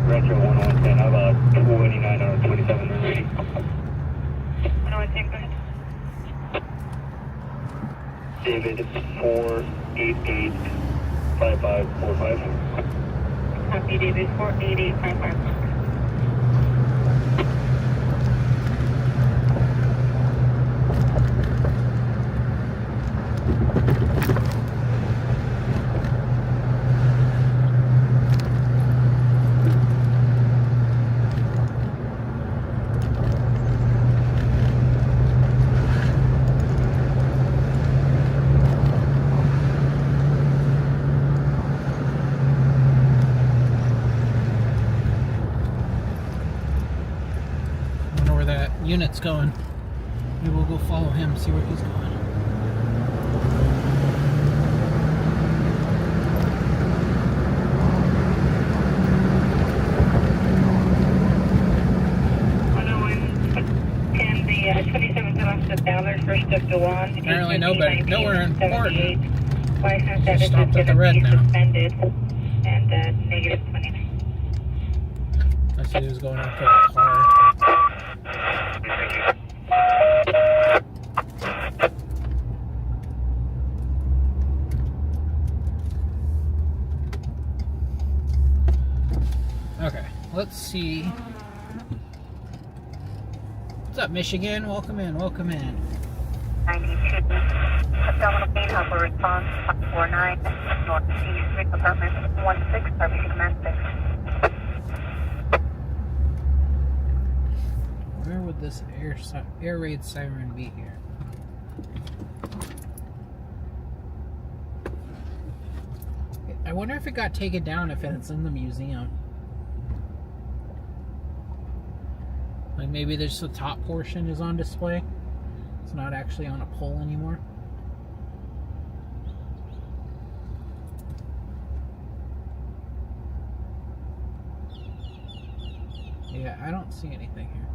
Retro 110, how about 29 or 27 already? 110, go ahead. David 4885545. Copy, David 48855. Unit's going. Maybe we'll go follow him, see where he's going. And the 27 off the Ballard, first of Dewan. Apparently nowhere important. License Just status stopped is at the going red to be now. suspended and negative 29. I see who's going after the car. Okay, let's see. What's up, Michigan? Welcome in, welcome in. 92. Abdominal pain, upper response, 549, northeast, Street apartment 16, RBC command 6. Where would this air raid siren be here? I wonder if it got taken down if it's in the museum. Like maybe there's the top portion is on display. It's not actually on a pole anymore. Yeah, I don't see anything here.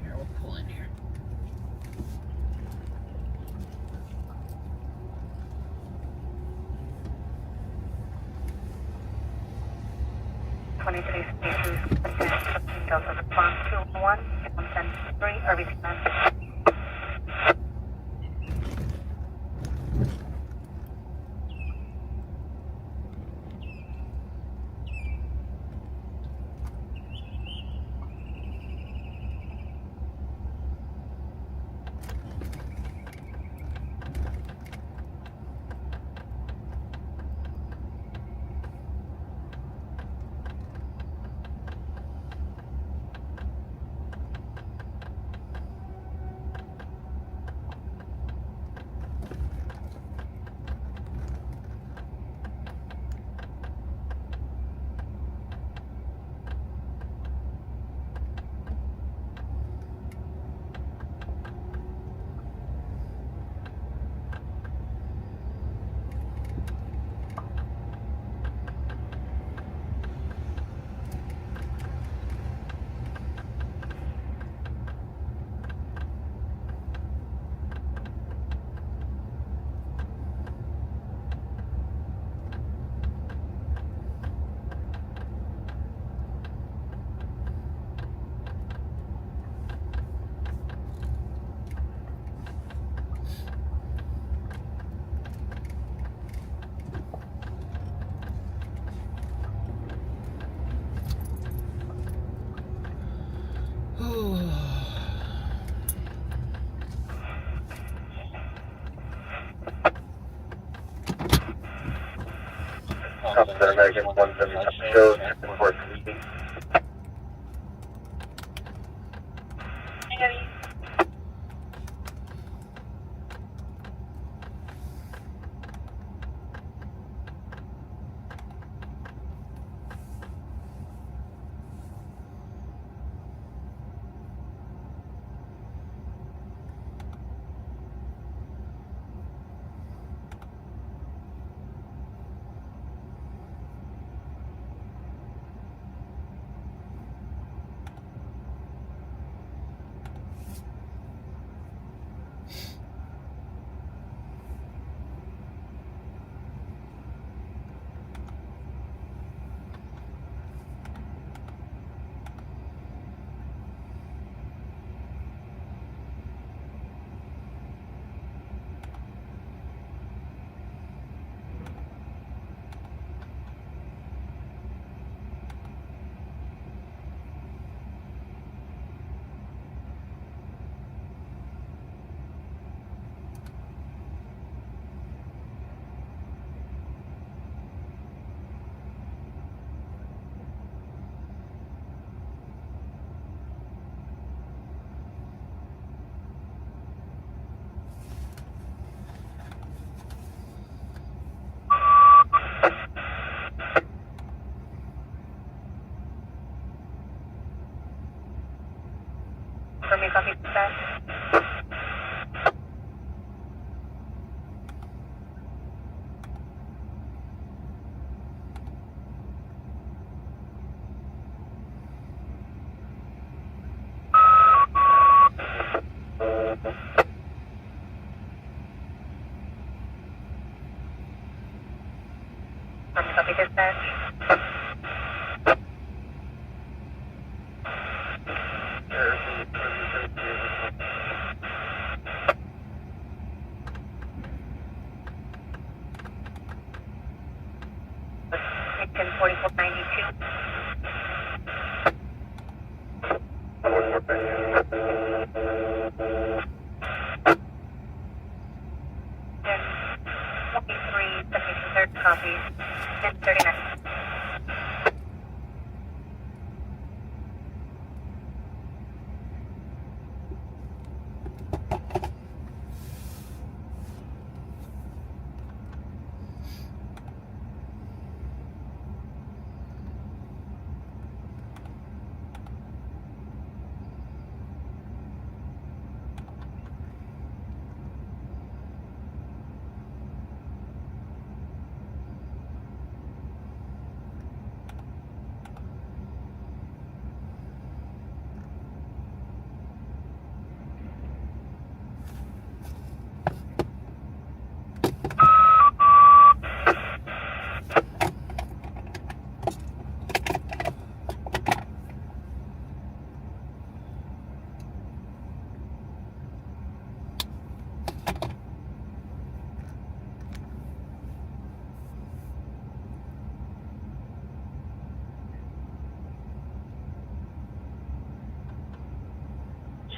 Here, we'll pull in here. Delta response 211, 110-3, RBC command 6. Something American 177 goes to report to me, copy that. Copy dispatch.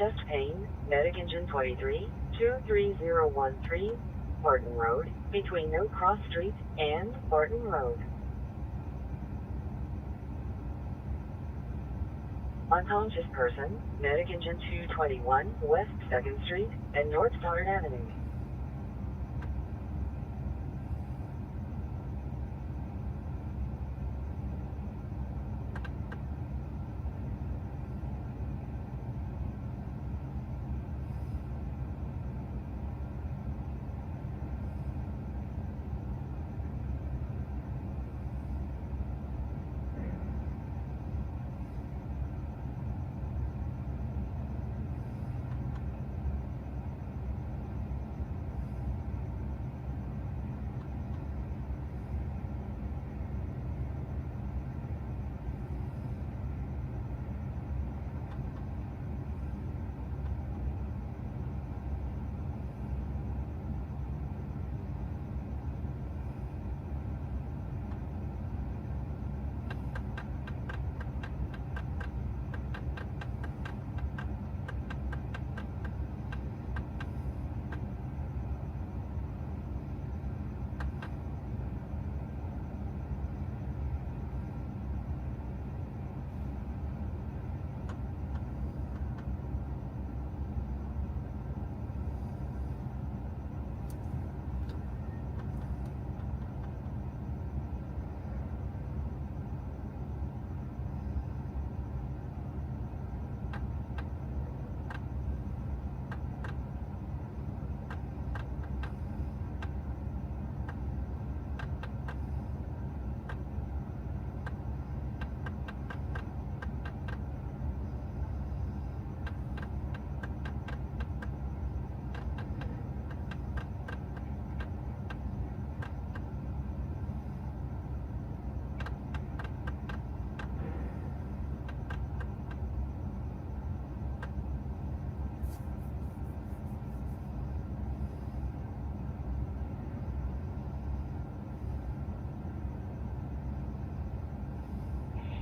chest pain, medic engine 23, 23013, Barton Road, between No Cross Street and Barton Road. Unconscious person, medic engine 221, West 2nd Street and North Stoddard Avenue.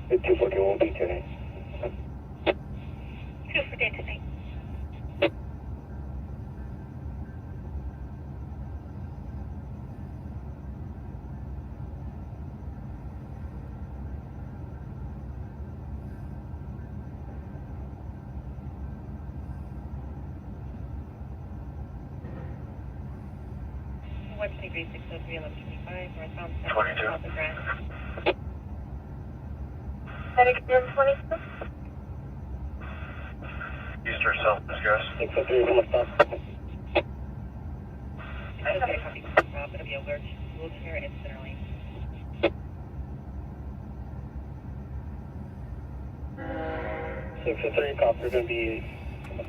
The 240 will be tonight. 240 tonight. What's degree 603 1125 northbound 22. south of Grand. Medic engine 22. Eastern South Discuss. 603 will stop. It'll be a copy stop. It'll be a wheelchair and center lane. 603 copter going to be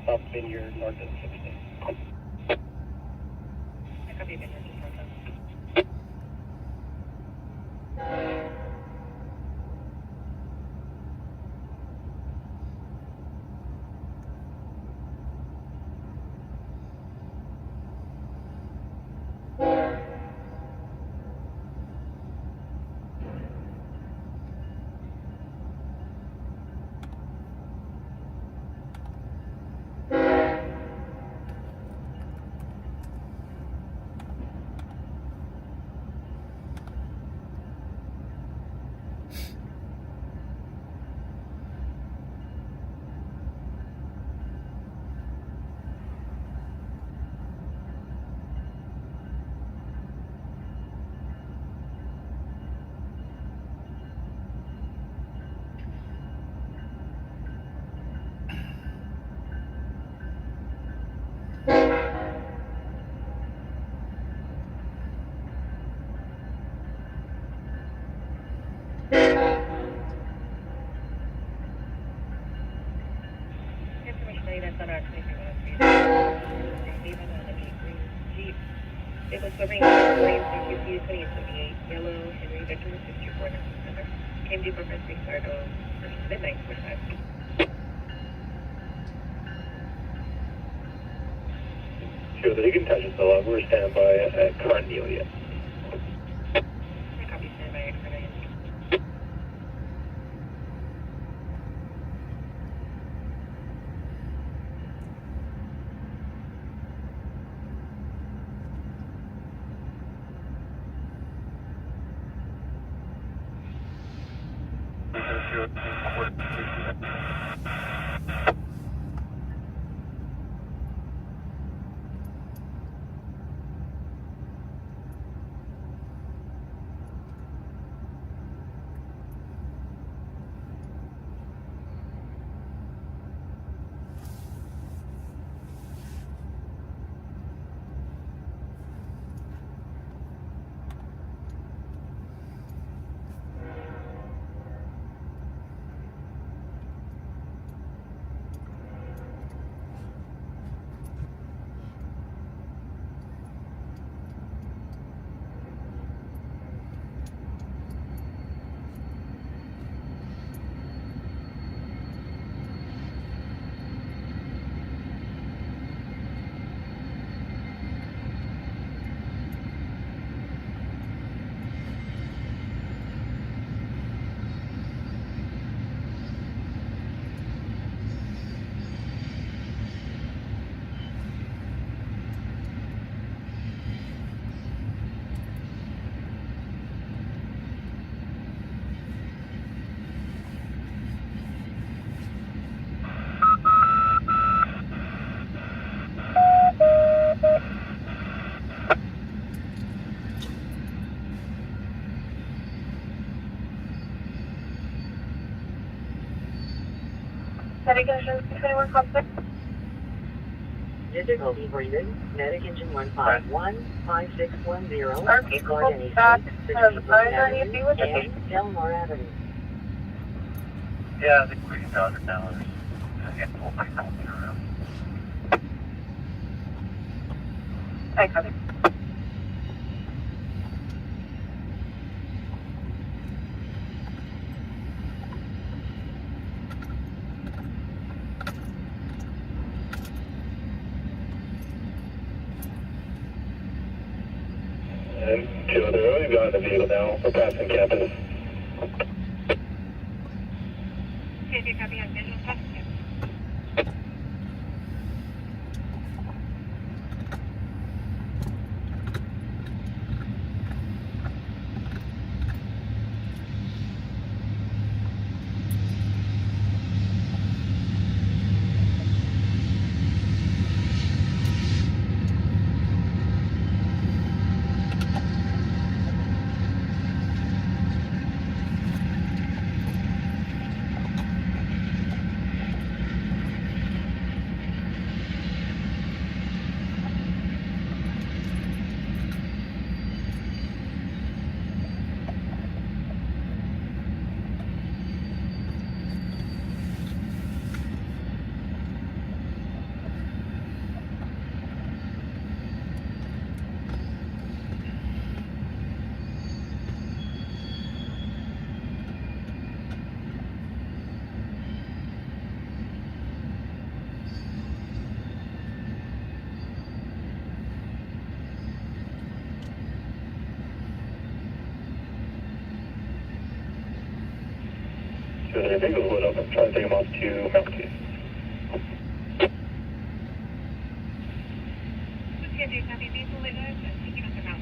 stop in your north of 60. A copy of Vineyard, just north of. That's on our 23 Stephen on the green Jeep. It was covering lanes CQC 2878, yellow, Henry Victor 624 Center. Came deep over restart of midnight 45. Sure that you can touch us along. We're standing by at Cornelia. I copy standby at Cornelia. Difficulty breathing. Medic engine 151, 5610. RP Guard any back seat to between the Glen Riverside, Avenue be with us. and Delmar Avenue. Yeah, I think we can talk it now. There's a handful of people around. I copy. And 2-0, you've got in the vehicle now. We're passing campus. Okay, copy on visual passenger. So their vehicle's lit up. I'm trying to take them off to Mount Keith. Okay, copy. Vehicle lit up. Taking us around.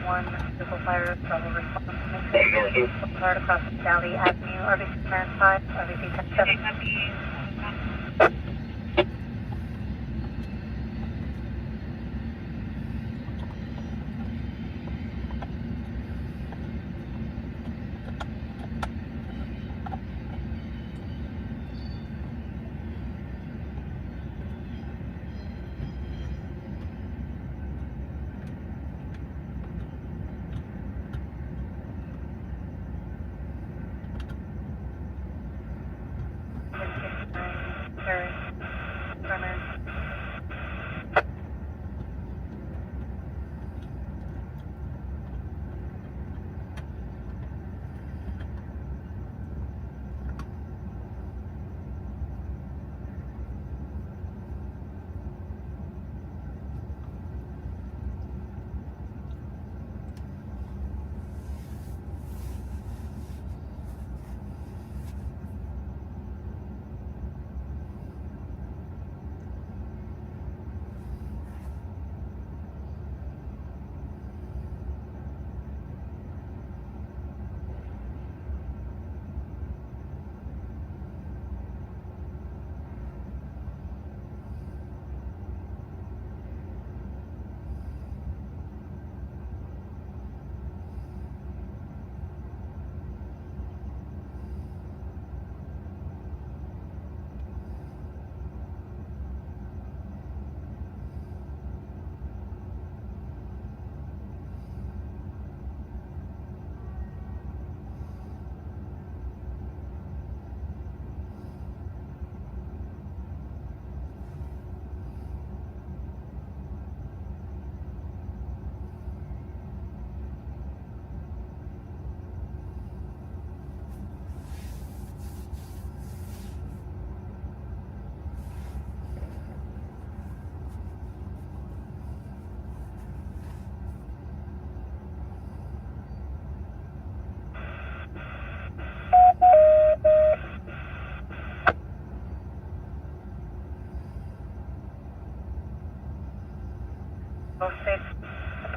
One vehicle fire, probably response. Going north. Card across Valley Avenue, RBC Command 5, RBC 10-7.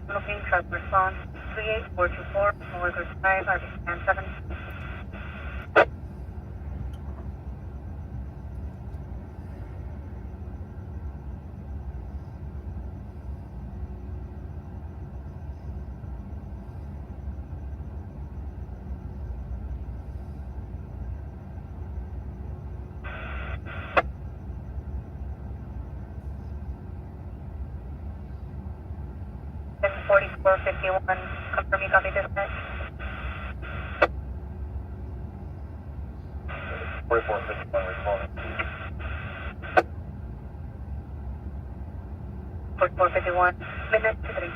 Looking truck response 38424, Workers 5, RBC Command 7. It's 4451, confirm you copy dispatch. 4451 responding. 4451, midnight to 3.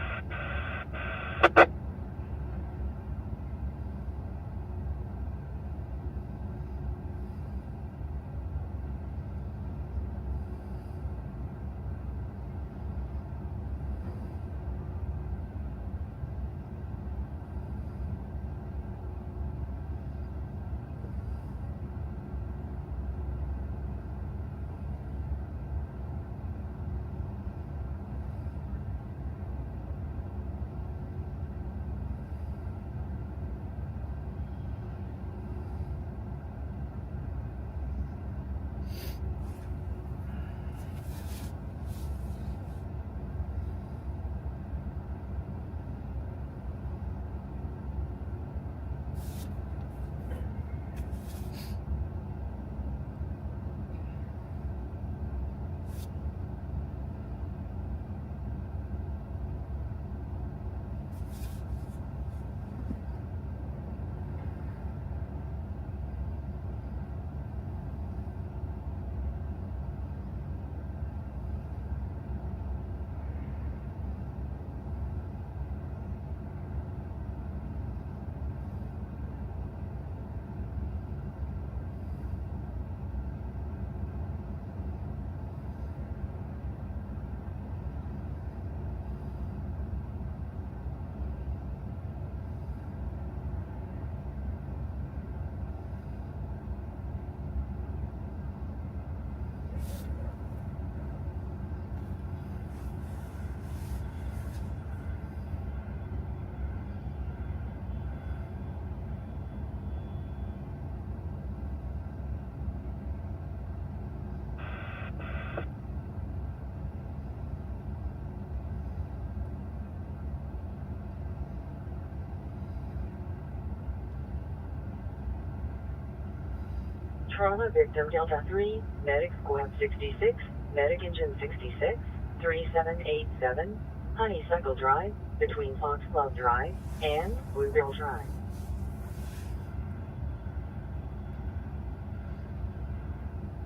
Trauma victim Delta 3, medic squad 66, medic engine 66, 3787, Honeysuckle Drive, between Foxglove Drive and Bluebill Drive.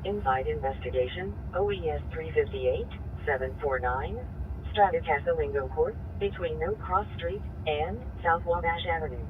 Inside investigation, OES 358, 749, Stratocasalingo Court, between No Cross Street and South Wabash Avenue.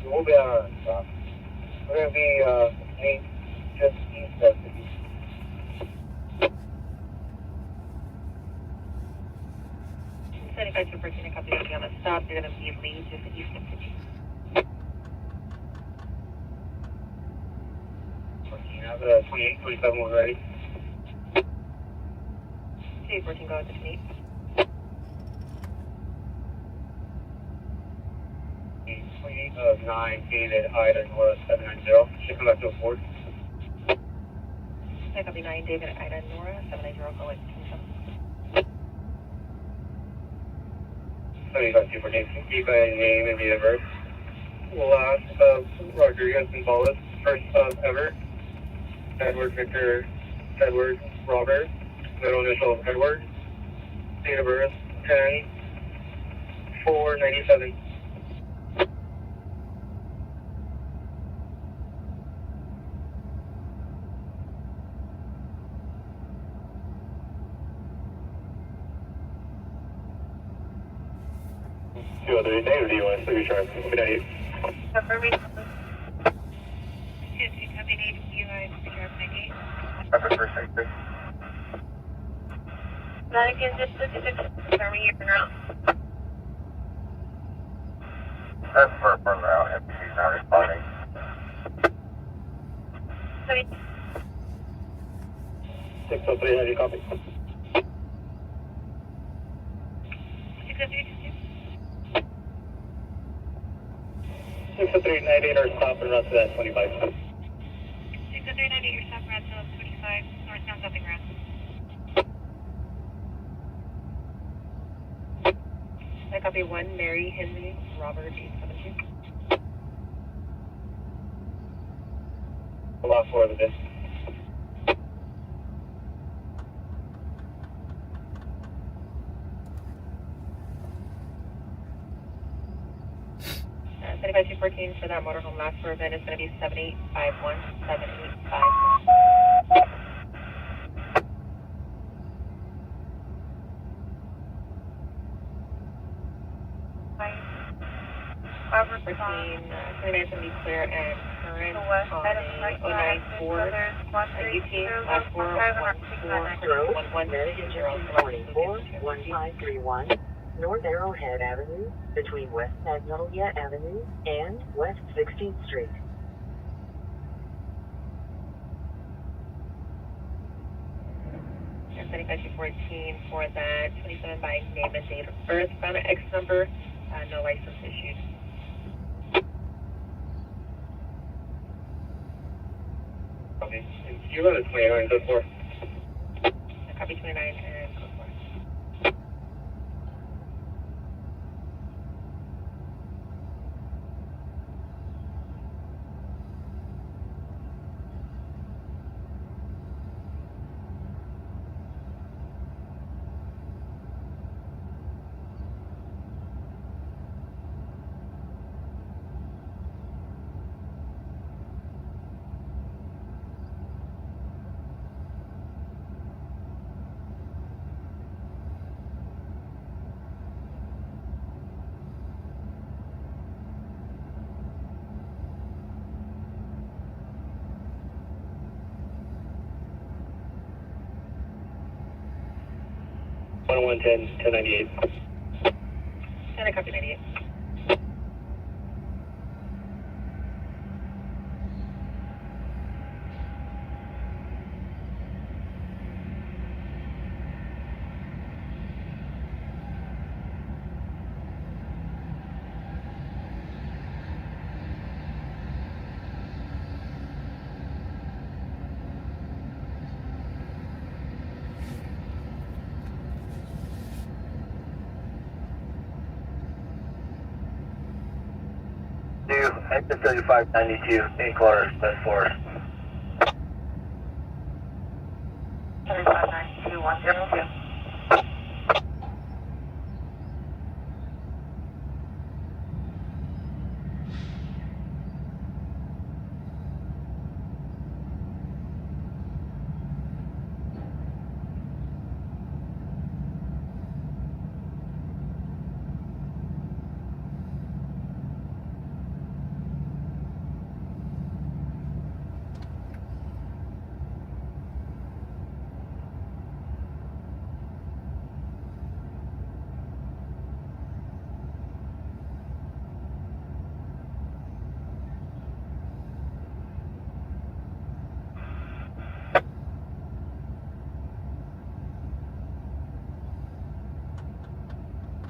We'll be on stop. We're going to be just east of the east. 75 a copy of you on the stop. You're going to be lead just east of the east. 14, have the 28, 27 one ready. 14, go with the 28. 28 9, David, Ida, Nora, 790. Should come back to a Ford. I copy 9, David, Ida, Nora, 790, go with 27. 75 for Dave. Keep a name and date of birth. Last Rodriguez and Wallace, first ever. Edward Victor, Edward Robert, middle initial of Edward. Date of birth 10/4/97. Two other negative, do you want to sleep your chart? Good night. Affirmative. Copy 8, you guys, Reserve 98. Upper first sector. Not again, just 56. Affirming your route. That's for route. MPC's not responding. 603, how do you copy? 603. 603, 98 or stop and run to that 25. 603, 98, your stop route to 25, northbound Southern Route. I copy 1, Mary, Henry, Robert, 872. Last 4 of the bit. 75214 for that motorhome last for event is going to be 7851, 7851. Between 29 to be clear and current on a 09 Ford, UT, last 4, 1, 24, 1531, North Arrowhead Avenue, between West Magnolia Avenue and West 16th Street. And 75214 for that 27 by name and date of birth, found an X number, no license issued. Okay. You run a 29 code 4. Copy 29 and code 4. 1110, 1098. 10, I copy 98. Exit 3592, Inquirer, Bed Forest. 3592, 102.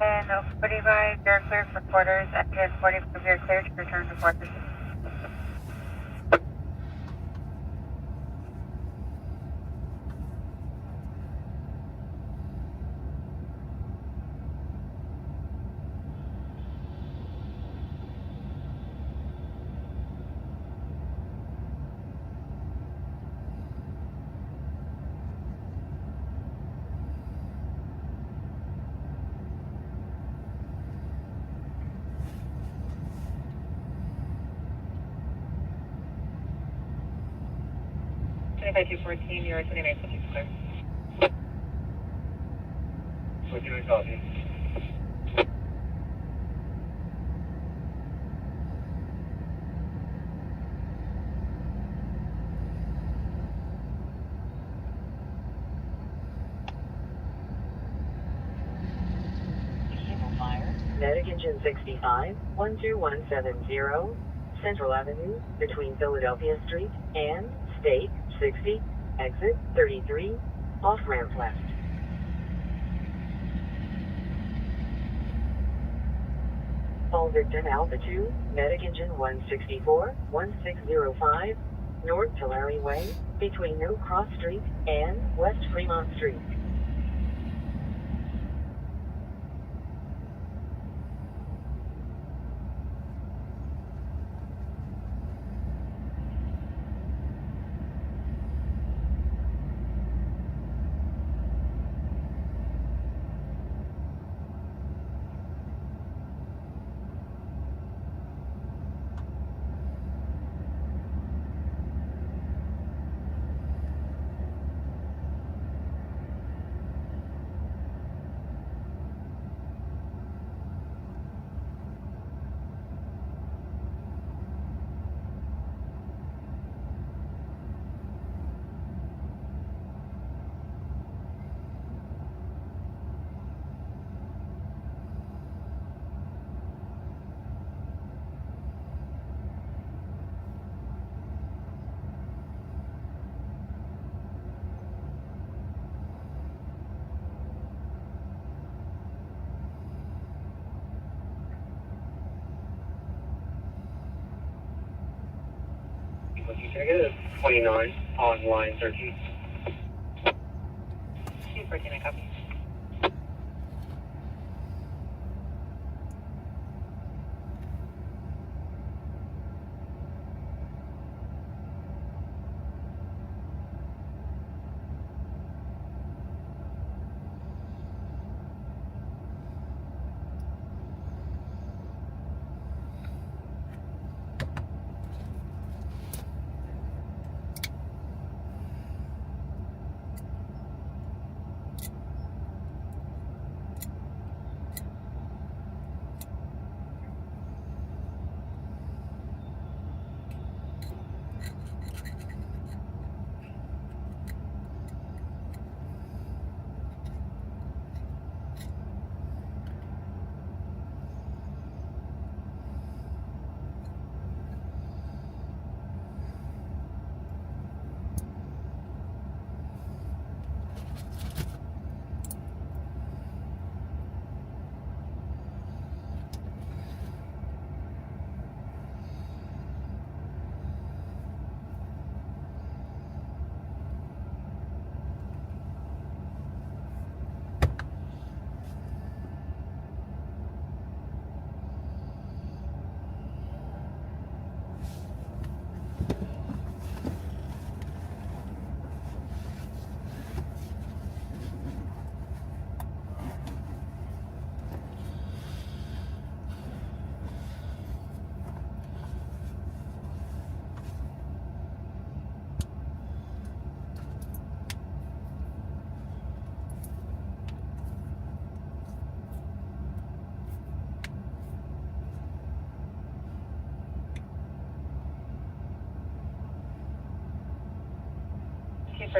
And 45, you're cleared for quarters. Exit 45, you're cleared to return to quarters. By 214, you're 29 subjects clear. 29 copy. Medic Engine 65, 12170, Central Avenue, between Philadelphia Street and State 60, exit 33, off-ramp left. All victim Alpha 2, Medic Engine 164, 1605, North Tulare Way, between No Cross Street and West Fremont Street. Can I get a 29 on line 13? 214, I copy.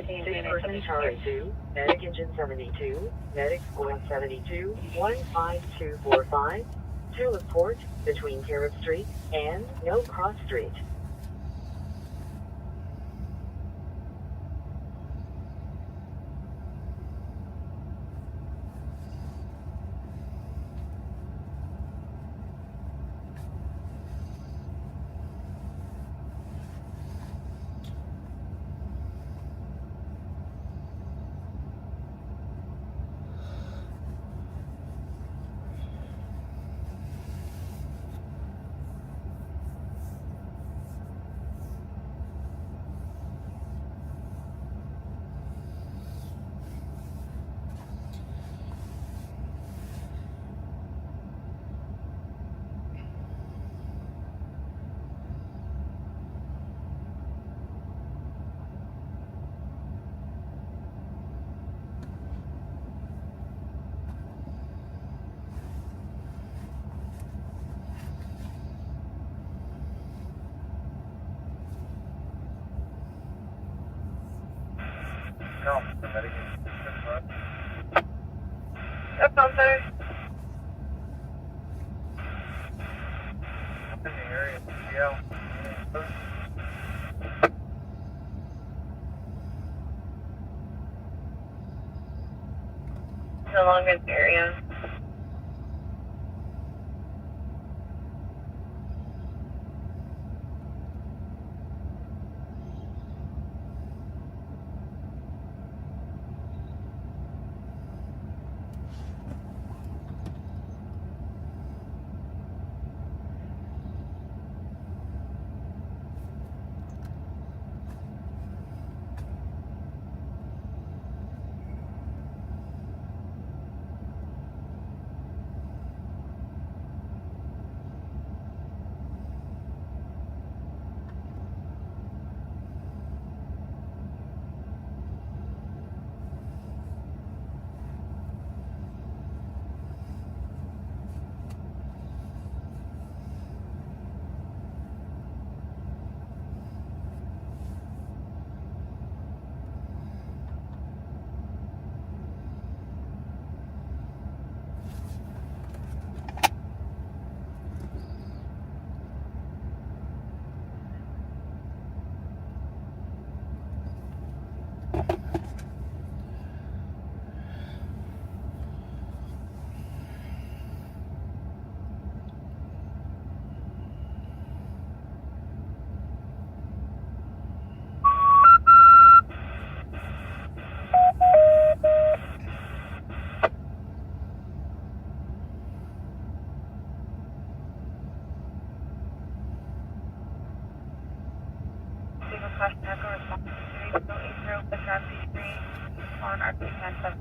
6-person Charlie 2, Medic Engine 72, Medic Squad 72, 15245, to Laporte, between Carib Street and No Cross Street. No, the medic is Yep, I'm sorry. in the area. Yeah. No longer in the area. On RP 97.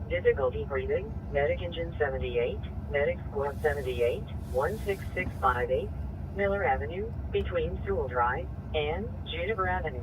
Difficulty breathing, Medic Engine 78, Medic Squad 78, 16658, Miller Avenue, between Sewell Drive and Juniper Avenue.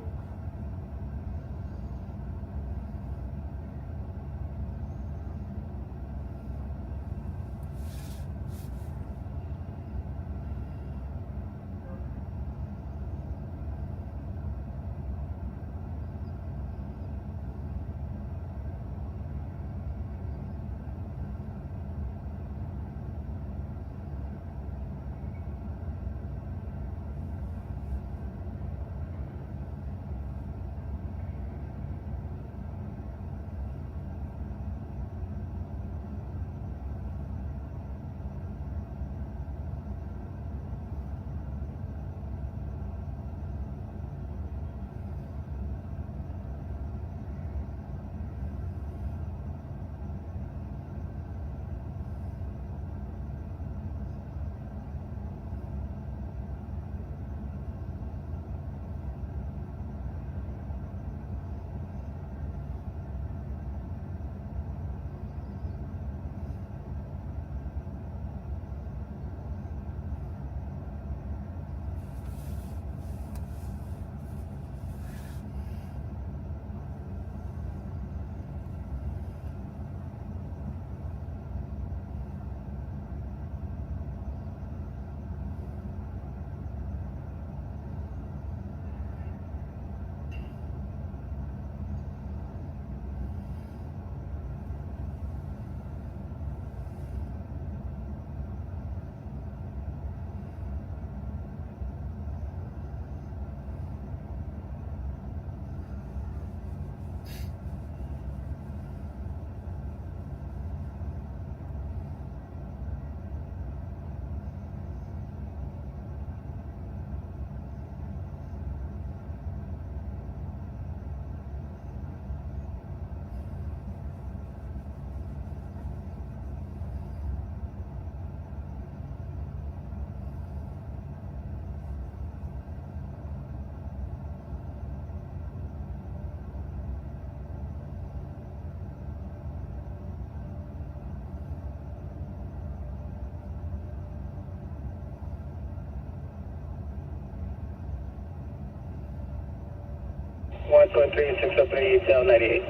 513, 603, tail 98.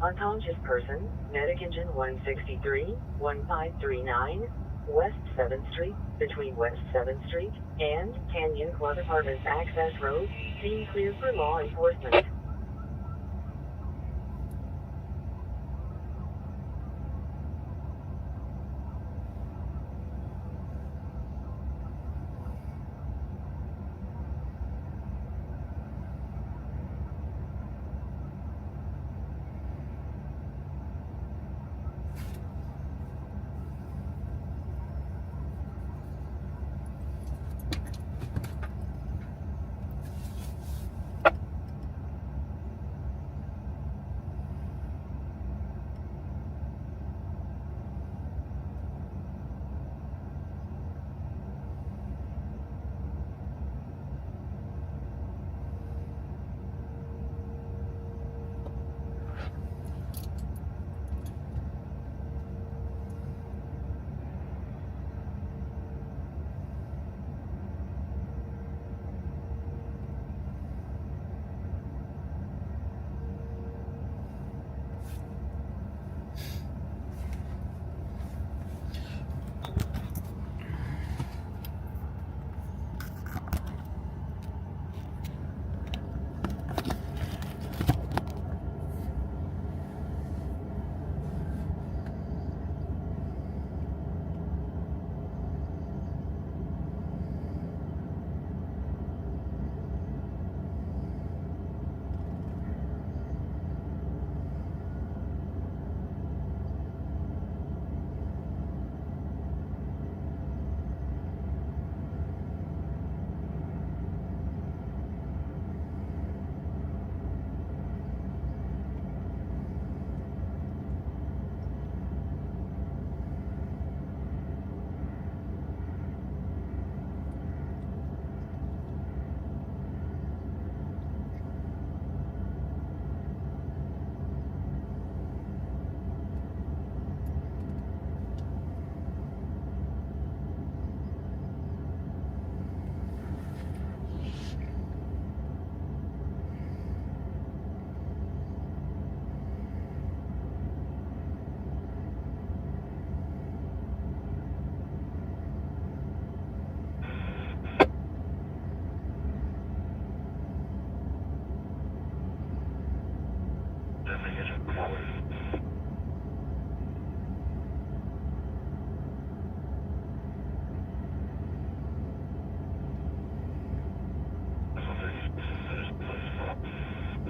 Unconscious person, medic engine 163, 1539, West 7th Street, between West 7th Street and Canyon Club Apartments Access Road, scene clear for law enforcement.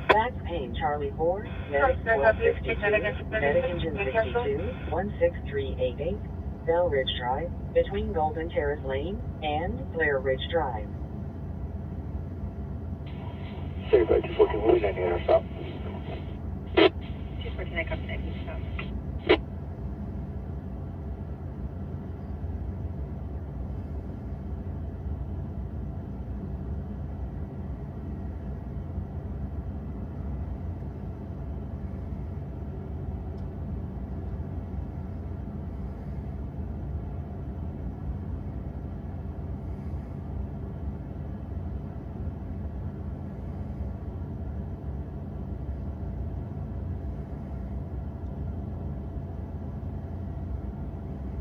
Back Pain Charlie 4, Medic 1262, Medic Engine 62, 16388, Bell Ridge Drive, between Golden Terrace Lane and Blair Ridge Drive. 214, we're in here, stop. 214, copy that, stop.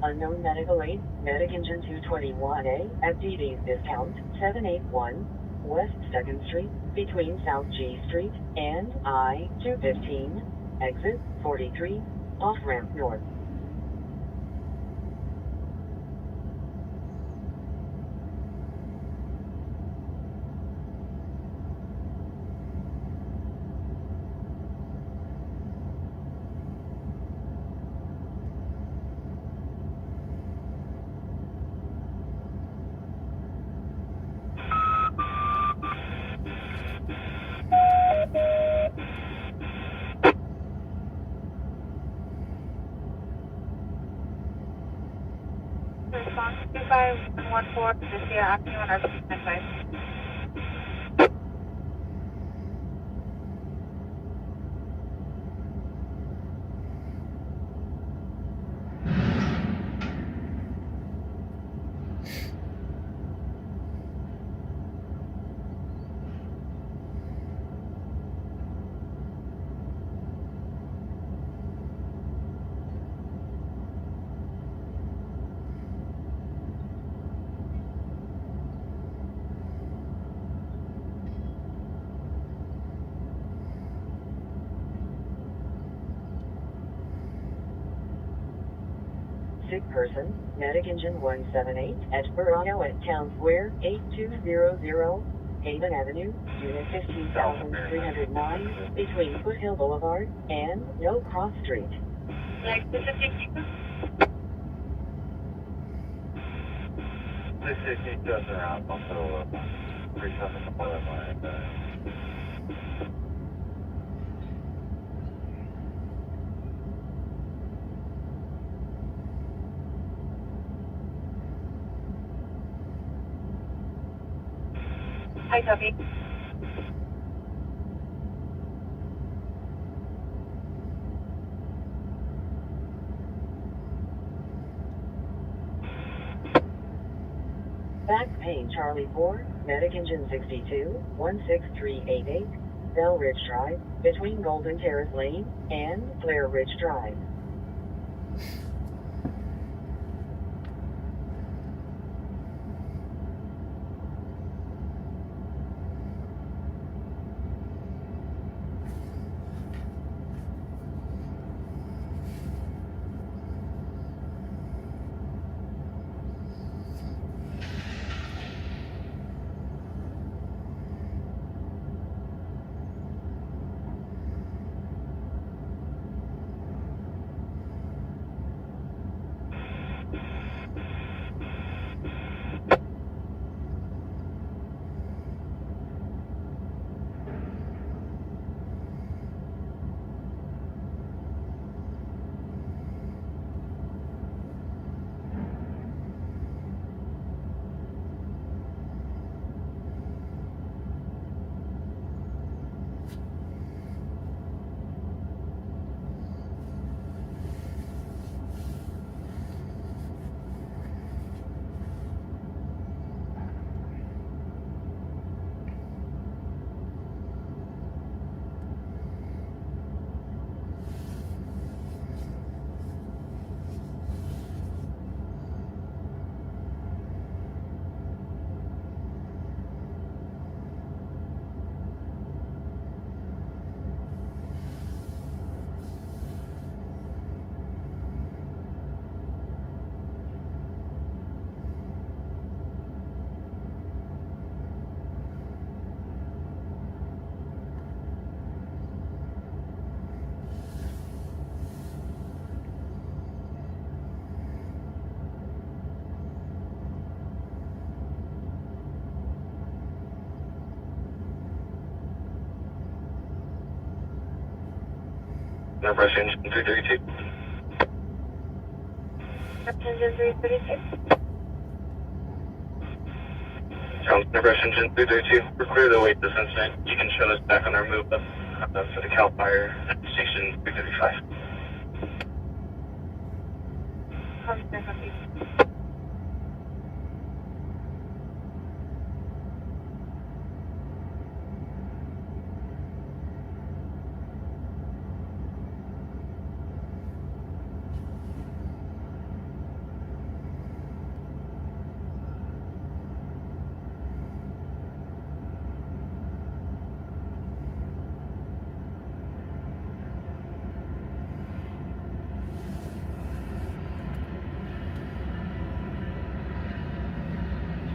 Unknown medical aid, Medic Engine 221A, FDD's discount, 781, West 2nd Street, between South G Street and I-215, exit 43, off-ramp north. Response 2514, this year acting on our advice. Sick person, medic engine 178 at Bernardino at Town Square, 8200 Haven Avenue, unit 15,309, between Foothill Boulevard and No Cross Street. Next, this is 616 does around, also 37 below my Hi, copy. Back pain Charlie 4, medic engine 62, 16388, Bell Ridge Drive, between Golden Terrace Lane and Clare Ridge Drive. Northwest engine 332. Engine 332. Northwest engine 332. We're clear of the wait this incident. You can show us back on our move up for the Cal Fire at station 335. Copy.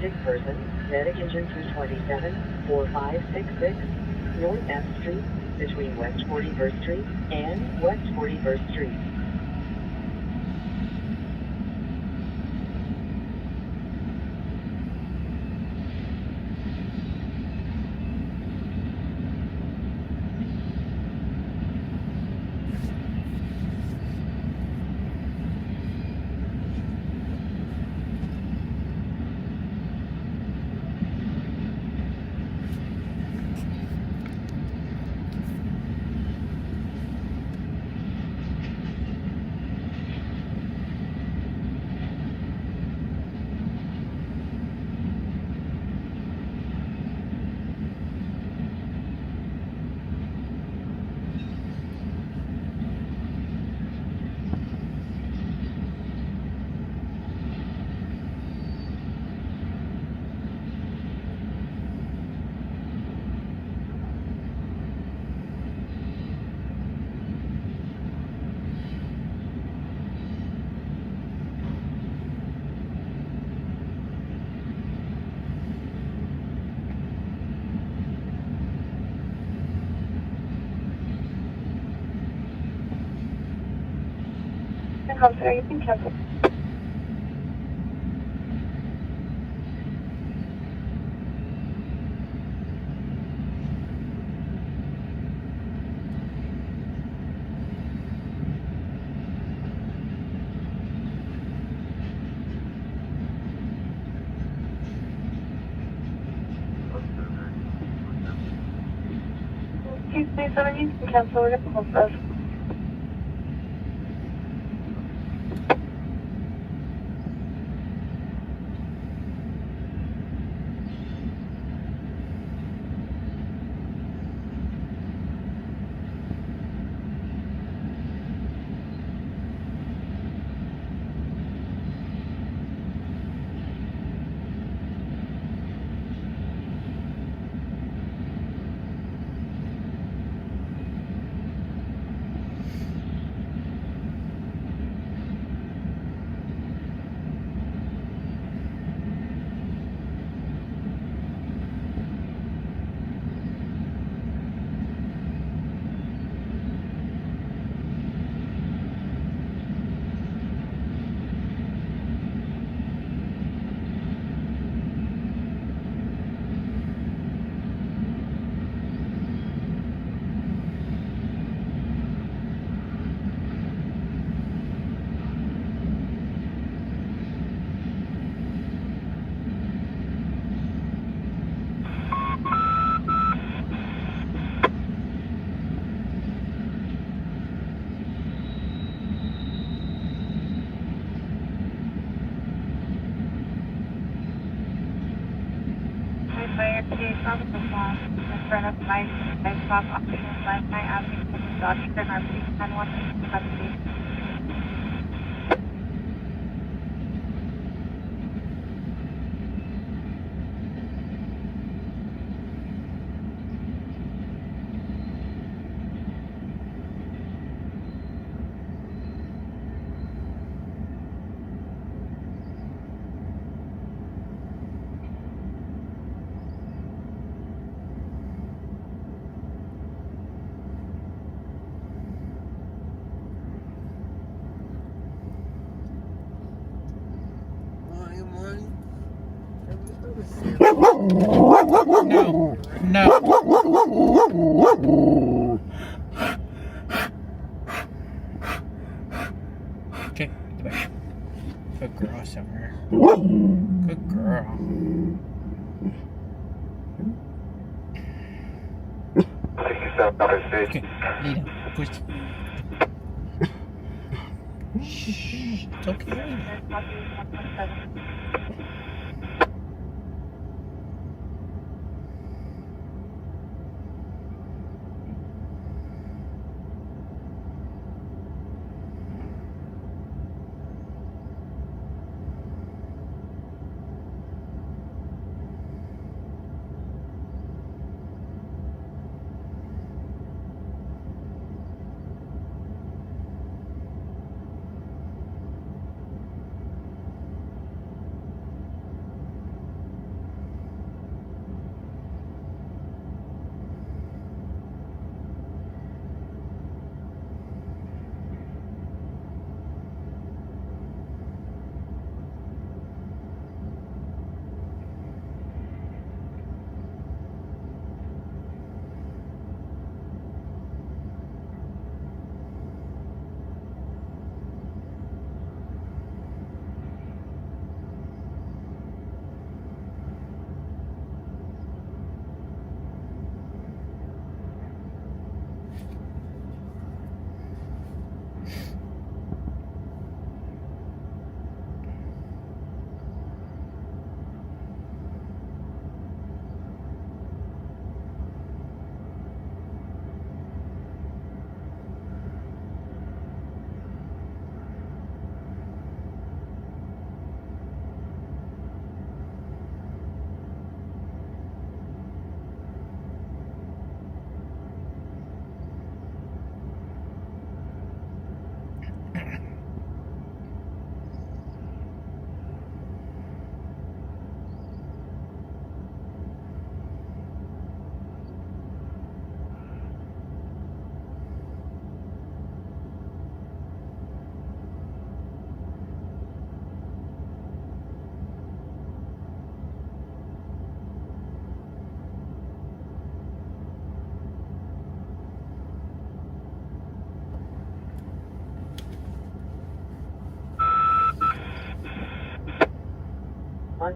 Sick person, medic engine 227, 4566, North F Street, between West 41st Street and West 41st Street. Consider you can cancel. Please, 7, you can cancel. We're going to close this. In front of my stop option left, my avenue to the Dodge and our police 911 No. No. Okay, get back. Good girl, Summer. Good girl. Okay, lay down. Push. Shh, it's okay.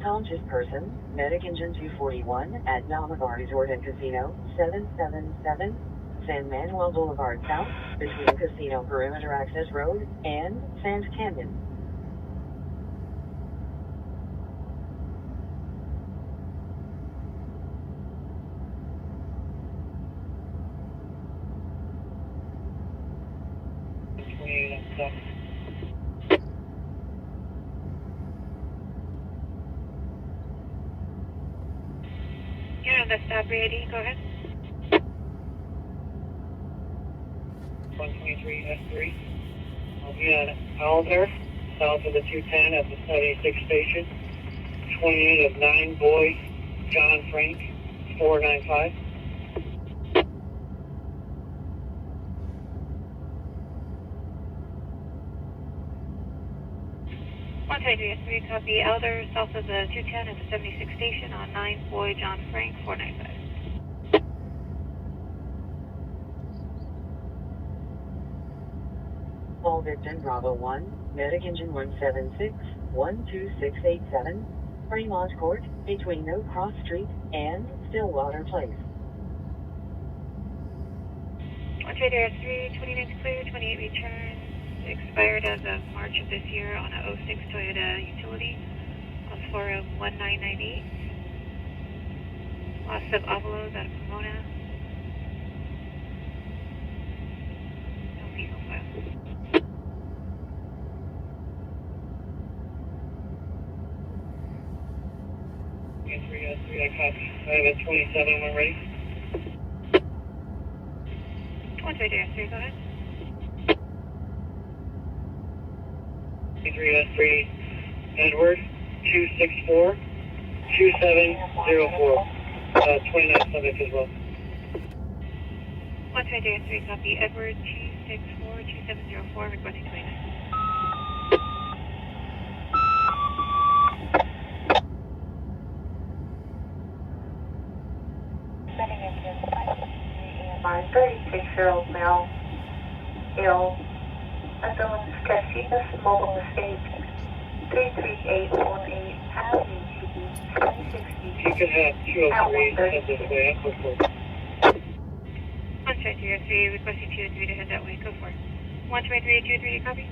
Unconscious person, Medic Engine 241 at Namagar Resort and Casino, 777, San Manuel Boulevard South, between Casino Perimeter Access Road and Sand Canyon. You're on the stop ready. Go ahead. 123 S3. I'll be on Alder, south of the 210 at the 76 station. 28 of 9 boy, John Frank, 495. S3, copy. Elder, south of the 210 at the 76 station on 9 boy, John Frank, 495. All Victim Bravo 1, Medic Engine 176, 12687, Fremont Court, between No Cross Street and Stillwater Place. 123 S3, 29 clear, 28 return. Expired as of March of this year on a 06 Toyota Utility on floor of 1998. Loss of Avalos out of Pomona. No vehicle file. S3, I copy. I have a 27 when ready. 123 S3, go ahead. 3S3 Edward 264 2704. 29 subject as well. 123 S3, copy. Edward 264 2704, requesting 29. Setting engine 36-year-old male, ill. Ambulance Casitas mobile mistake 33818 Avenue GB 760. You can have 203 head this way. Go for it. 123 S3, requesting 203 to head that way. Go for it. 123 203, copy.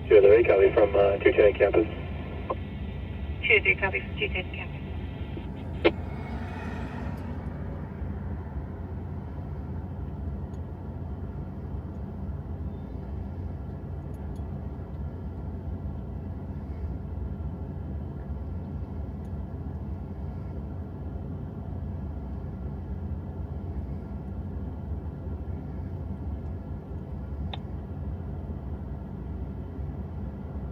203, copy from 210 campus. 203, copy from 210 campus.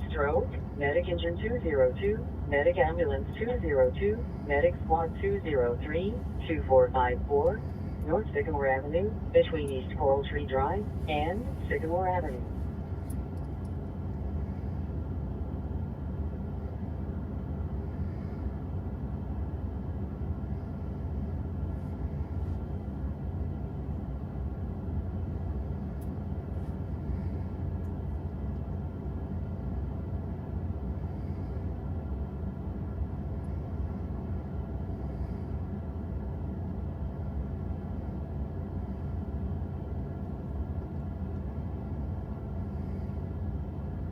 Stroke, Medic Engine 202, Medic Ambulance 202, Medic Squad 203, 2454, North Sycamore Avenue, between East Coral Tree Drive and Sycamore Avenue.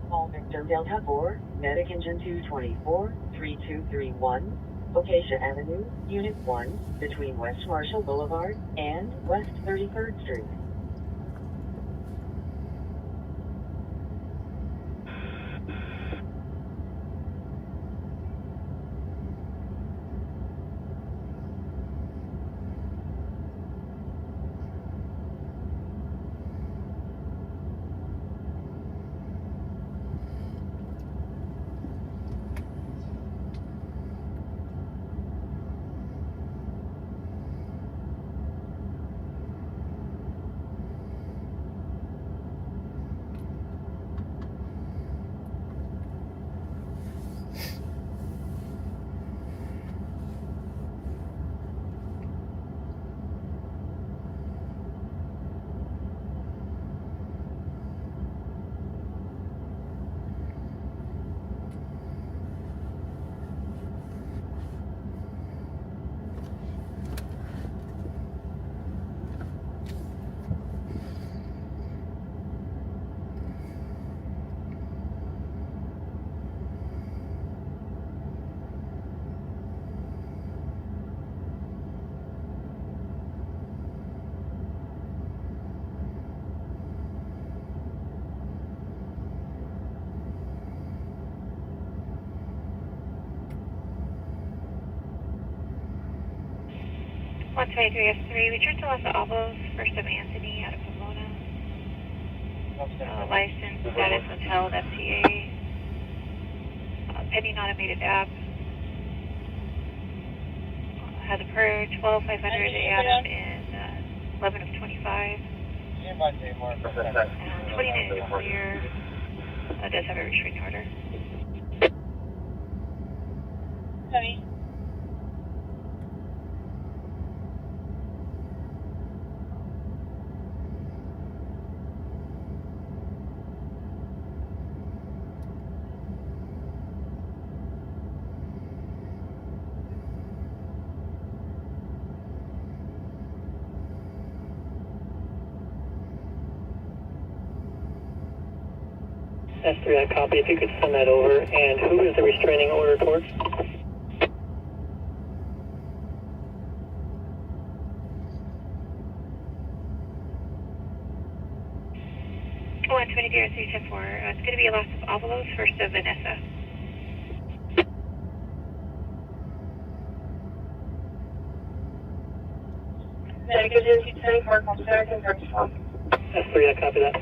All Victim Delta 4, Medic Engine 224, 3231, Acacia Avenue, Unit 1, between West Marshall Boulevard and West 33rd Street. 123S3, we turned to Los Alamos, first of Anthony out of Pomona. License status withheld, FTA. Pending automated app. Had the prayer 12500 Adam in 11 of 25. 29 is clear. Does have a restraining order. Heavy. S3, I copy. If you could send that over. And who is the restraining order towards? Oh, 123-310-4. It's going to be a loss of Avalos, first of Vanessa. Negligence, 24, American 34. S3, I copy that.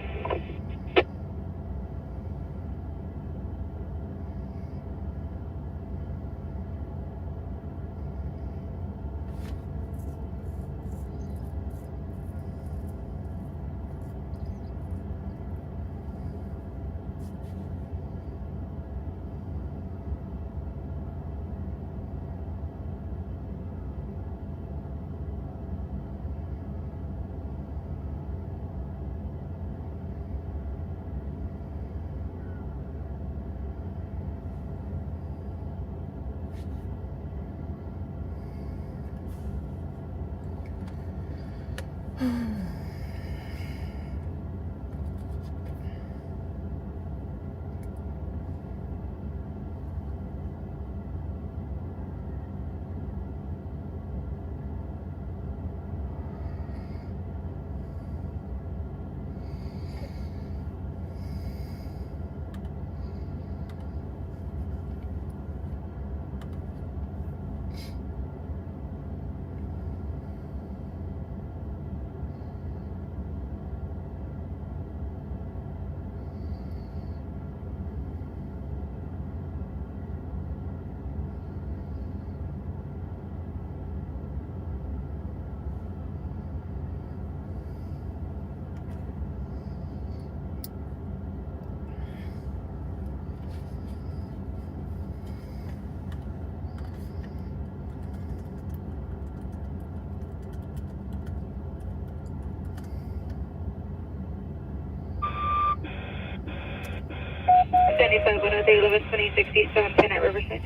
Buenos Day 112060 10 at Riverside.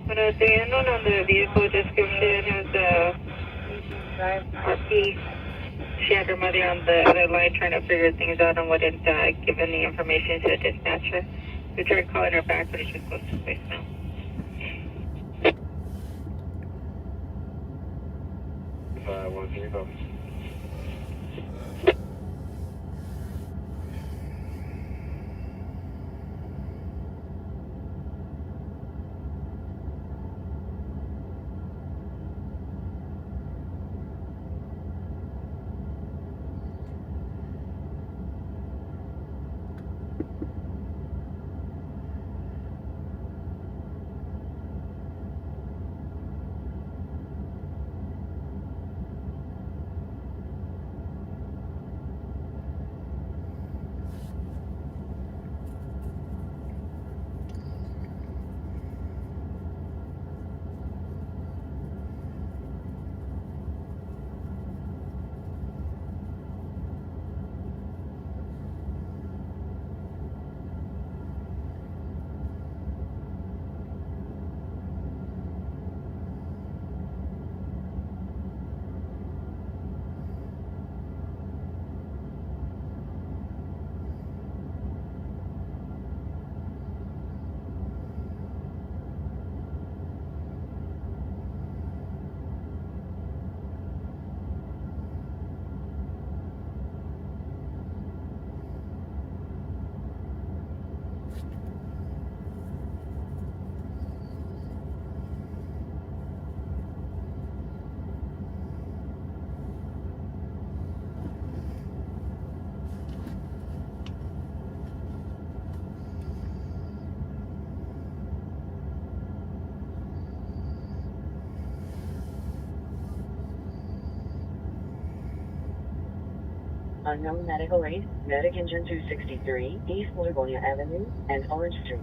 Buenos Day, unknown on the vehicle description has RP. She had her mother on the other line trying to figure things out and wouldn't give any information to the dispatcher. We tried calling her back, but it's just close to voicemail. unknown medical aid, Medic Engine 263, East Livonia Avenue, and Orange Street.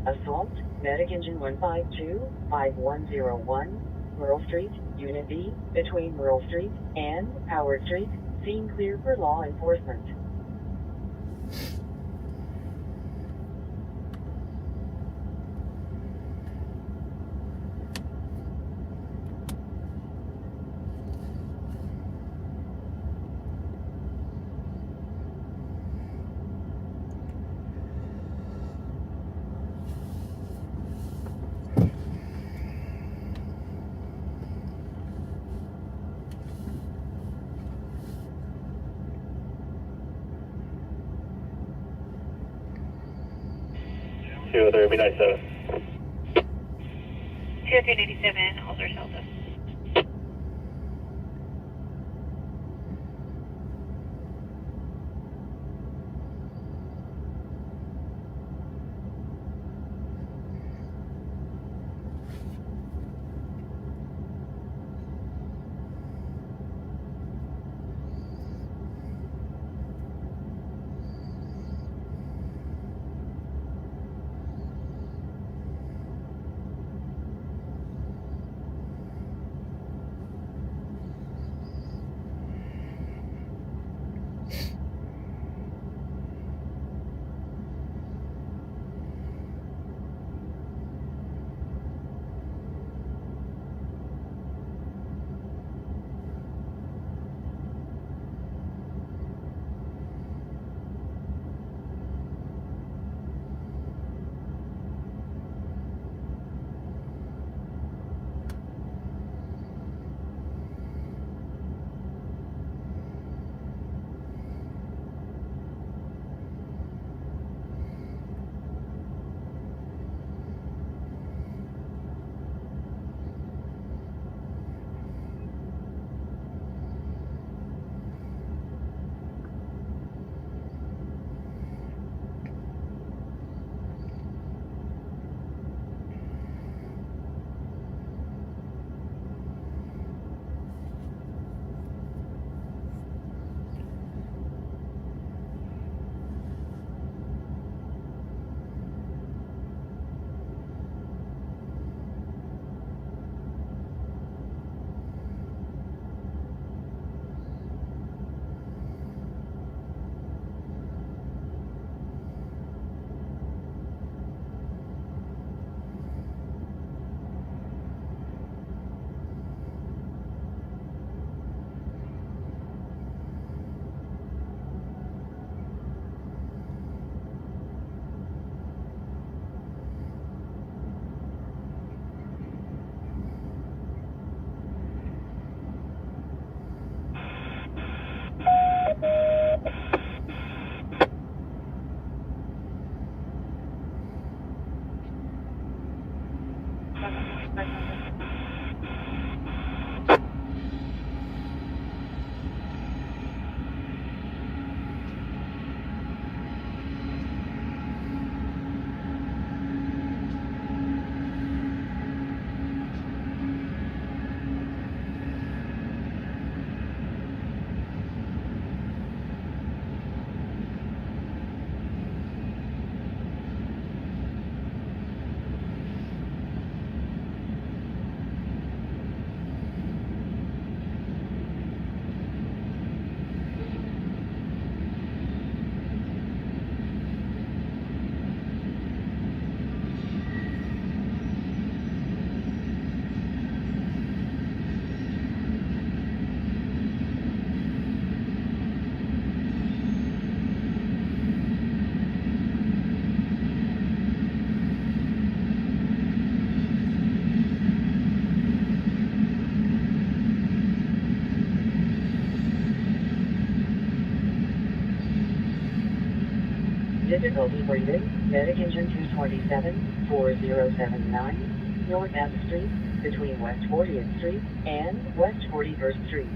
Assault, Medic Engine 152, 5101, Merle Street, Unit B, between Merle Street and Howard Street, scene clear for law enforcement. Two other be 97. 287, Alder Delta. Difficulty breathing. Medic engine 227, 4079, North M Street, between West 40th Street and West 41st Street.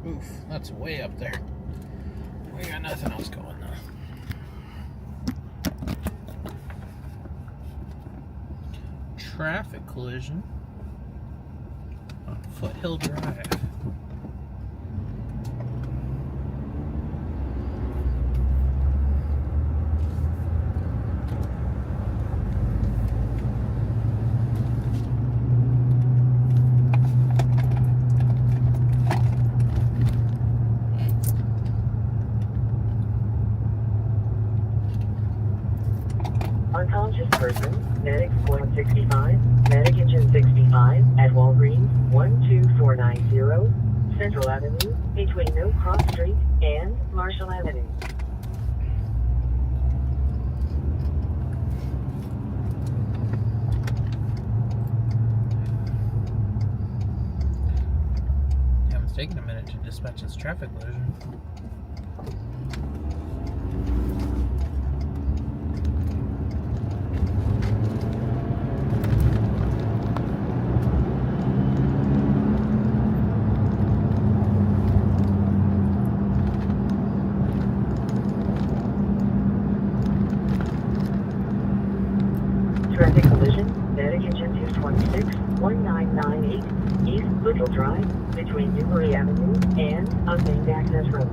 Oof, that's way up there. We got nothing else going though. Traffic collision on Foothill Drive. Unconscious person, medic point 65, medic engine 65 at Walgreens 12490, Central Avenue, between No Cross Street and Marshall Avenue. Damn, it's taking a minute to dispatch this traffic collision. Traffic collision, medic engine 226, 1998, East Foothill Drive, between Newbury Avenue and unnamed access road.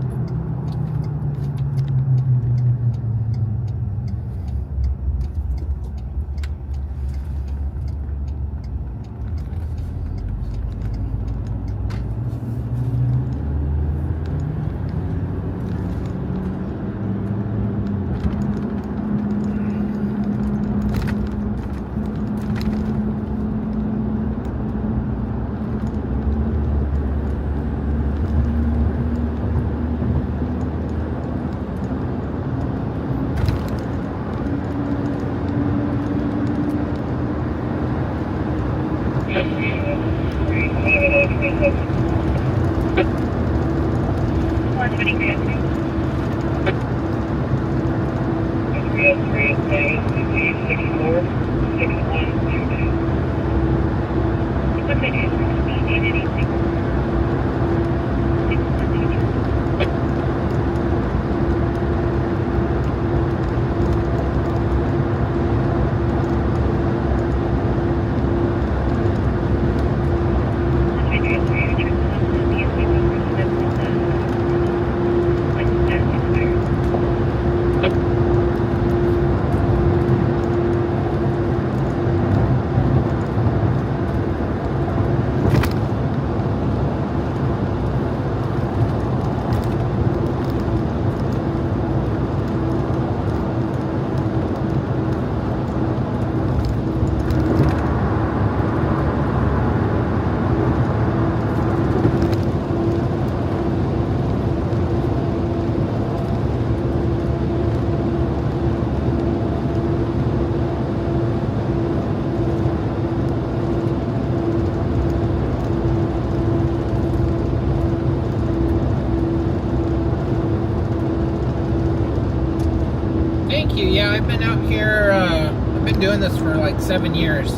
Yeah, I've been out here, I've been doing this for like 7 years.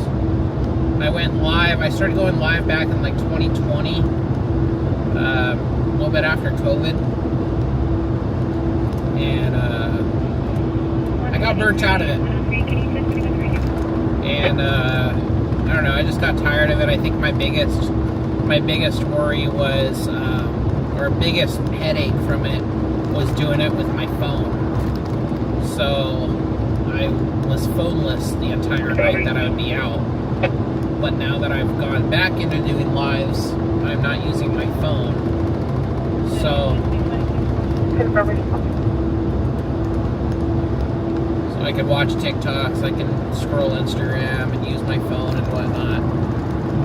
I went live, I started going live back in like 2020, a little bit after COVID. And I got burnt out of it. And I don't know, I just got tired of it. I think my biggest worry was, or biggest headache from it was doing it with my phone. So I was phoneless the entire night that I would be out. But now that I've gone back into doing lives, I'm not using my phone. So I can watch TikToks, I can scroll Instagram and use my phone and whatnot.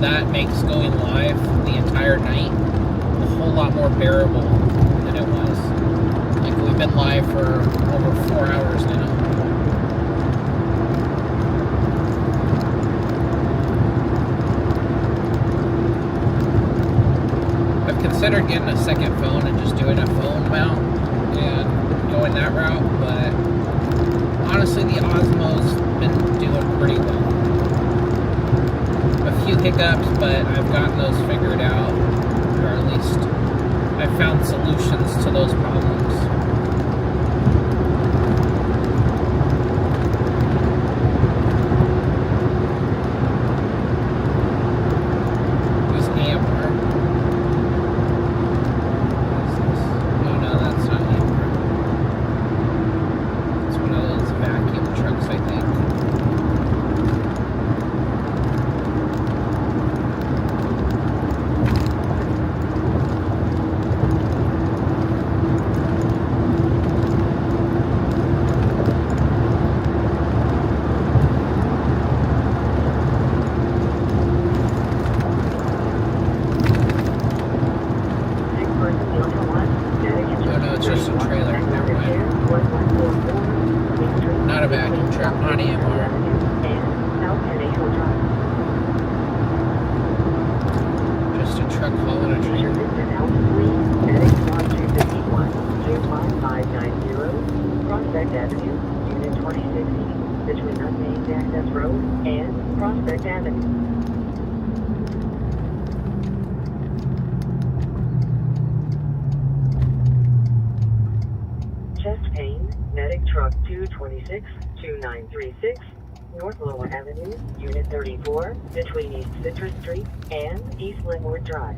That makes going live the entire night a whole lot more bearable than it was. Like, we've been live for over 4 hours now. I've considered getting a second phone and just doing a phone mount and going that route, but honestly, the Osmo's been doing pretty well. A few hiccups, but I've gotten those figured out, or at least I've found solutions to those problems. Who's Amber? What is this? Oh no, that's not Amber. It's one of those vacuum trucks, I think. Oh no, it's just a trailer. Never mind. Not a vacuum truck, not anymore. Just a truck hauling a trailer. Prospect Avenue, Unit 2060, between unnamed access road and Prospect Avenue. Chest pain, medic truck 226, 2936, North Lower Avenue, Unit 34, between East Citrus Street and East Linwood Drive.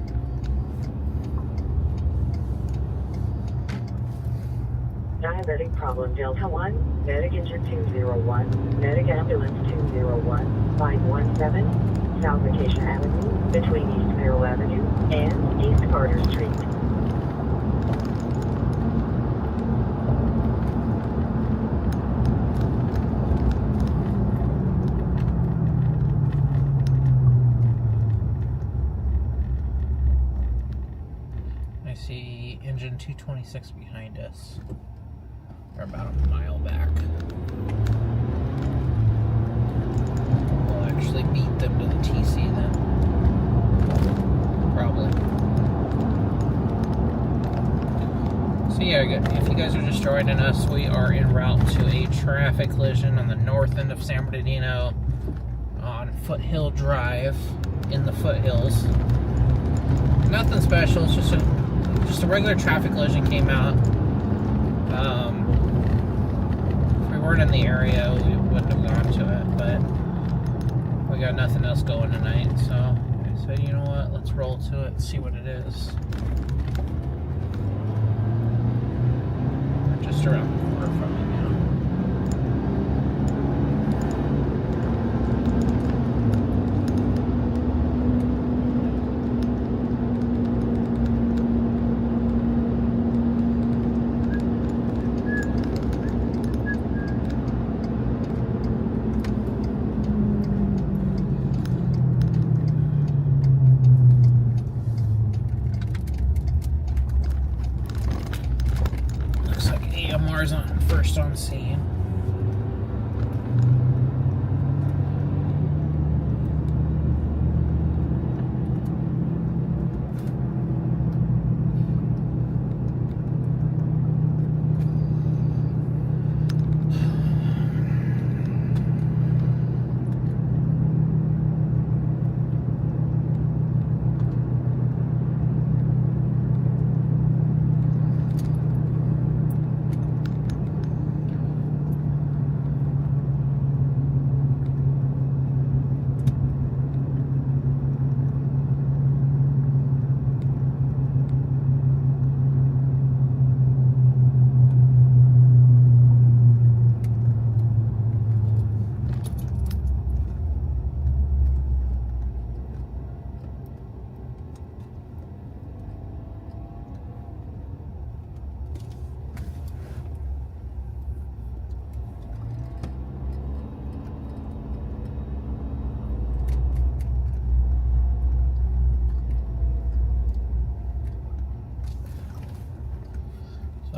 Diabetic problem Delta 1, medic engine 201, medic ambulance 201, 517, South Vacation Avenue, between East Merrill Avenue and East Carter Street. I see engine 226 behind us. We're about a mile back. We'll actually beat them to the TC then. Probably. So yeah, if you guys are just joining us, we are en route to a traffic collision on the north end of San Bernardino on Foothill Drive in the foothills. Nothing special, it's just a regular traffic collision came out. If we weren't in the area, we wouldn't have gone to it, but we got nothing else going tonight, so I said, you know what, let's roll to it and see what it is. We're just around the corner from it now. First on scene.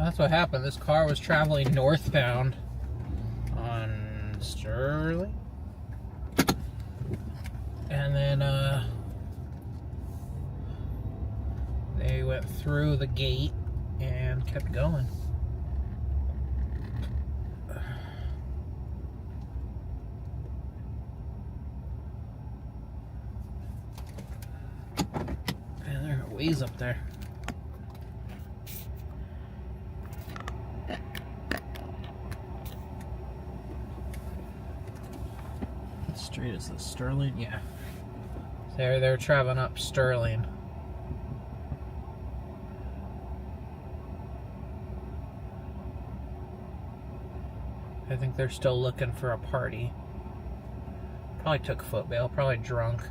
That's what happened. This car was traveling northbound on Sterling. And then they went through the gate and kept going. And there are ways up there. What street is this? Sterling? Yeah. They're traveling up Sterling. I think they're still looking for a party. Probably took foot bail, probably drunk.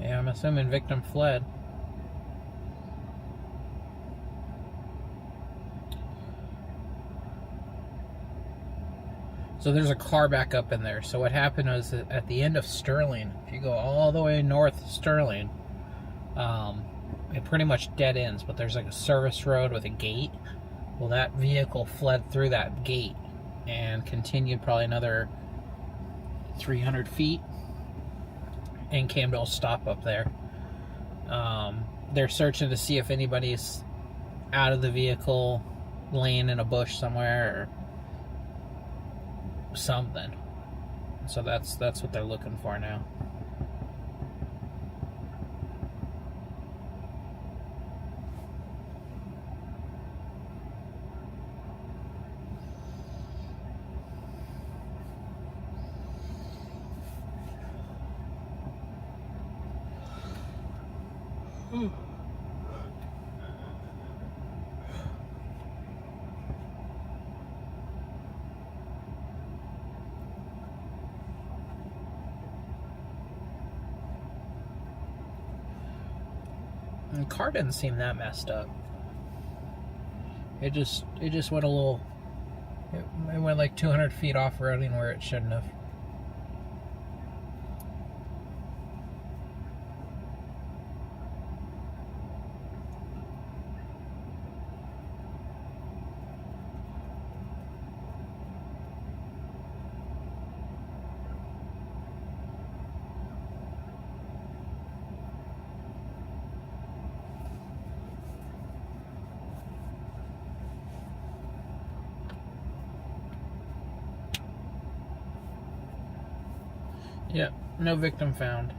Yeah, I'm assuming victim fled. So there's a car back up in there. So what happened was that at the end of Sterling, if you go all the way north of Sterling, it pretty much dead ends, but there's like a service road with a gate. Well, that vehicle fled through that gate and continued probably another 300 feet and came to a stop up there. They're searching to see if anybody's out of the vehicle, laying in a bush somewhere or something. So that's what they're looking for now. The car didn't seem that messed up. It just went a little. It went like 200 feet off-roading where it shouldn't have. Yep, no victim found.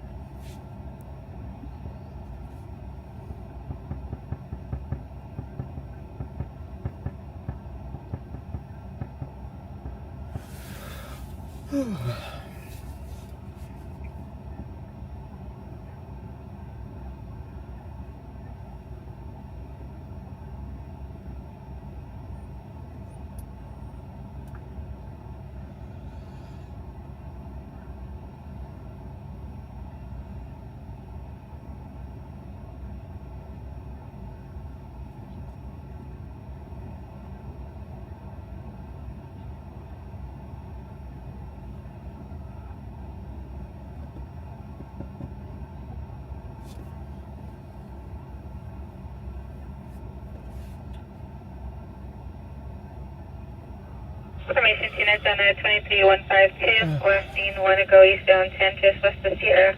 Information units on 23152, Westing, want to go eastbound 10 just west of Sierra.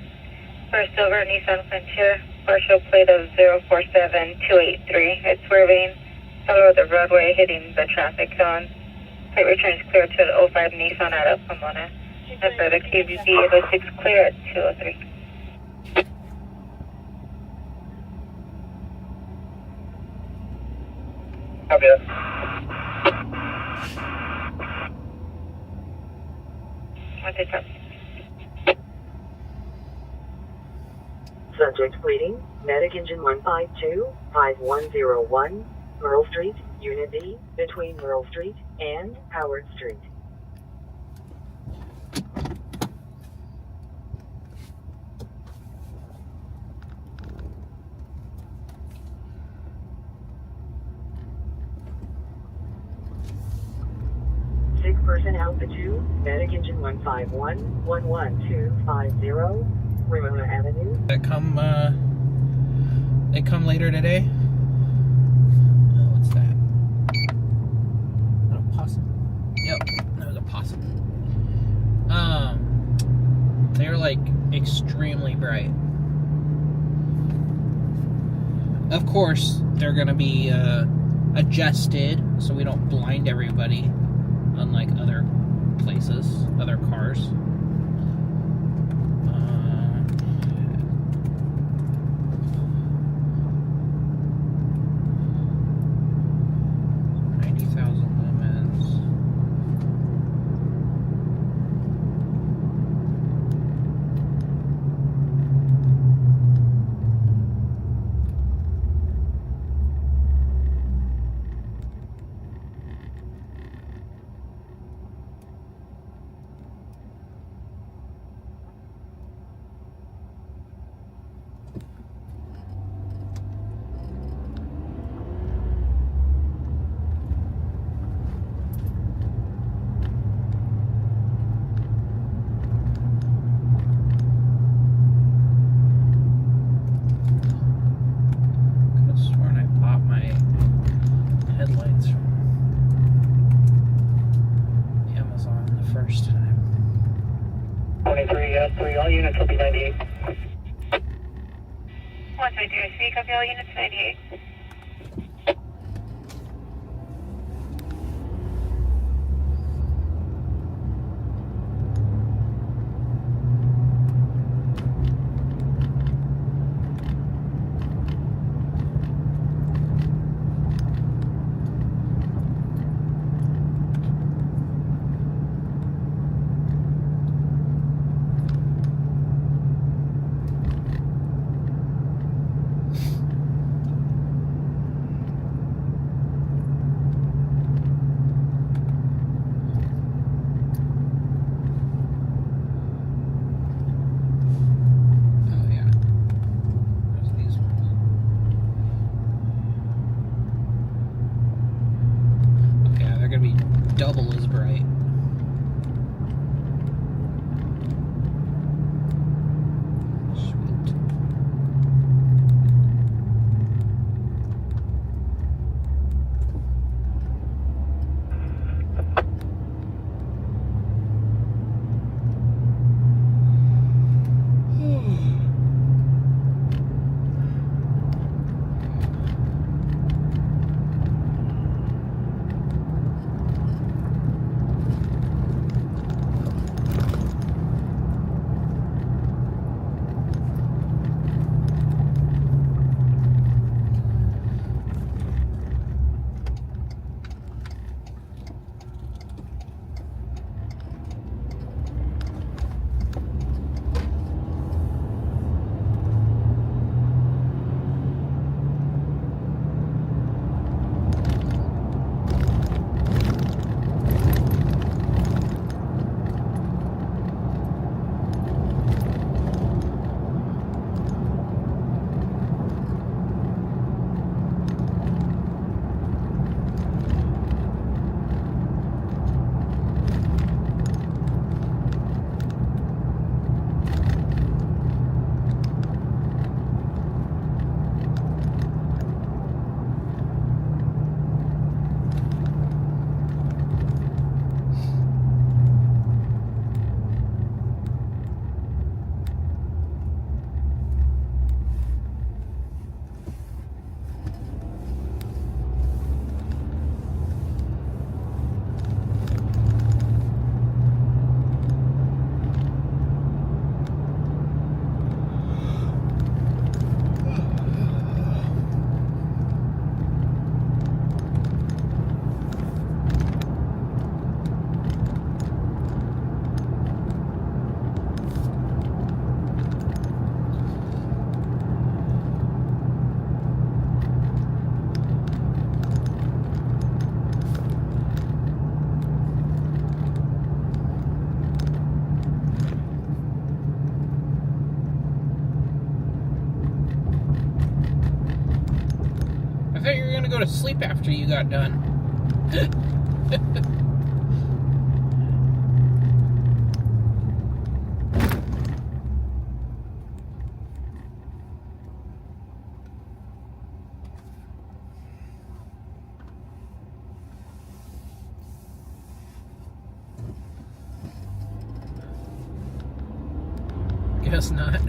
For a silver Nissan Frontier, partial plate of 047283. It's swerving, follow the roadway, hitting the traffic cone. Plate returns clear to the 05 Nissan out of Pomona. And for the QBB 806 clear at 203. Copy that. What's it up? Subject pleading, Medic Engine 152-5101, Merle Street, Unit D, between Merle Street and Howard Street. Person Alpha 2, Medic Engine 151-11250, Ramona Avenue. They come later today. Oh, what's that? A possum. Yep, that was a possum. They're like extremely bright. Of course, they're gonna be adjusted so we don't blind everybody. Unlike other places, other cars. all units will be 98. 123, copy all units 98. Double as bright. Sweet. gonna go to sleep after you got done. Guess not.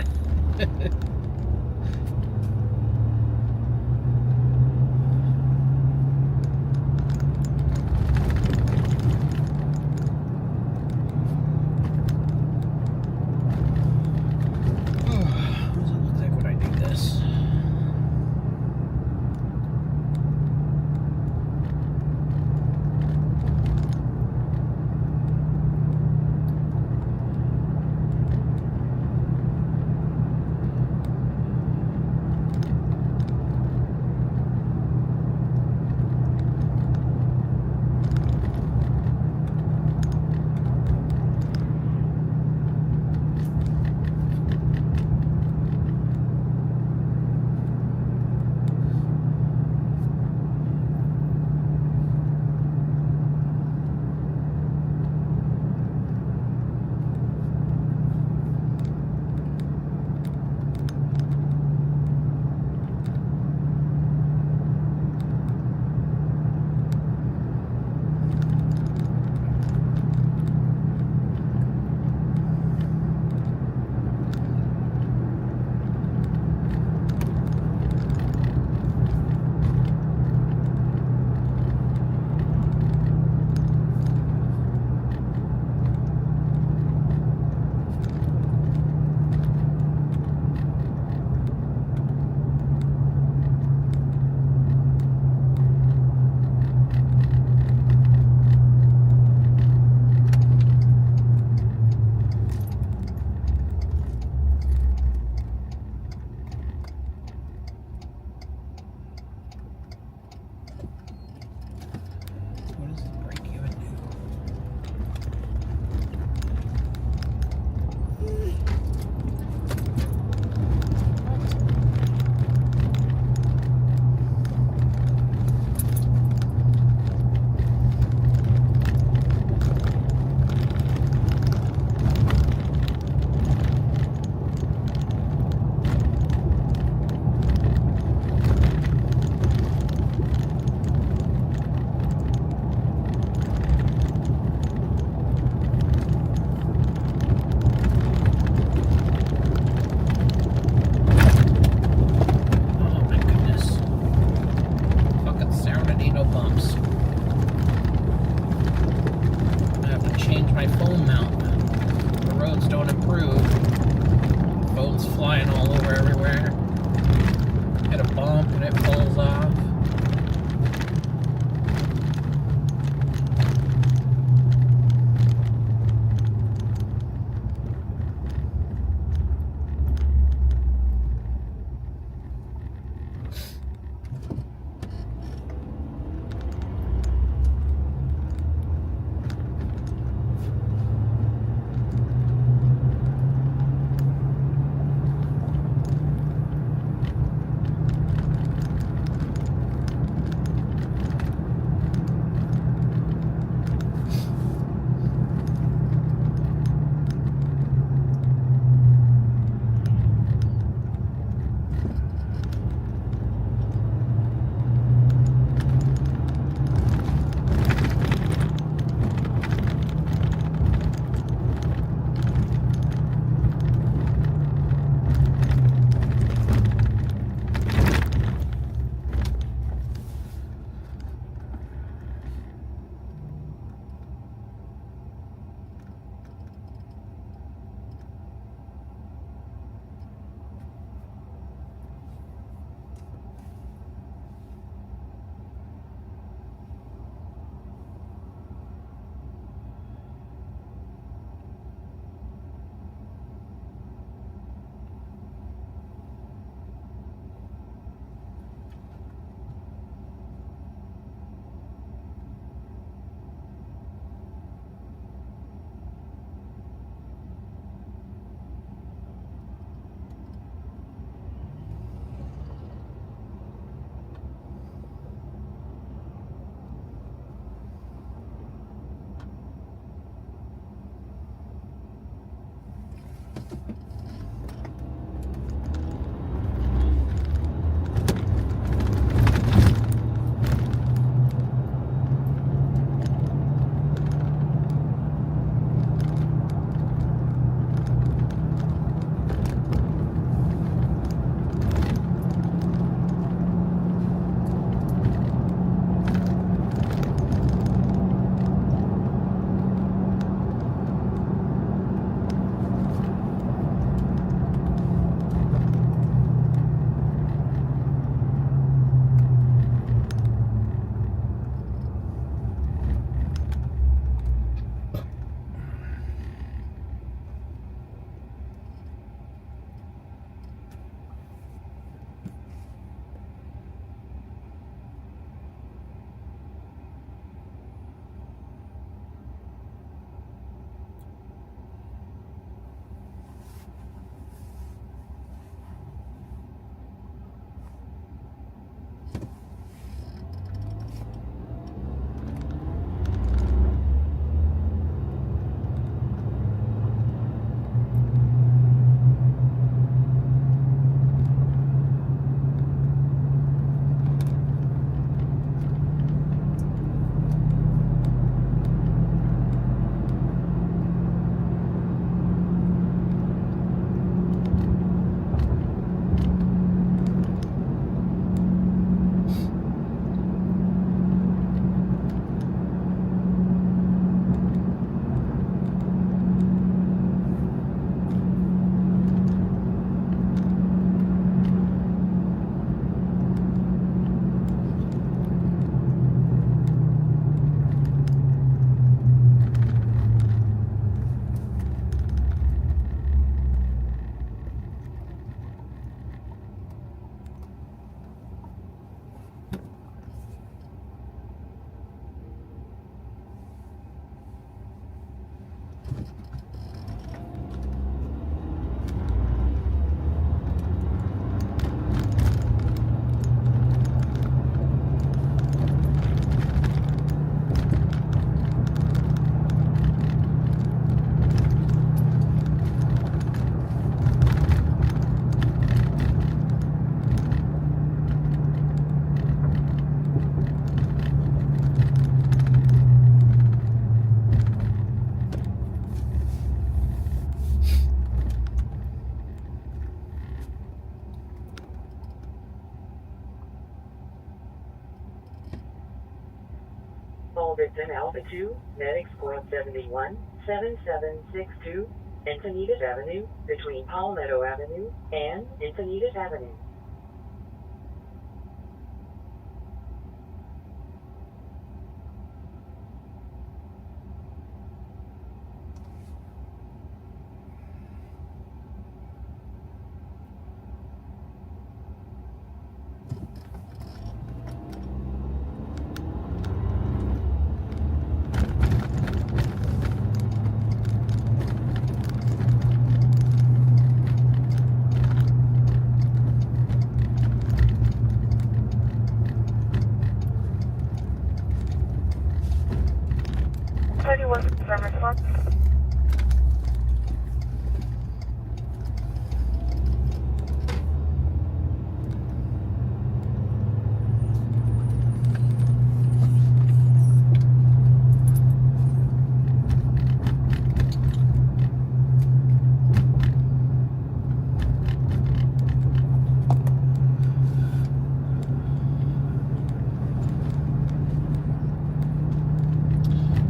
Call victim Alpha 2, medic squad 71, 7762, Encinitas Avenue, between Palmetto Avenue and Encinitas Avenue.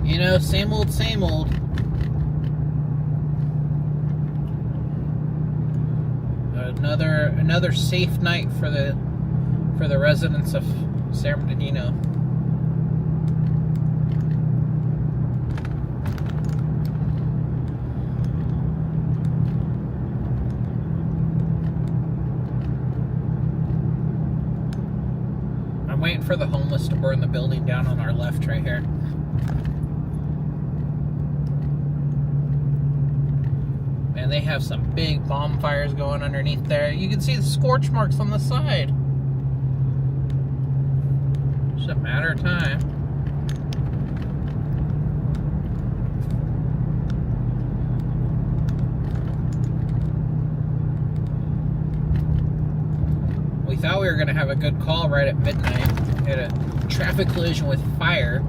You know, same old, same old. Another safe night for the residents of San Bernardino. I'm waiting for the homeless to burn the building down on our left right here. And they have some big bonfires going underneath there. You can see the scorch marks on the side. It's a matter of time. We thought we were going to have a good call right at midnight. We had a traffic collision with fire.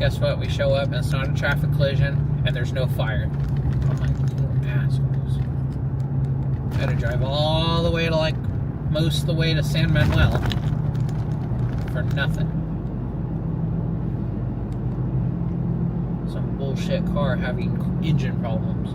Guess what? We show up and it's not a traffic collision and there's no fire. I'm like, assholes. I had to drive all the way to most of the way to San Manuel for nothing. Some bullshit car having engine problems.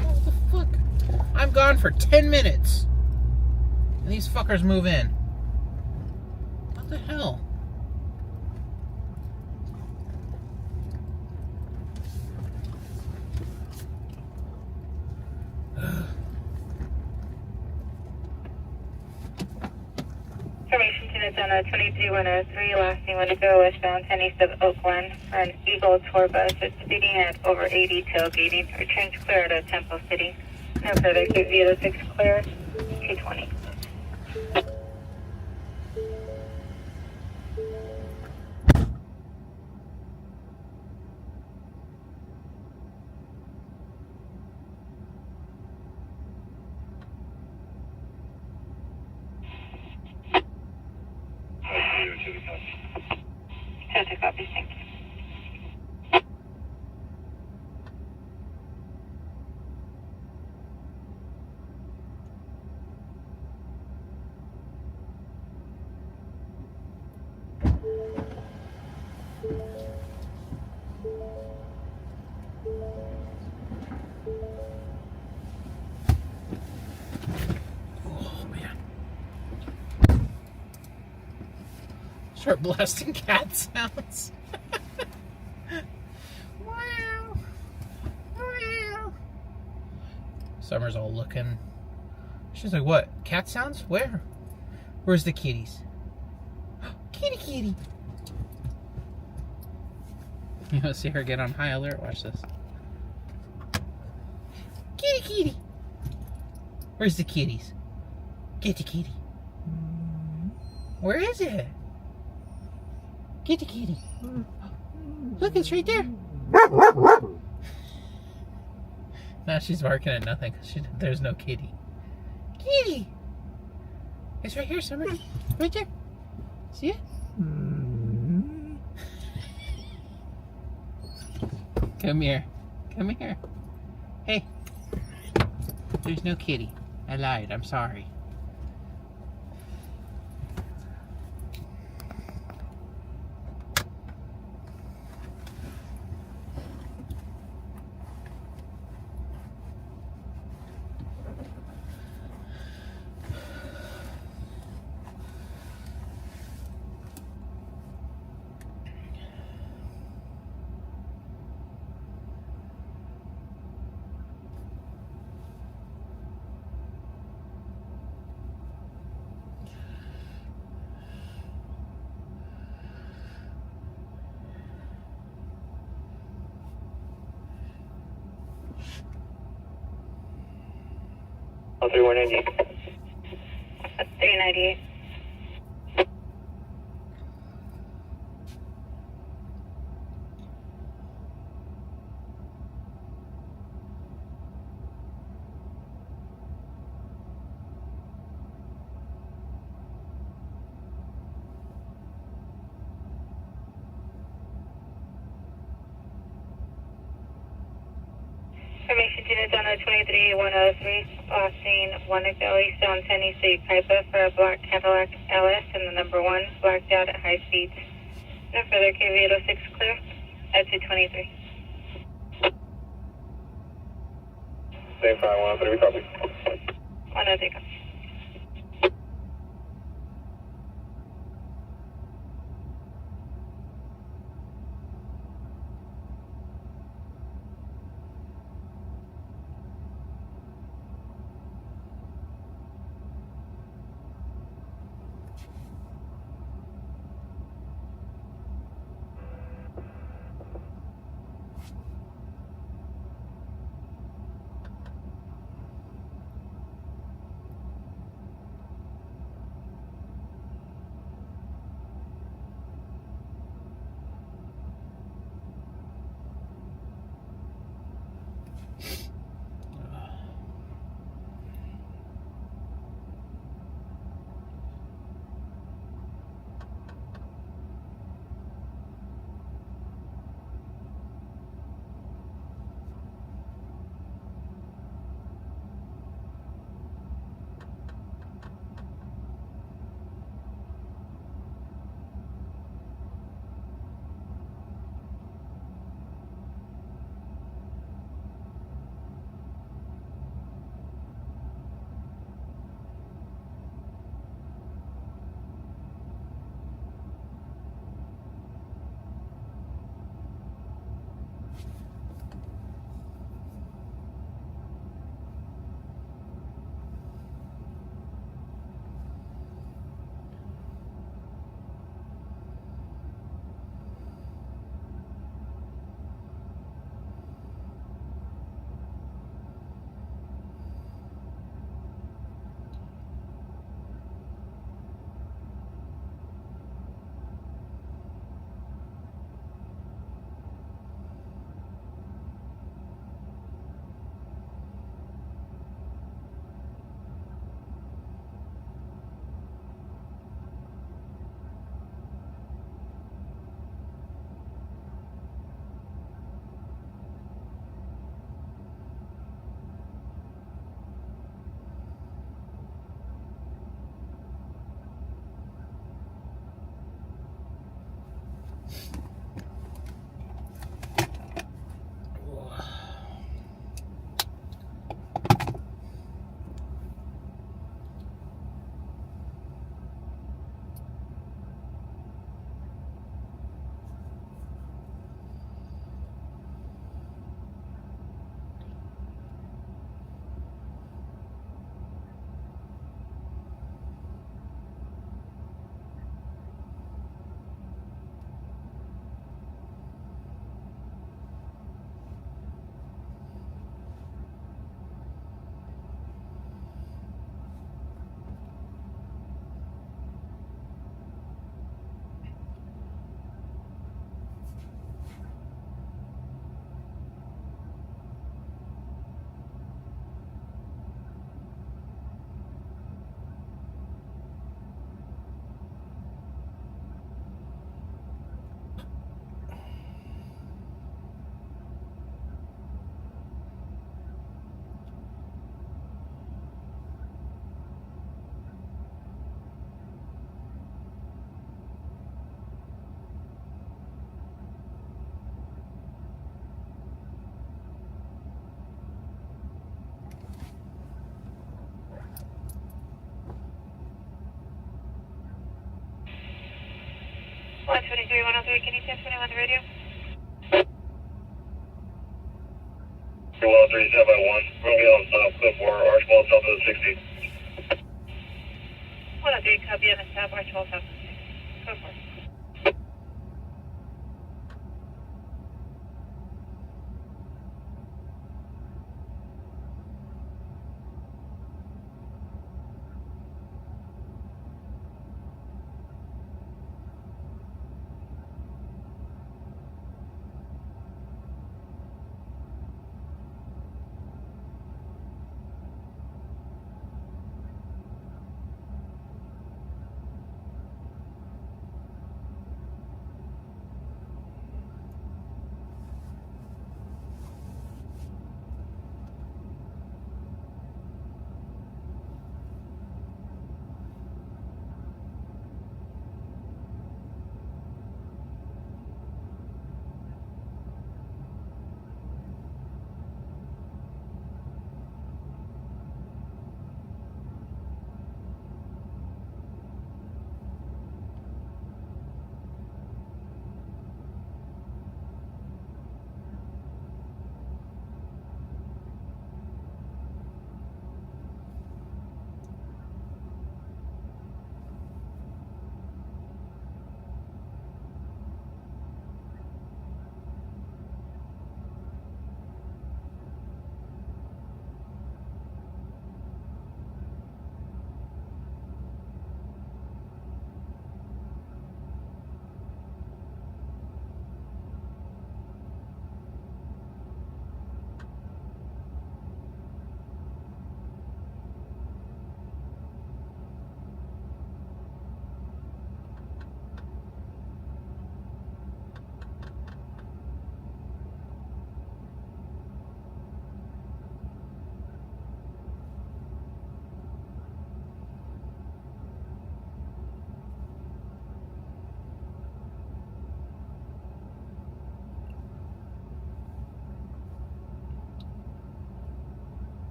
What the fuck? I'm gone for 10 minutes. And these fuckers move in. What the hell? Information to it's on a 23103, last thing want to go westbound 10 east of Oakland. An Eagle tour bus is speeding at over 80, tailgating. Returns clear out of Temple City. No further, keep 06 clear, 220. Copy, thank you. Oh man. Start blasting cat sounds. Summer's all looking. She's like, what? Cat sounds? Where? Where's the kitties? Kitty, kitty. You want to see her get on high alert? Watch this. Kitty, kitty. Where's the kitties? Kitty, kitty. Where is it? Kitty, kitty. Look, it's right there. Now she's barking at nothing because there's no kitty. Kitty! It's right here, Summer. Right there. See it? Come here. Come here. Hey. There's no kitty. I lied. I'm sorry. On 3198. 398. Information units on 23103, crossing 1 Valley, Stone Tenny City Piper for a black Cadillac LS and the number 1, blacked out at high speeds. No further KV 806 clear at 223. Same 513, we copy. 103. 103, can you test me on the radio? 103, stand by 1. We're going to be on clip 4, Archibald, south of the 60. 103, copy on the stop, Archibald, south. Go for it.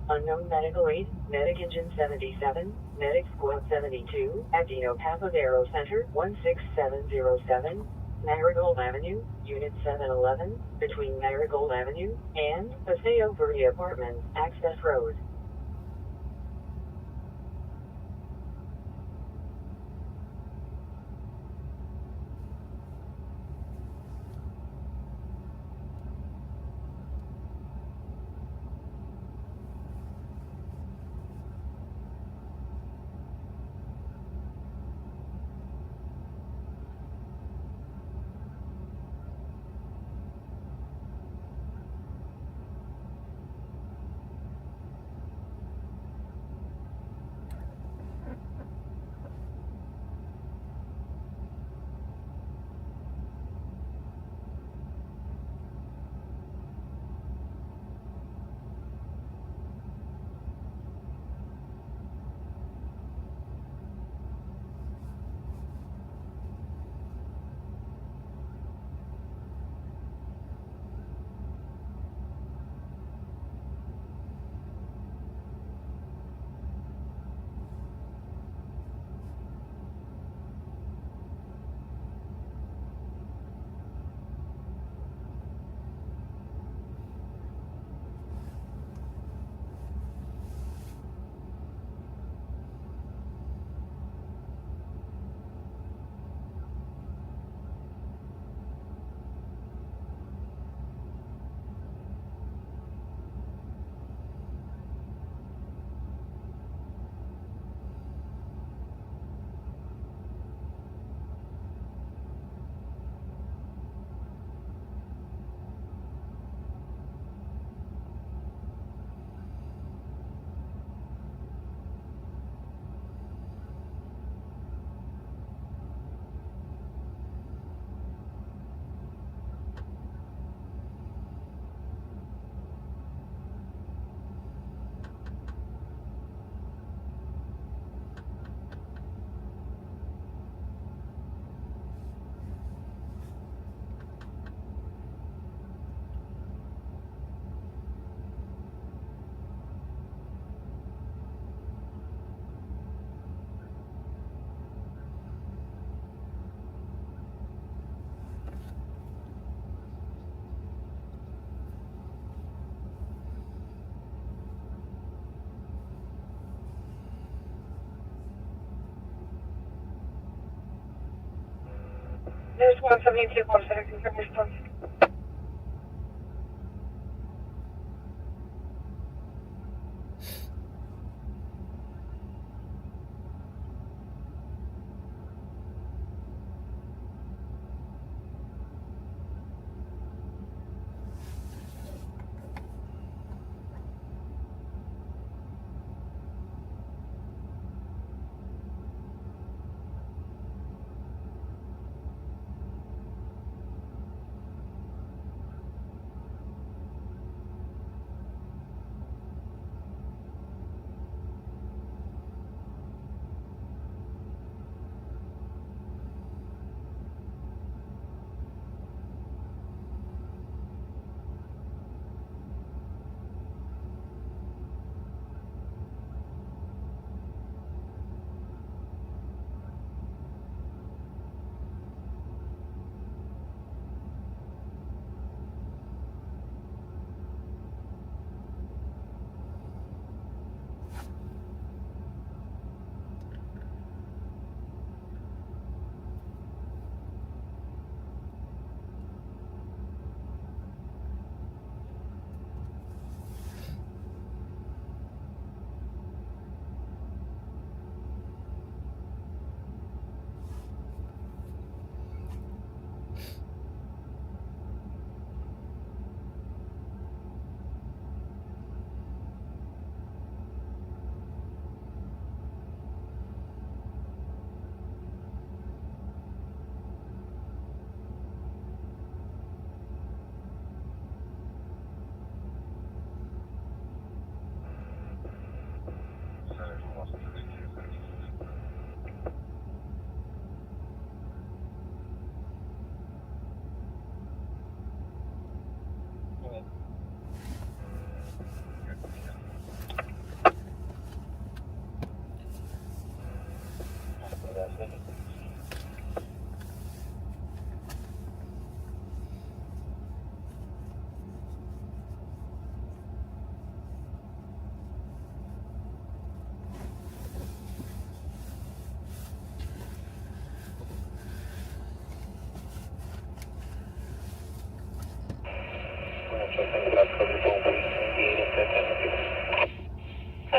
Unknown medical aid, Medic Engine 77, Medic Squad 72, at Dino Papadero Center, 16707, Marigold Avenue, Unit 711, between Marigold Avenue and Paseo Verde Apartments, Access Road. There's 172 47 confirm response.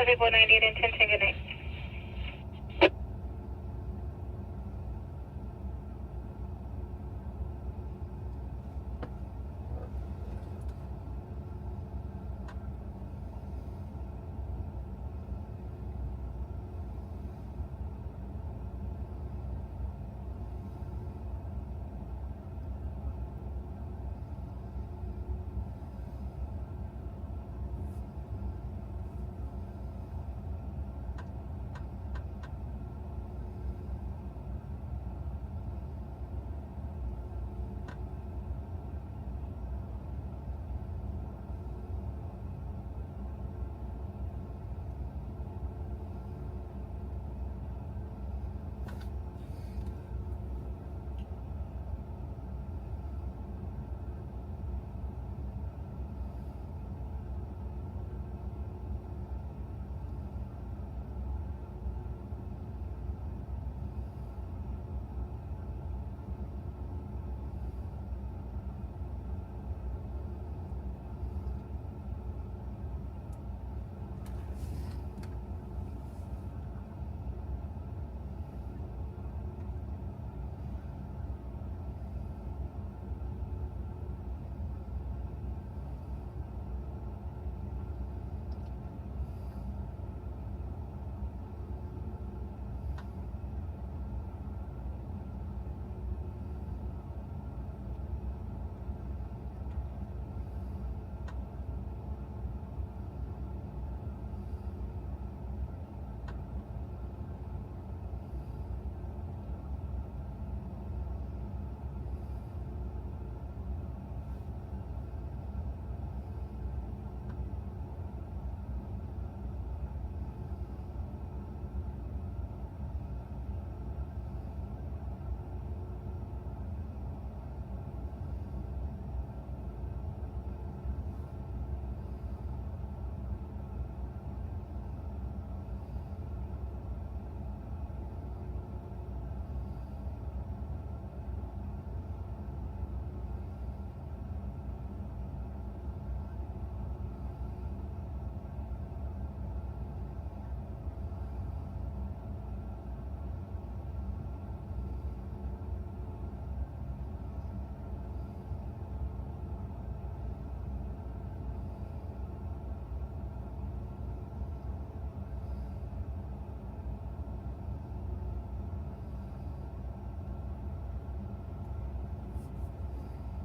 Code 198 and 10 good night.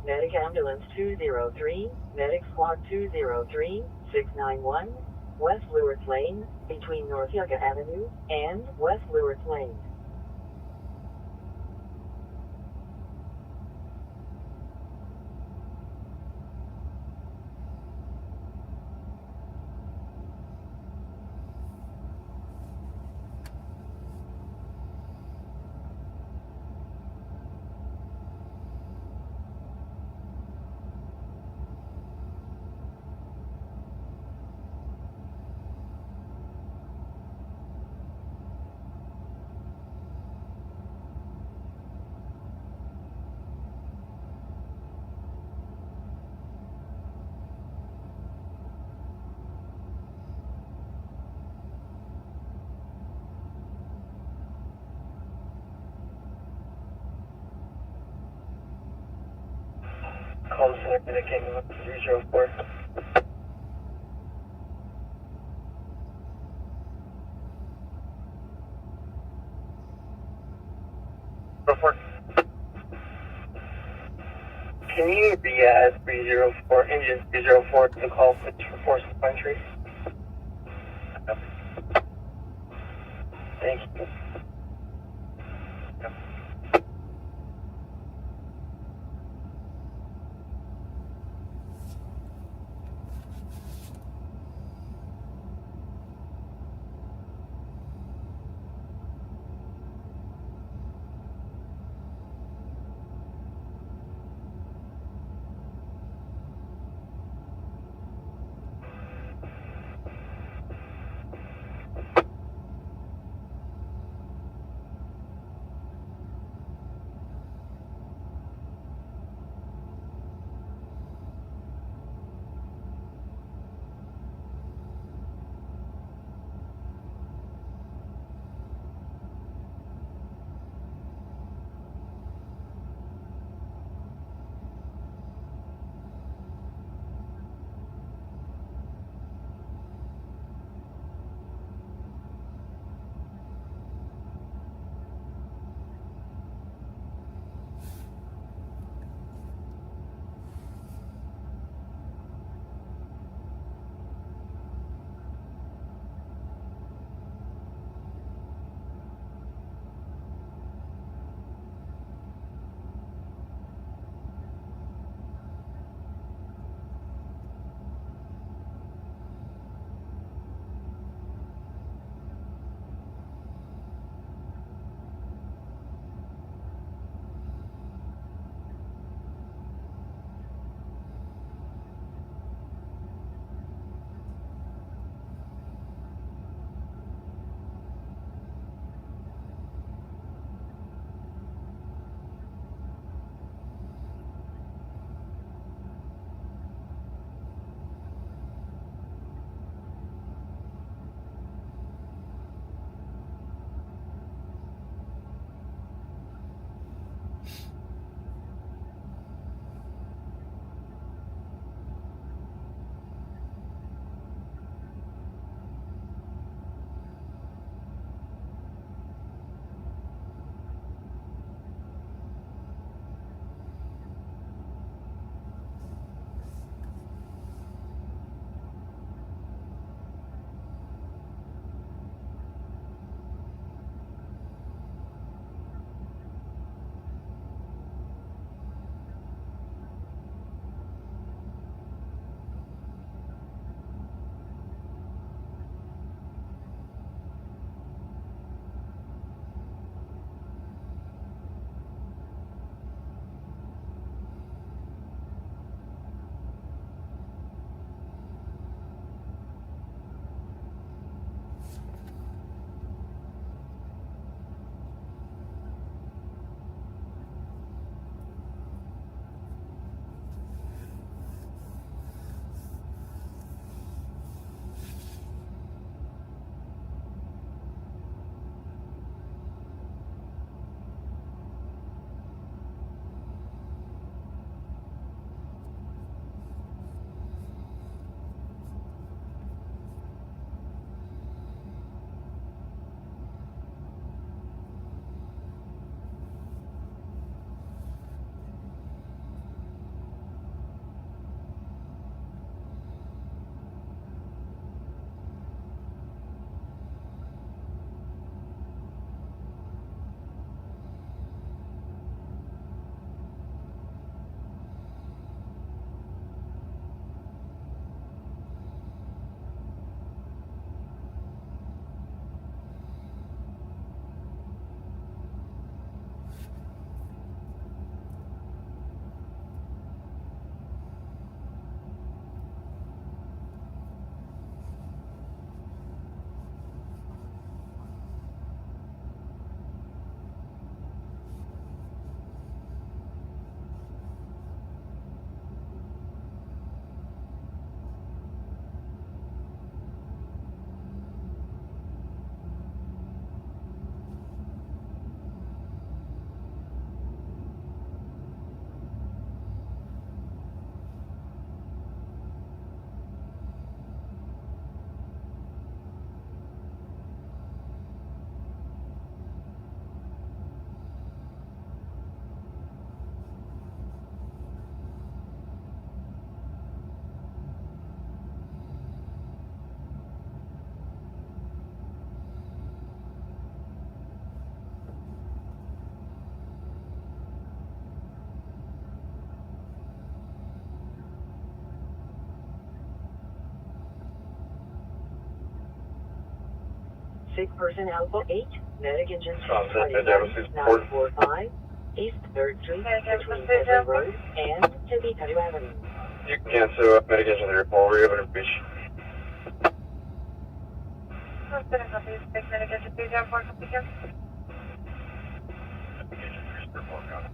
Medic Ambulance 203, Medic Squad 203, 691, West Lewards Lane, between North Yucca Avenue and West Lewards Lane. Call center Medic Ambulance 304. Report. Can you re-add 304, engine 304 to the call for force entry? Thank you. Sick person Alpha 8, medic engine Sunset, Riverside, 945, East 3rd Street, between Pleasant Road and Tibetadu Avenue. You can cancel medic engine 3 report. We're able to reach. Medic engine 3 down for completion. Medic engine 3 report, got it.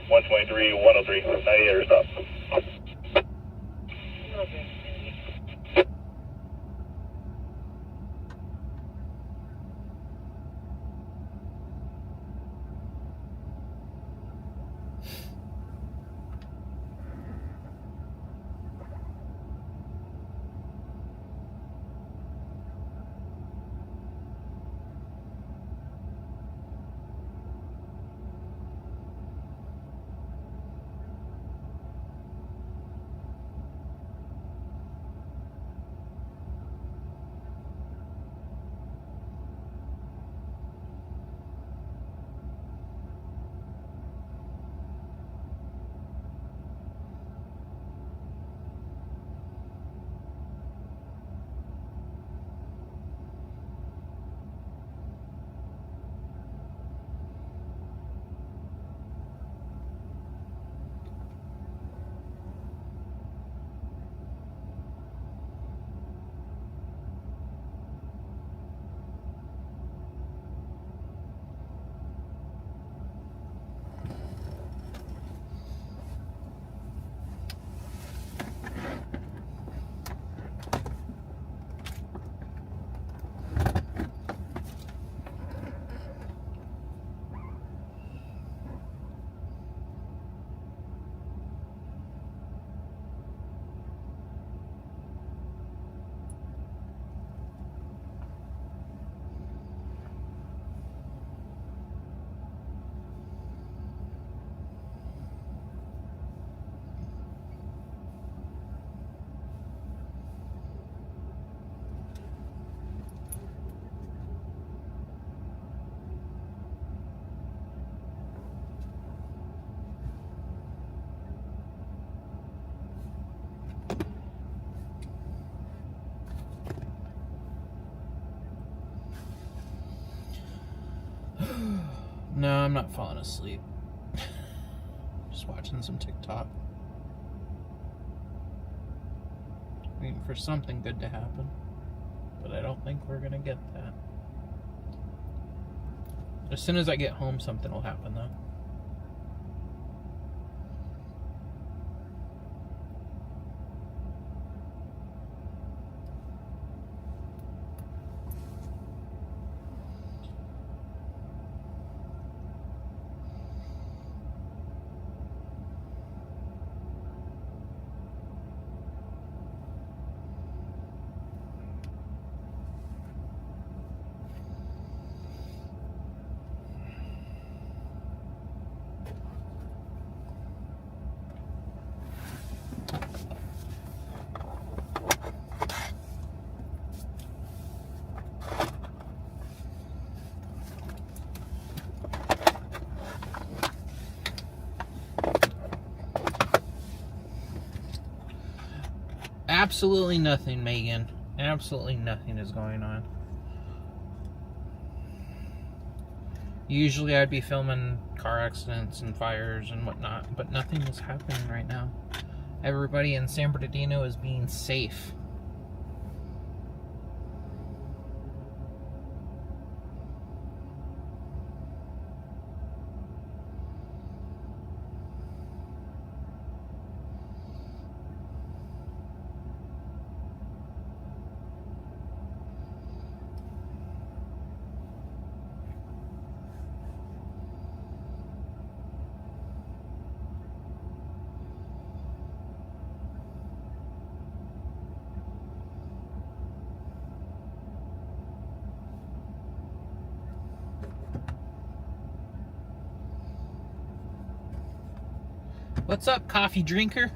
One 123, 98 or stop. No, I'm not falling asleep. Just watching some TikTok. Waiting for something good to happen. But I don't think we're gonna get that. As soon as I get home, something will happen though. Absolutely nothing, Megan. Absolutely nothing is going on. Usually I'd be filming car accidents and fires and whatnot, but nothing is happening right now. everybody in San Bernardino is being safe. What's up, coffee drinker?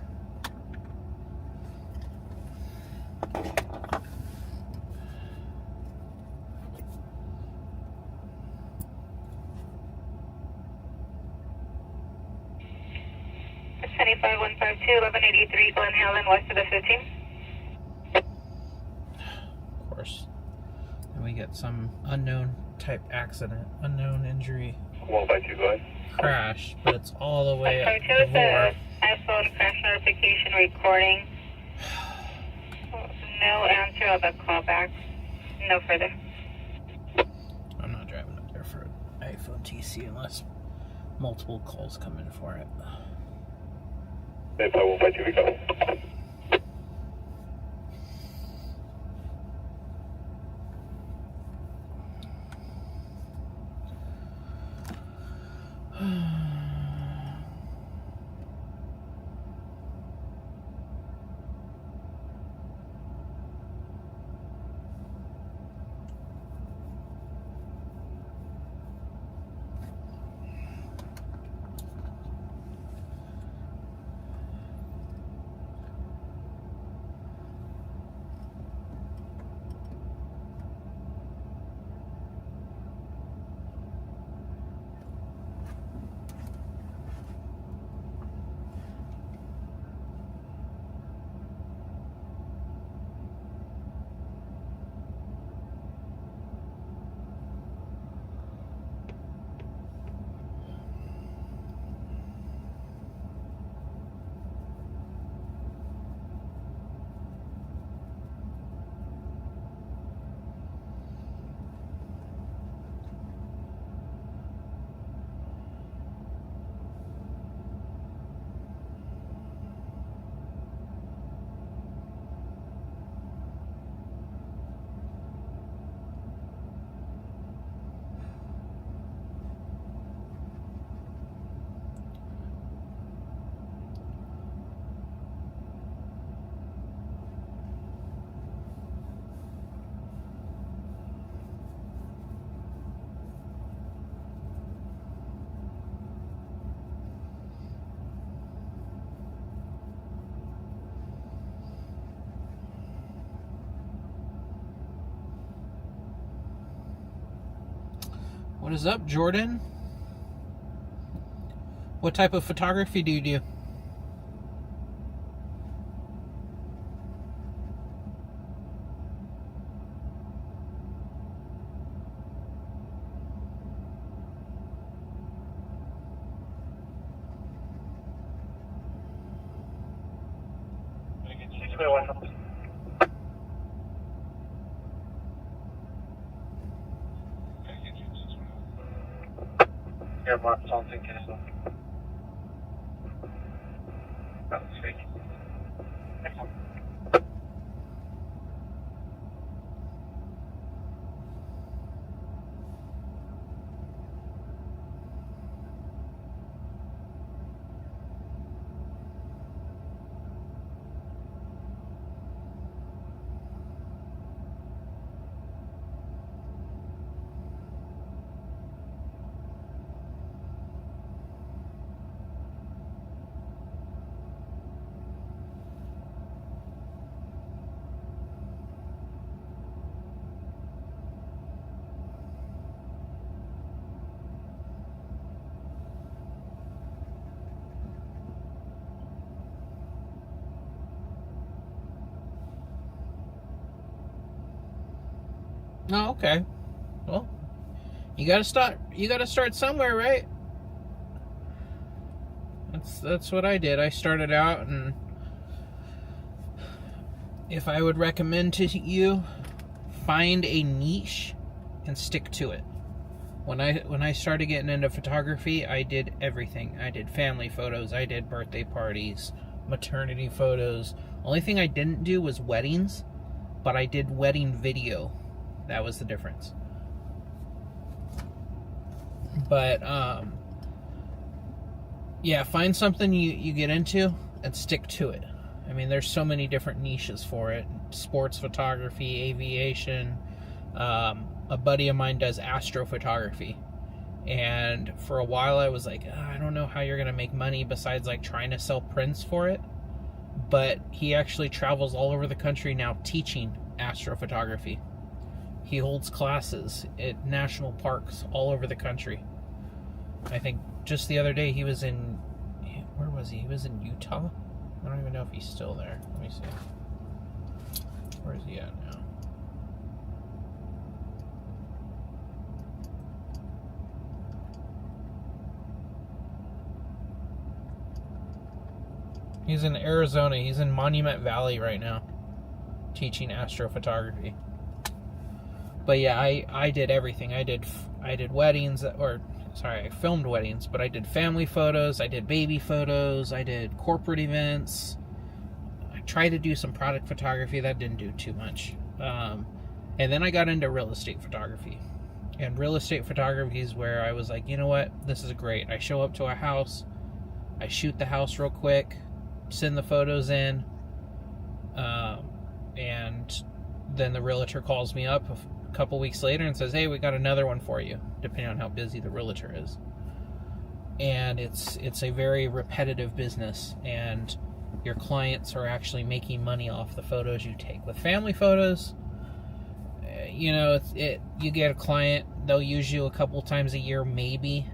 It's 25152, 1183 Glen Helen, west of the 15. Of course. And we get some unknown type accident, unknown injury. 152, go ahead. Crash, but it's all the way up Sorry, the board. iPhone crash notification recording. No answer on the callback. No further. I'm not driving up there for an iPhone TC unless multiple calls come in for it. 152, we go. What is up, Jordan? What type of photography do you do? Yeah, Mark, something cancel. That's fake. Oh, okay. Well, you gotta start. You gotta start somewhere, right? That's what I did. I started out and if I would recommend to you, find a niche and stick to it. When I started getting into photography, I did everything. I did family photos, I did birthday parties, maternity photos. Only thing I didn't do was weddings, but I did wedding video. That was the difference. But yeah, find something you get into and stick to it. I mean, there's so many different niches for it. Sports photography, aviation. A buddy of mine does astrophotography. And for a while I was like, I don't know how you're going to make money besides like trying to sell prints for it. But he actually travels all over the country now teaching astrophotography. He holds classes at national parks all over the country. I think just the other day he was in, where was he? He was in Utah. I don't even know if he's still there. Let me see. Where is he at now? He's in Arizona. He's in Monument Valley right now, teaching astrophotography. But yeah, I did everything. I did weddings, I filmed weddings, but I did family photos, I did baby photos, I did corporate events. I tried to do some product photography. That didn't do too much. And then I got into real estate photography. And real estate photography is where I was like, you know what? This is great. I show up to a house, I shoot the house real quick, send the photos in, and then the realtor calls me up a couple weeks later and says, hey, we got another one for you, depending on how busy the realtor is. And it's a very repetitive business, and your clients are actually making money off the photos you take. With family photos, you know, you get a client, they'll use you a couple times a year, maybe.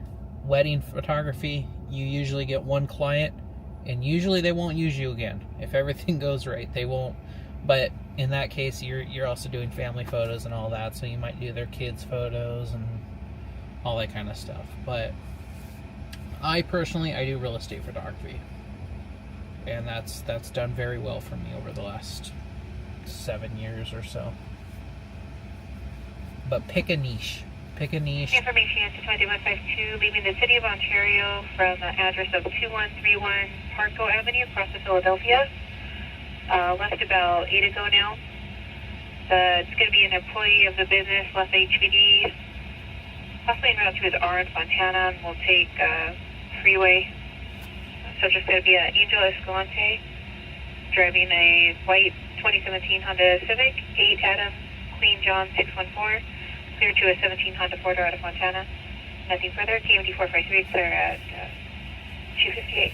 Wedding photography, you usually get one client, and usually they won't use you again. If everything goes right, they won't. But in that case, you're also doing family photos and all that, so you might do their kids' photos and all that kind of stuff. But I personally do real estate photography, and that's done very well for me over the last 7 years or so. But pick a niche. Information is 2152, leaving the city of Ontario from the address of 2131 Parco Avenue, across from Philadelphia. Left about 8 ago now. It's going to be an employee of the business, left HVD, possibly en route to his R in Fontana, and we'll take freeway. So just going to be an Angel Escalante, driving a white 2017 Honda Civic, 8 Adam, Queen John 614. Clear to a 17 Honda Porter out of Montana. Nothing further. KMD 453 clear at 258.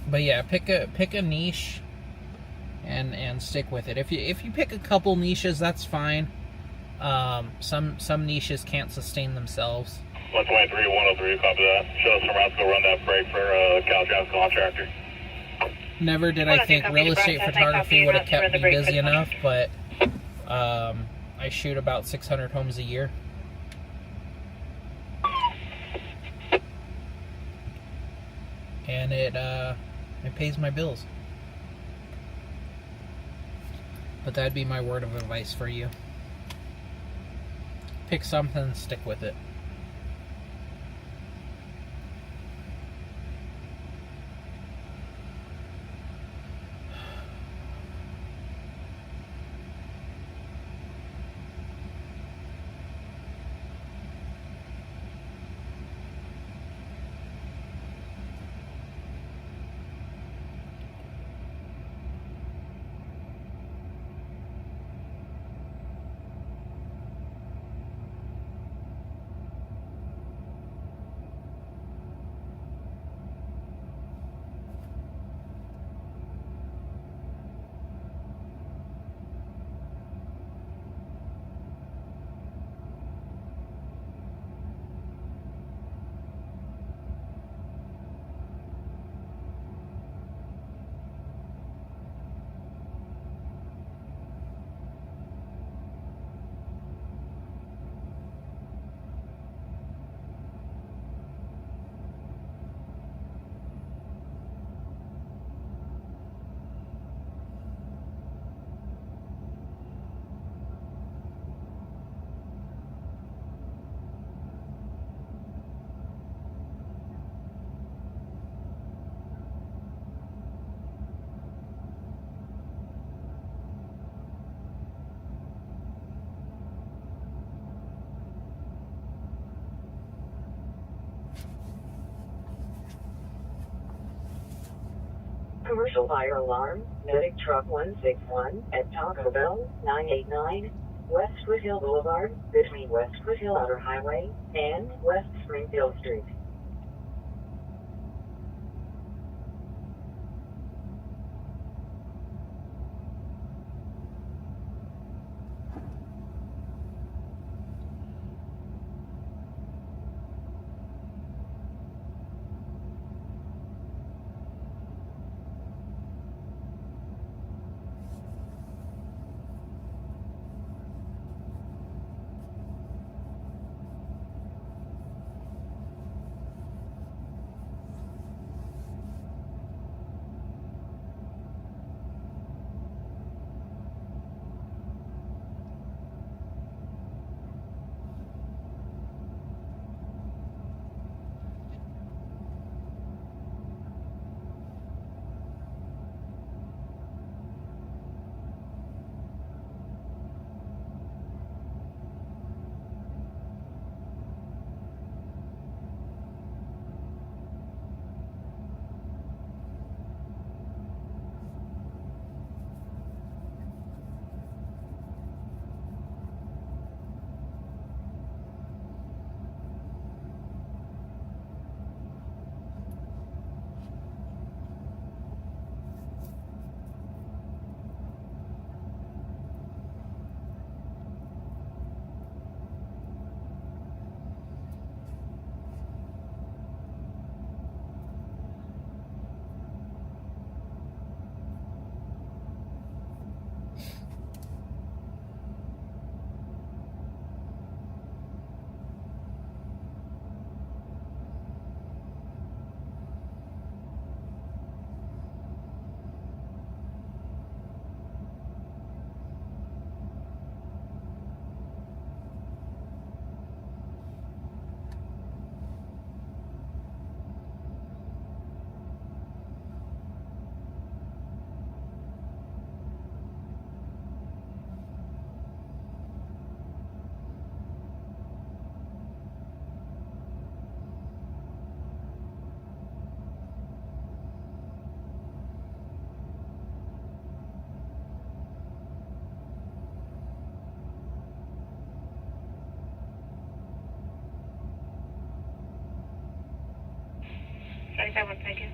But yeah, pick a niche and stick with it. If you pick a couple niches, that's fine. Some niches can't sustain themselves. 123, 103, copy that. Show us some routes to go run that break for a Caltrans contractor. Never did I think real estate photography would have kept me busy enough, but I shoot about 600 homes a year. And it pays my bills. But that'd be my word of advice for you. Pick something, stick with it. Commercial fire alarm, medic truck 161 at Taco Bell, 989, West Foothill Boulevard, between West Foothill Outer Highway and West Springfield Street. Sorry, that one second.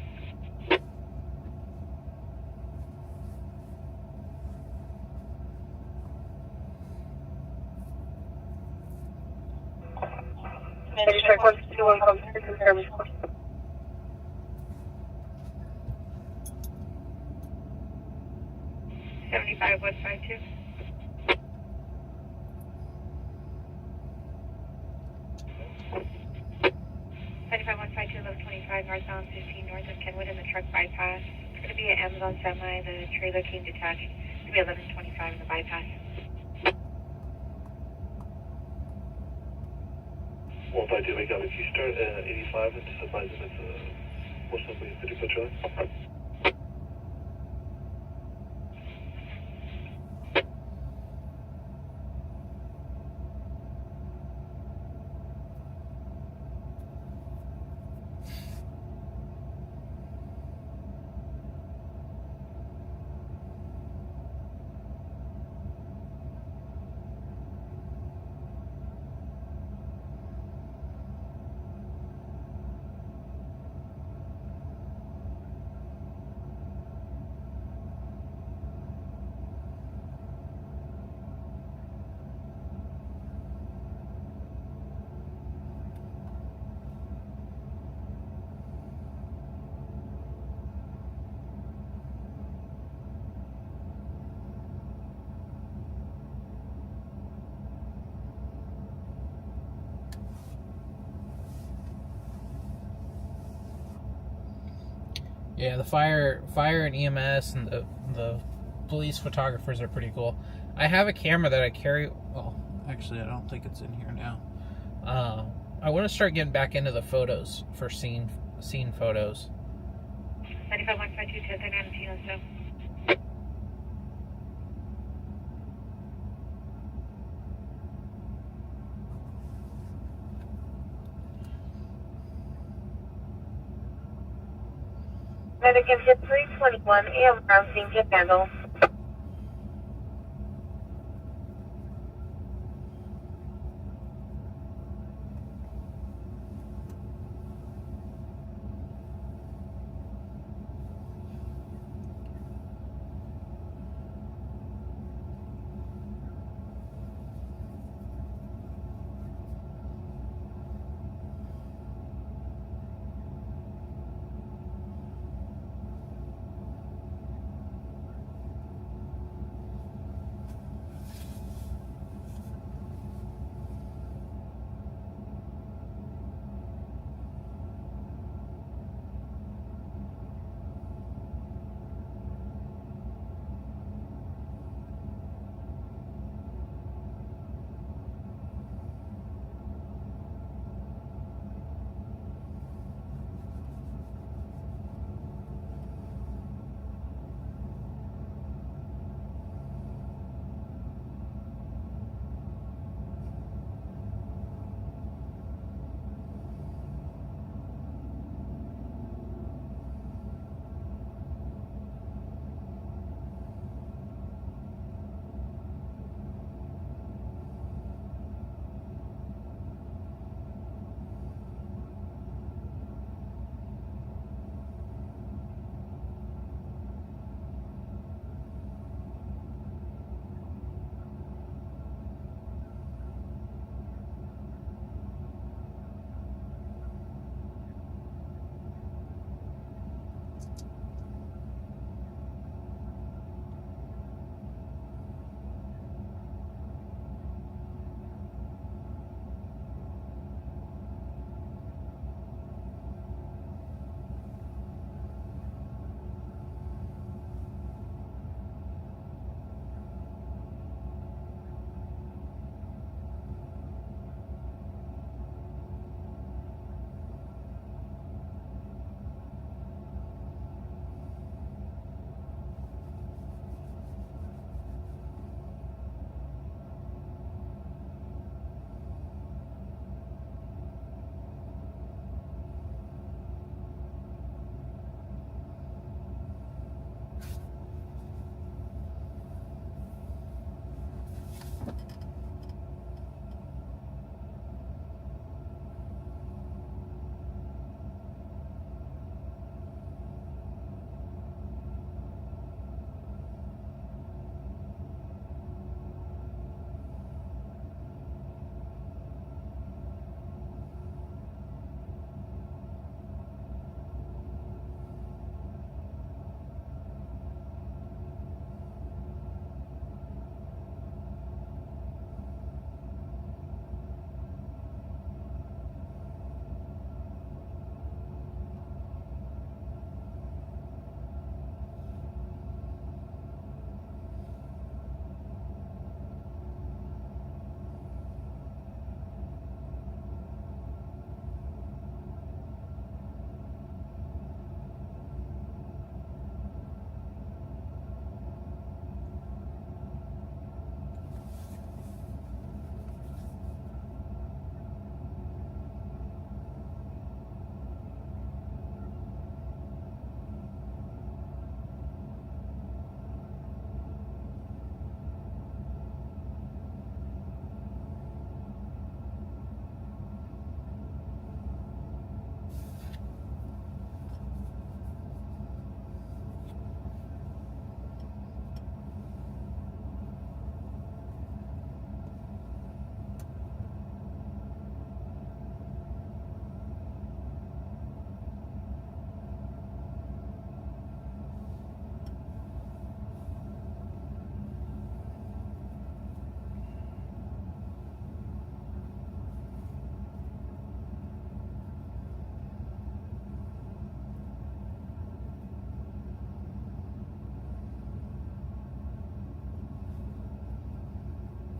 Medic truck 161 comes through to service. 75152. Level 25 northbound 15 north of Kenwood in the truck bypass. It's going to be an Amazon semi. The trailer came detached. It's going to be 1125 in the bypass. 152, wake up. If you start at 85 and just advise them it's most likely a 50-foot trailer. Yeah, the fire and EMS and the police photographers are pretty cool. I have a camera that I carry. Well, actually, I don't think it's in here now. I want to start getting back into the photos for scene photos. 95152 to 39 so. Medic engine 321 AM ground scene can handle.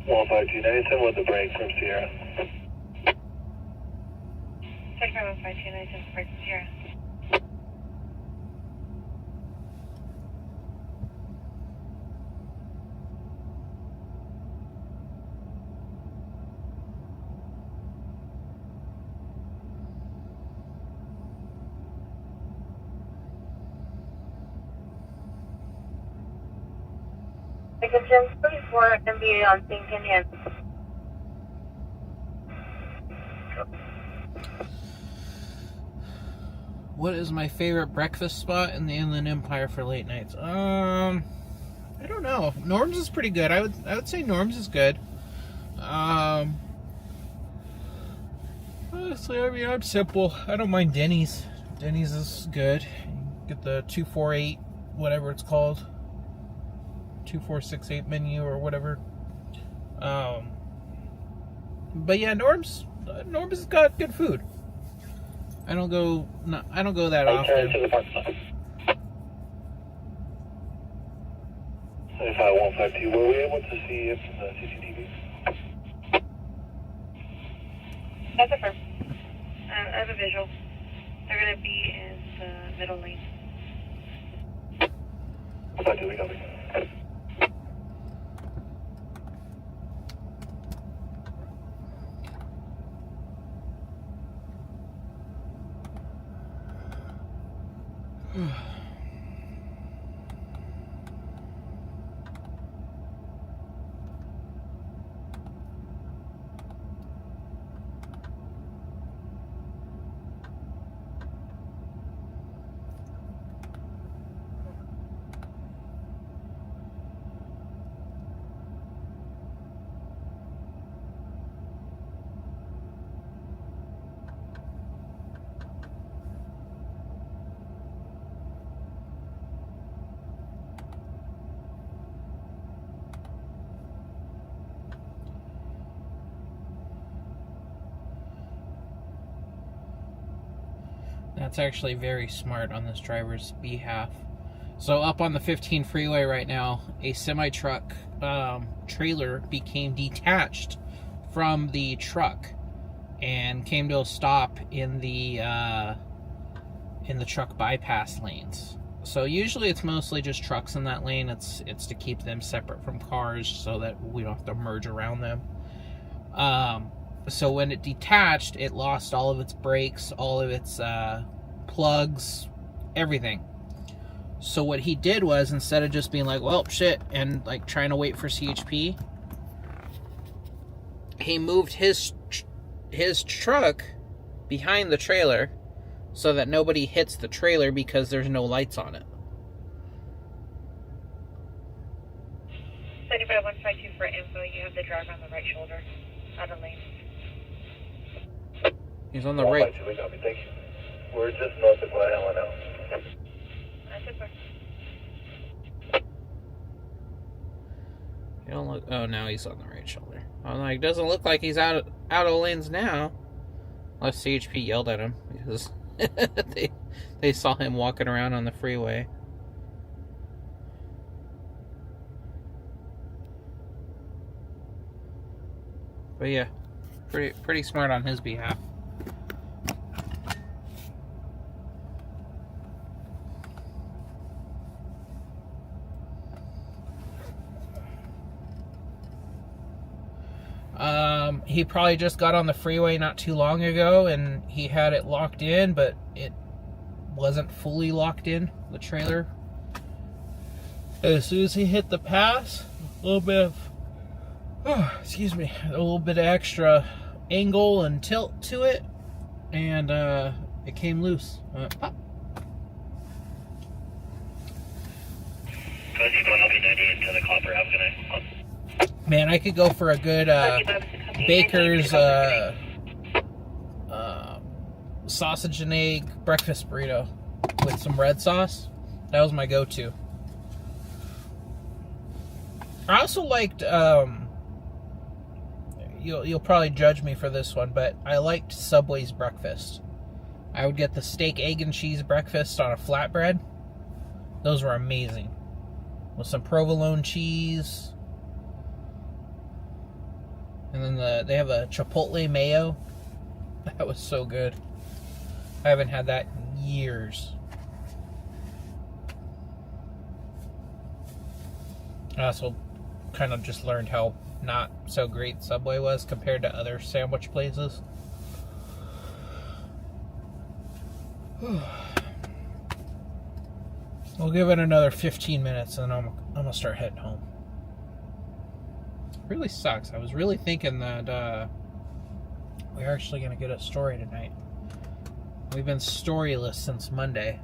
One 5297 with the break from Sierra. Take 15297 break from Sierra. Attention 34 MBA on St. Kenyan. What is my favorite breakfast spot in the Inland Empire for late nights? I don't know. Norm's is pretty good. I would say Norm's is good. Honestly, I mean, I'm simple. I don't mind Denny's. Denny's is good. You get the 248, whatever it's called, 2468 menu or whatever. But yeah, Norm's has got good food. I don't go that often. To the parking lot. 75152, were we able to see it from the CCTV? That's a firm. I have a visual. They're going to be in the middle lane. We got it. That's actually very smart on this driver's behalf. So up on the 15 freeway right now, a semi-truck trailer became detached from the truck and came to a stop in the truck bypass lanes. So usually it's mostly just trucks in that lane. It's to keep them separate from cars so that we don't have to merge around them. So when it detached, it lost all of its brakes, all of its plugs, everything. So what he did was, instead of just being like, well, shit, and like trying to wait for CHP, he moved his truck behind the trailer so that nobody hits the trailer because there's no lights on it. 75152 for info. You have the driver on the right shoulder, out of lane. He's on the right. We got me, thank you. We're just north of Guadalajara now. That's it, sir. You don't look. Oh, now he's on the right shoulder. I'm like, doesn't look like he's out of lanes now. Unless CHP yelled at him because they saw him walking around on the freeway. But yeah, pretty smart on his behalf. He probably just got on the freeway not too long ago and he had it locked in, but it wasn't fully locked in, the trailer. As soon as he hit the pass, a little bit of, excuse me, a little bit of extra angle and tilt to it, and it came loose. Pop. Man, I could go for a good Baker's sausage and egg breakfast burrito with some red sauce. That was my go-to. I also liked, you'll probably judge me for this one, but I liked Subway's breakfast. I would get the steak, egg, and cheese breakfast on a flatbread. Those were amazing. With some provolone cheese. And then they have a chipotle mayo. That was so good. I haven't had that in years. I also kind of just learned how not so great Subway was compared to other sandwich places. We'll give it another 15 minutes and I'm gonna start heading home. really sucks. I was really thinking that we're actually going to get a story tonight. We've been storyless since Monday.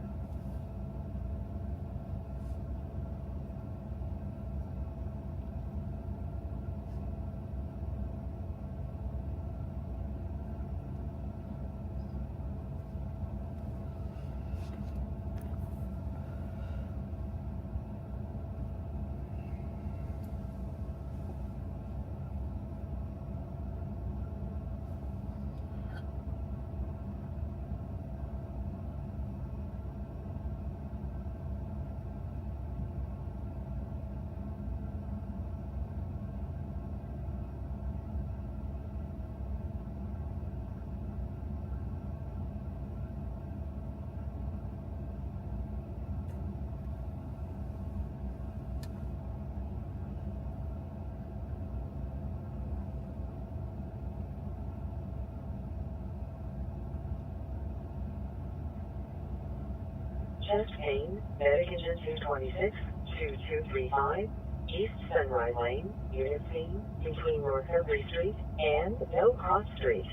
Chest pain, medic engine 226, 2235, East Sunrise Lane, Unit C, between North Every Street and No Cross Street.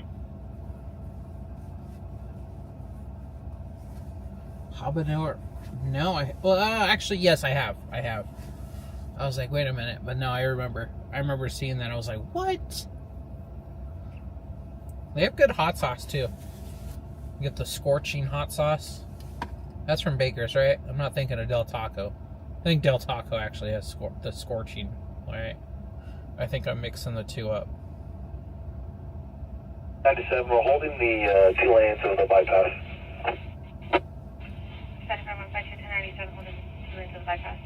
Habanero. No, actually, yes, I have. I was like, wait a minute, but no, I remember seeing that. I was like, what? They have good hot sauce too. You get the scorching hot sauce. That's from Baker's, right? I'm not thinking of Del Taco. I think Del Taco actually has the scorching, right? I think I'm mixing the two up. 97, we're holding the 2 lanes of the bypass. 97, holding 2 lanes of the bypass.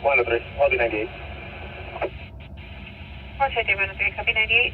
One to 3, I'll be 98. 150, 103, copy 98.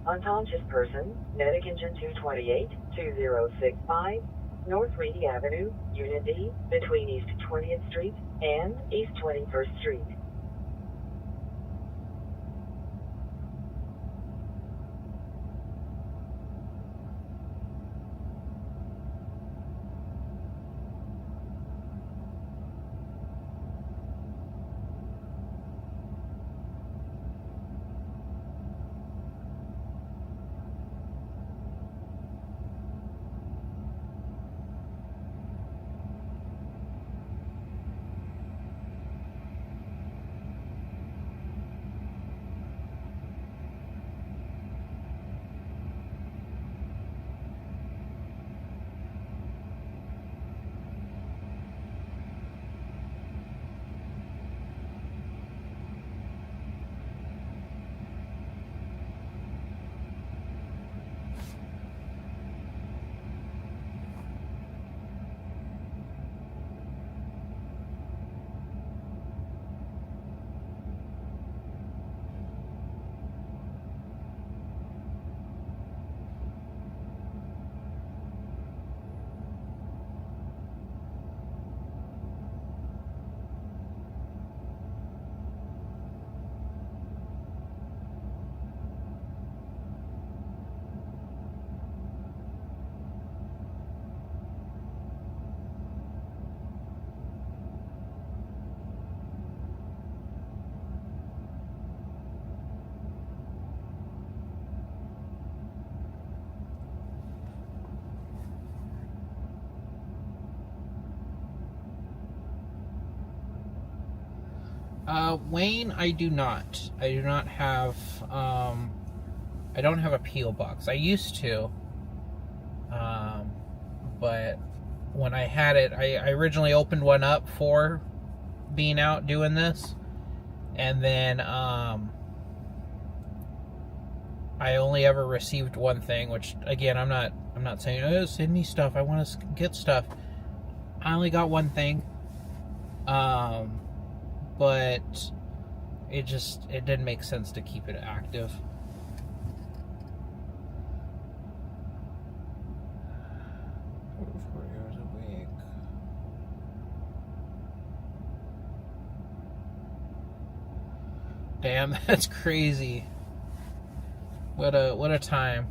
Unconscious person, medic engine 228, 2065, North Reedy Avenue, Unit D, between East 20th Street and East 21st Street. Wayne, I do not. I do not have, I don't have a P.O. box. I used to, but when I had it, I originally opened one up for being out doing this, and then, I only ever received one thing, which, again, I'm not saying, oh, send me stuff, I want to get stuff. I only got one thing, but it didn't make sense to keep it active. Damn, that's crazy. What a time.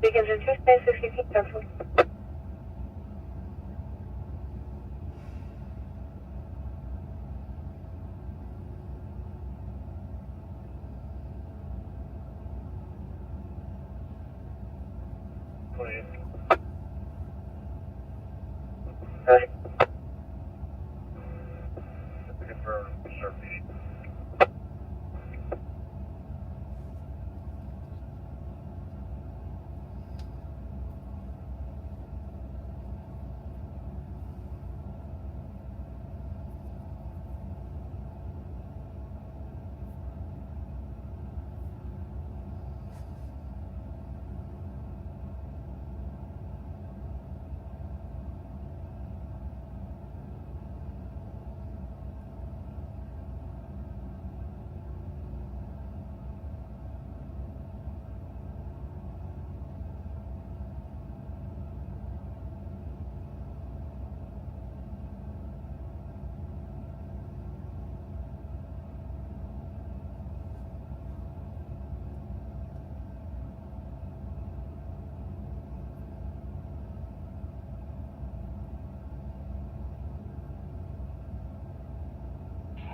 Begins in 2 space 50 feet, careful. Okay. Looking for surfing.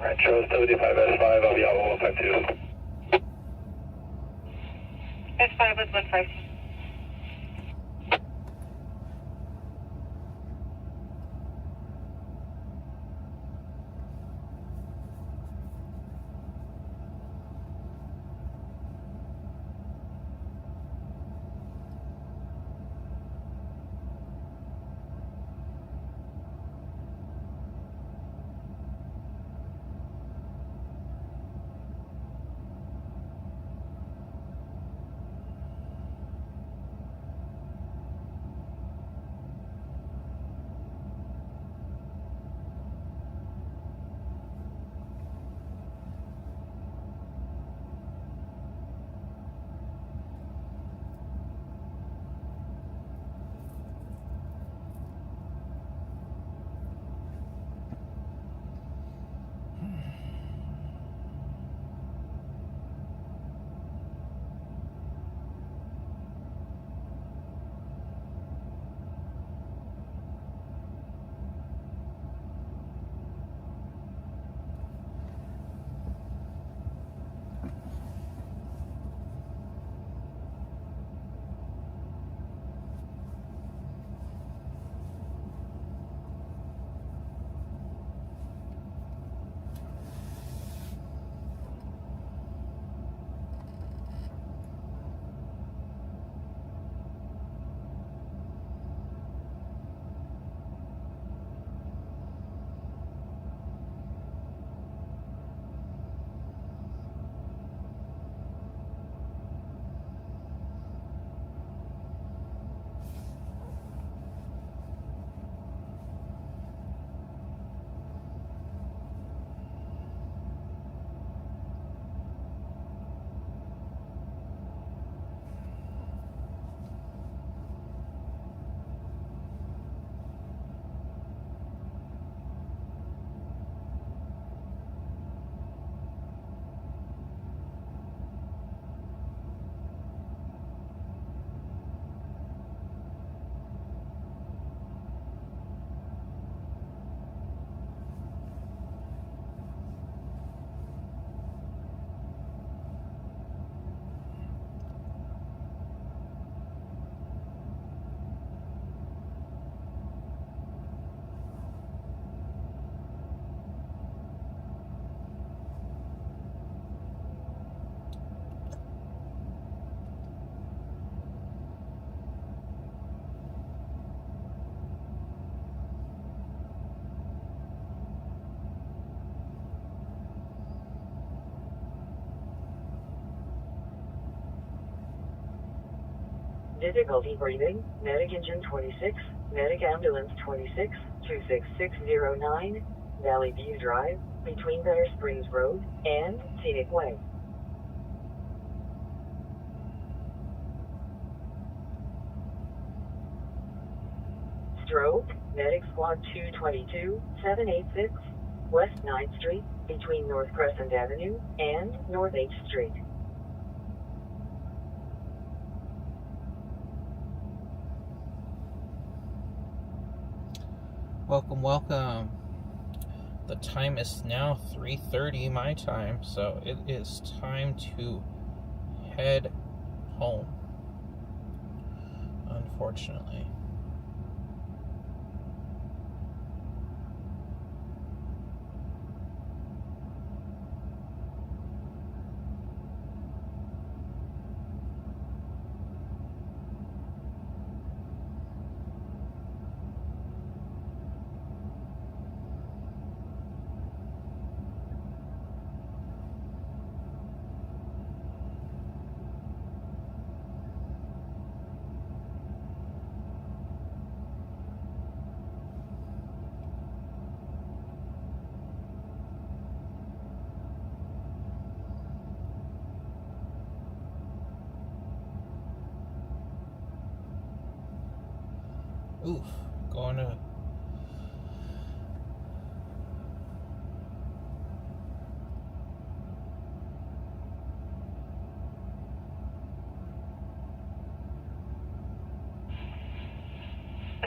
Alright, Charles 75 S5, I'll be out 152. S5 was 152. Difficulty breathing, Medic Engine 26, Medic Ambulance 26, 26609, Valley View Drive, between Better Springs Road and Scenic Way. Stroke, Medic Squad 222, 786, West 9th Street, between North Crescent Avenue and North 8th Street. Welcome, welcome. The time is now 3:30 my time, so it is time to head home, unfortunately. Oof, going to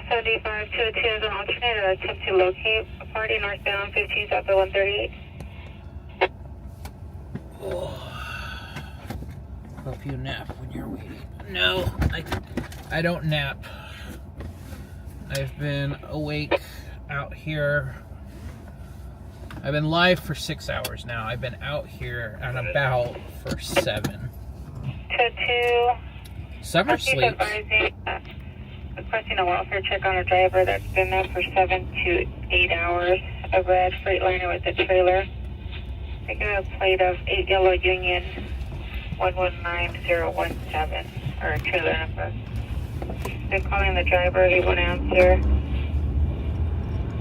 $75 to an alternate attempt to locate a party northbound 15 south of 138. Hope you nap when you're waiting. No, I don't nap. I've been awake out here. I've been live for 6 hours now. I've been out here and about for 7. Summer sleep. Requesting a welfare check on a driver that's been there for 7 to 8 hours. A red Freightliner with a trailer. I got a plate of 8 Yellow Union 119017, or a trailer number. Been calling the driver, he won't answer.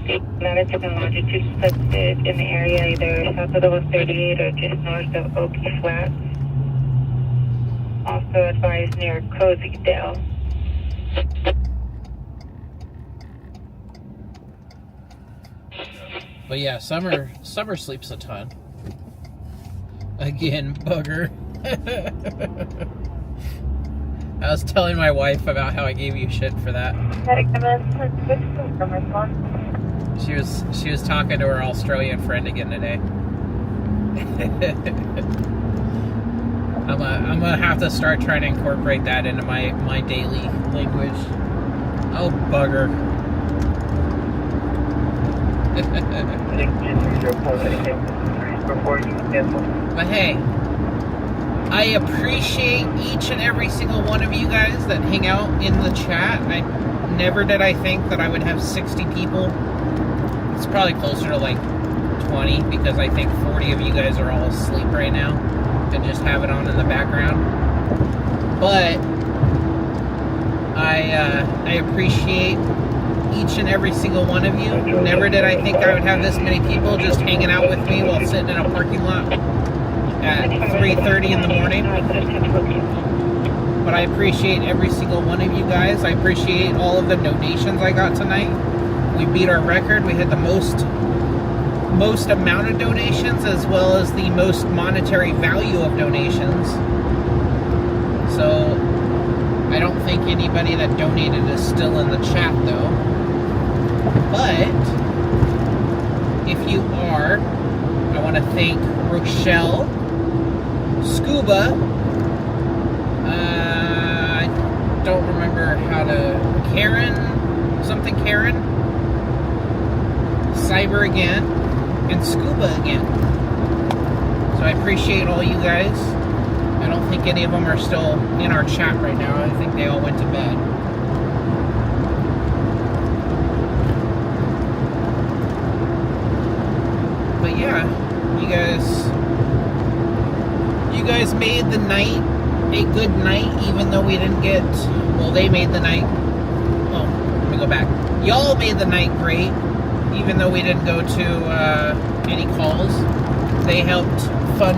The latitude and longitude listed in the area, either south of the 138 or just north of Okie Flats. Also advised near Cozy Dale. But yeah, summer sleeps a ton. Again, bugger. I was telling my wife about how I gave you shit for that. She was talking to her Australian friend again today. I'm gonna have to start trying to incorporate that into my daily language. Oh, bugger. But hey, I appreciate each and every single one of you guys that hang out in the chat. Never did I think that I would have 60 people. It's probably closer to like 20 because I think 40 of you guys are all asleep right now and just have it on in the background. But I appreciate each and every single one of you. Never did I think I would have this many people just hanging out with me while sitting in a parking lot at 3:30 in the morning. But I appreciate every single one of you guys. I appreciate all of the donations I got tonight. We beat our record. We had the most amount of donations as well as the most monetary value of donations. So I don't think anybody that donated is still in the chat though. But if you are, I want to thank Rochelle, Scuba, I don't remember how to, Karen, Cyber again, and Scuba again. So I appreciate all you guys. I don't think any of them are still in our chat right now. I think they all went to bed. But yeah, you guys made the night a good night, even though we didn't get, well, they made the night, oh, let me go back. Y'all made the night great, even though we didn't go to any calls. They helped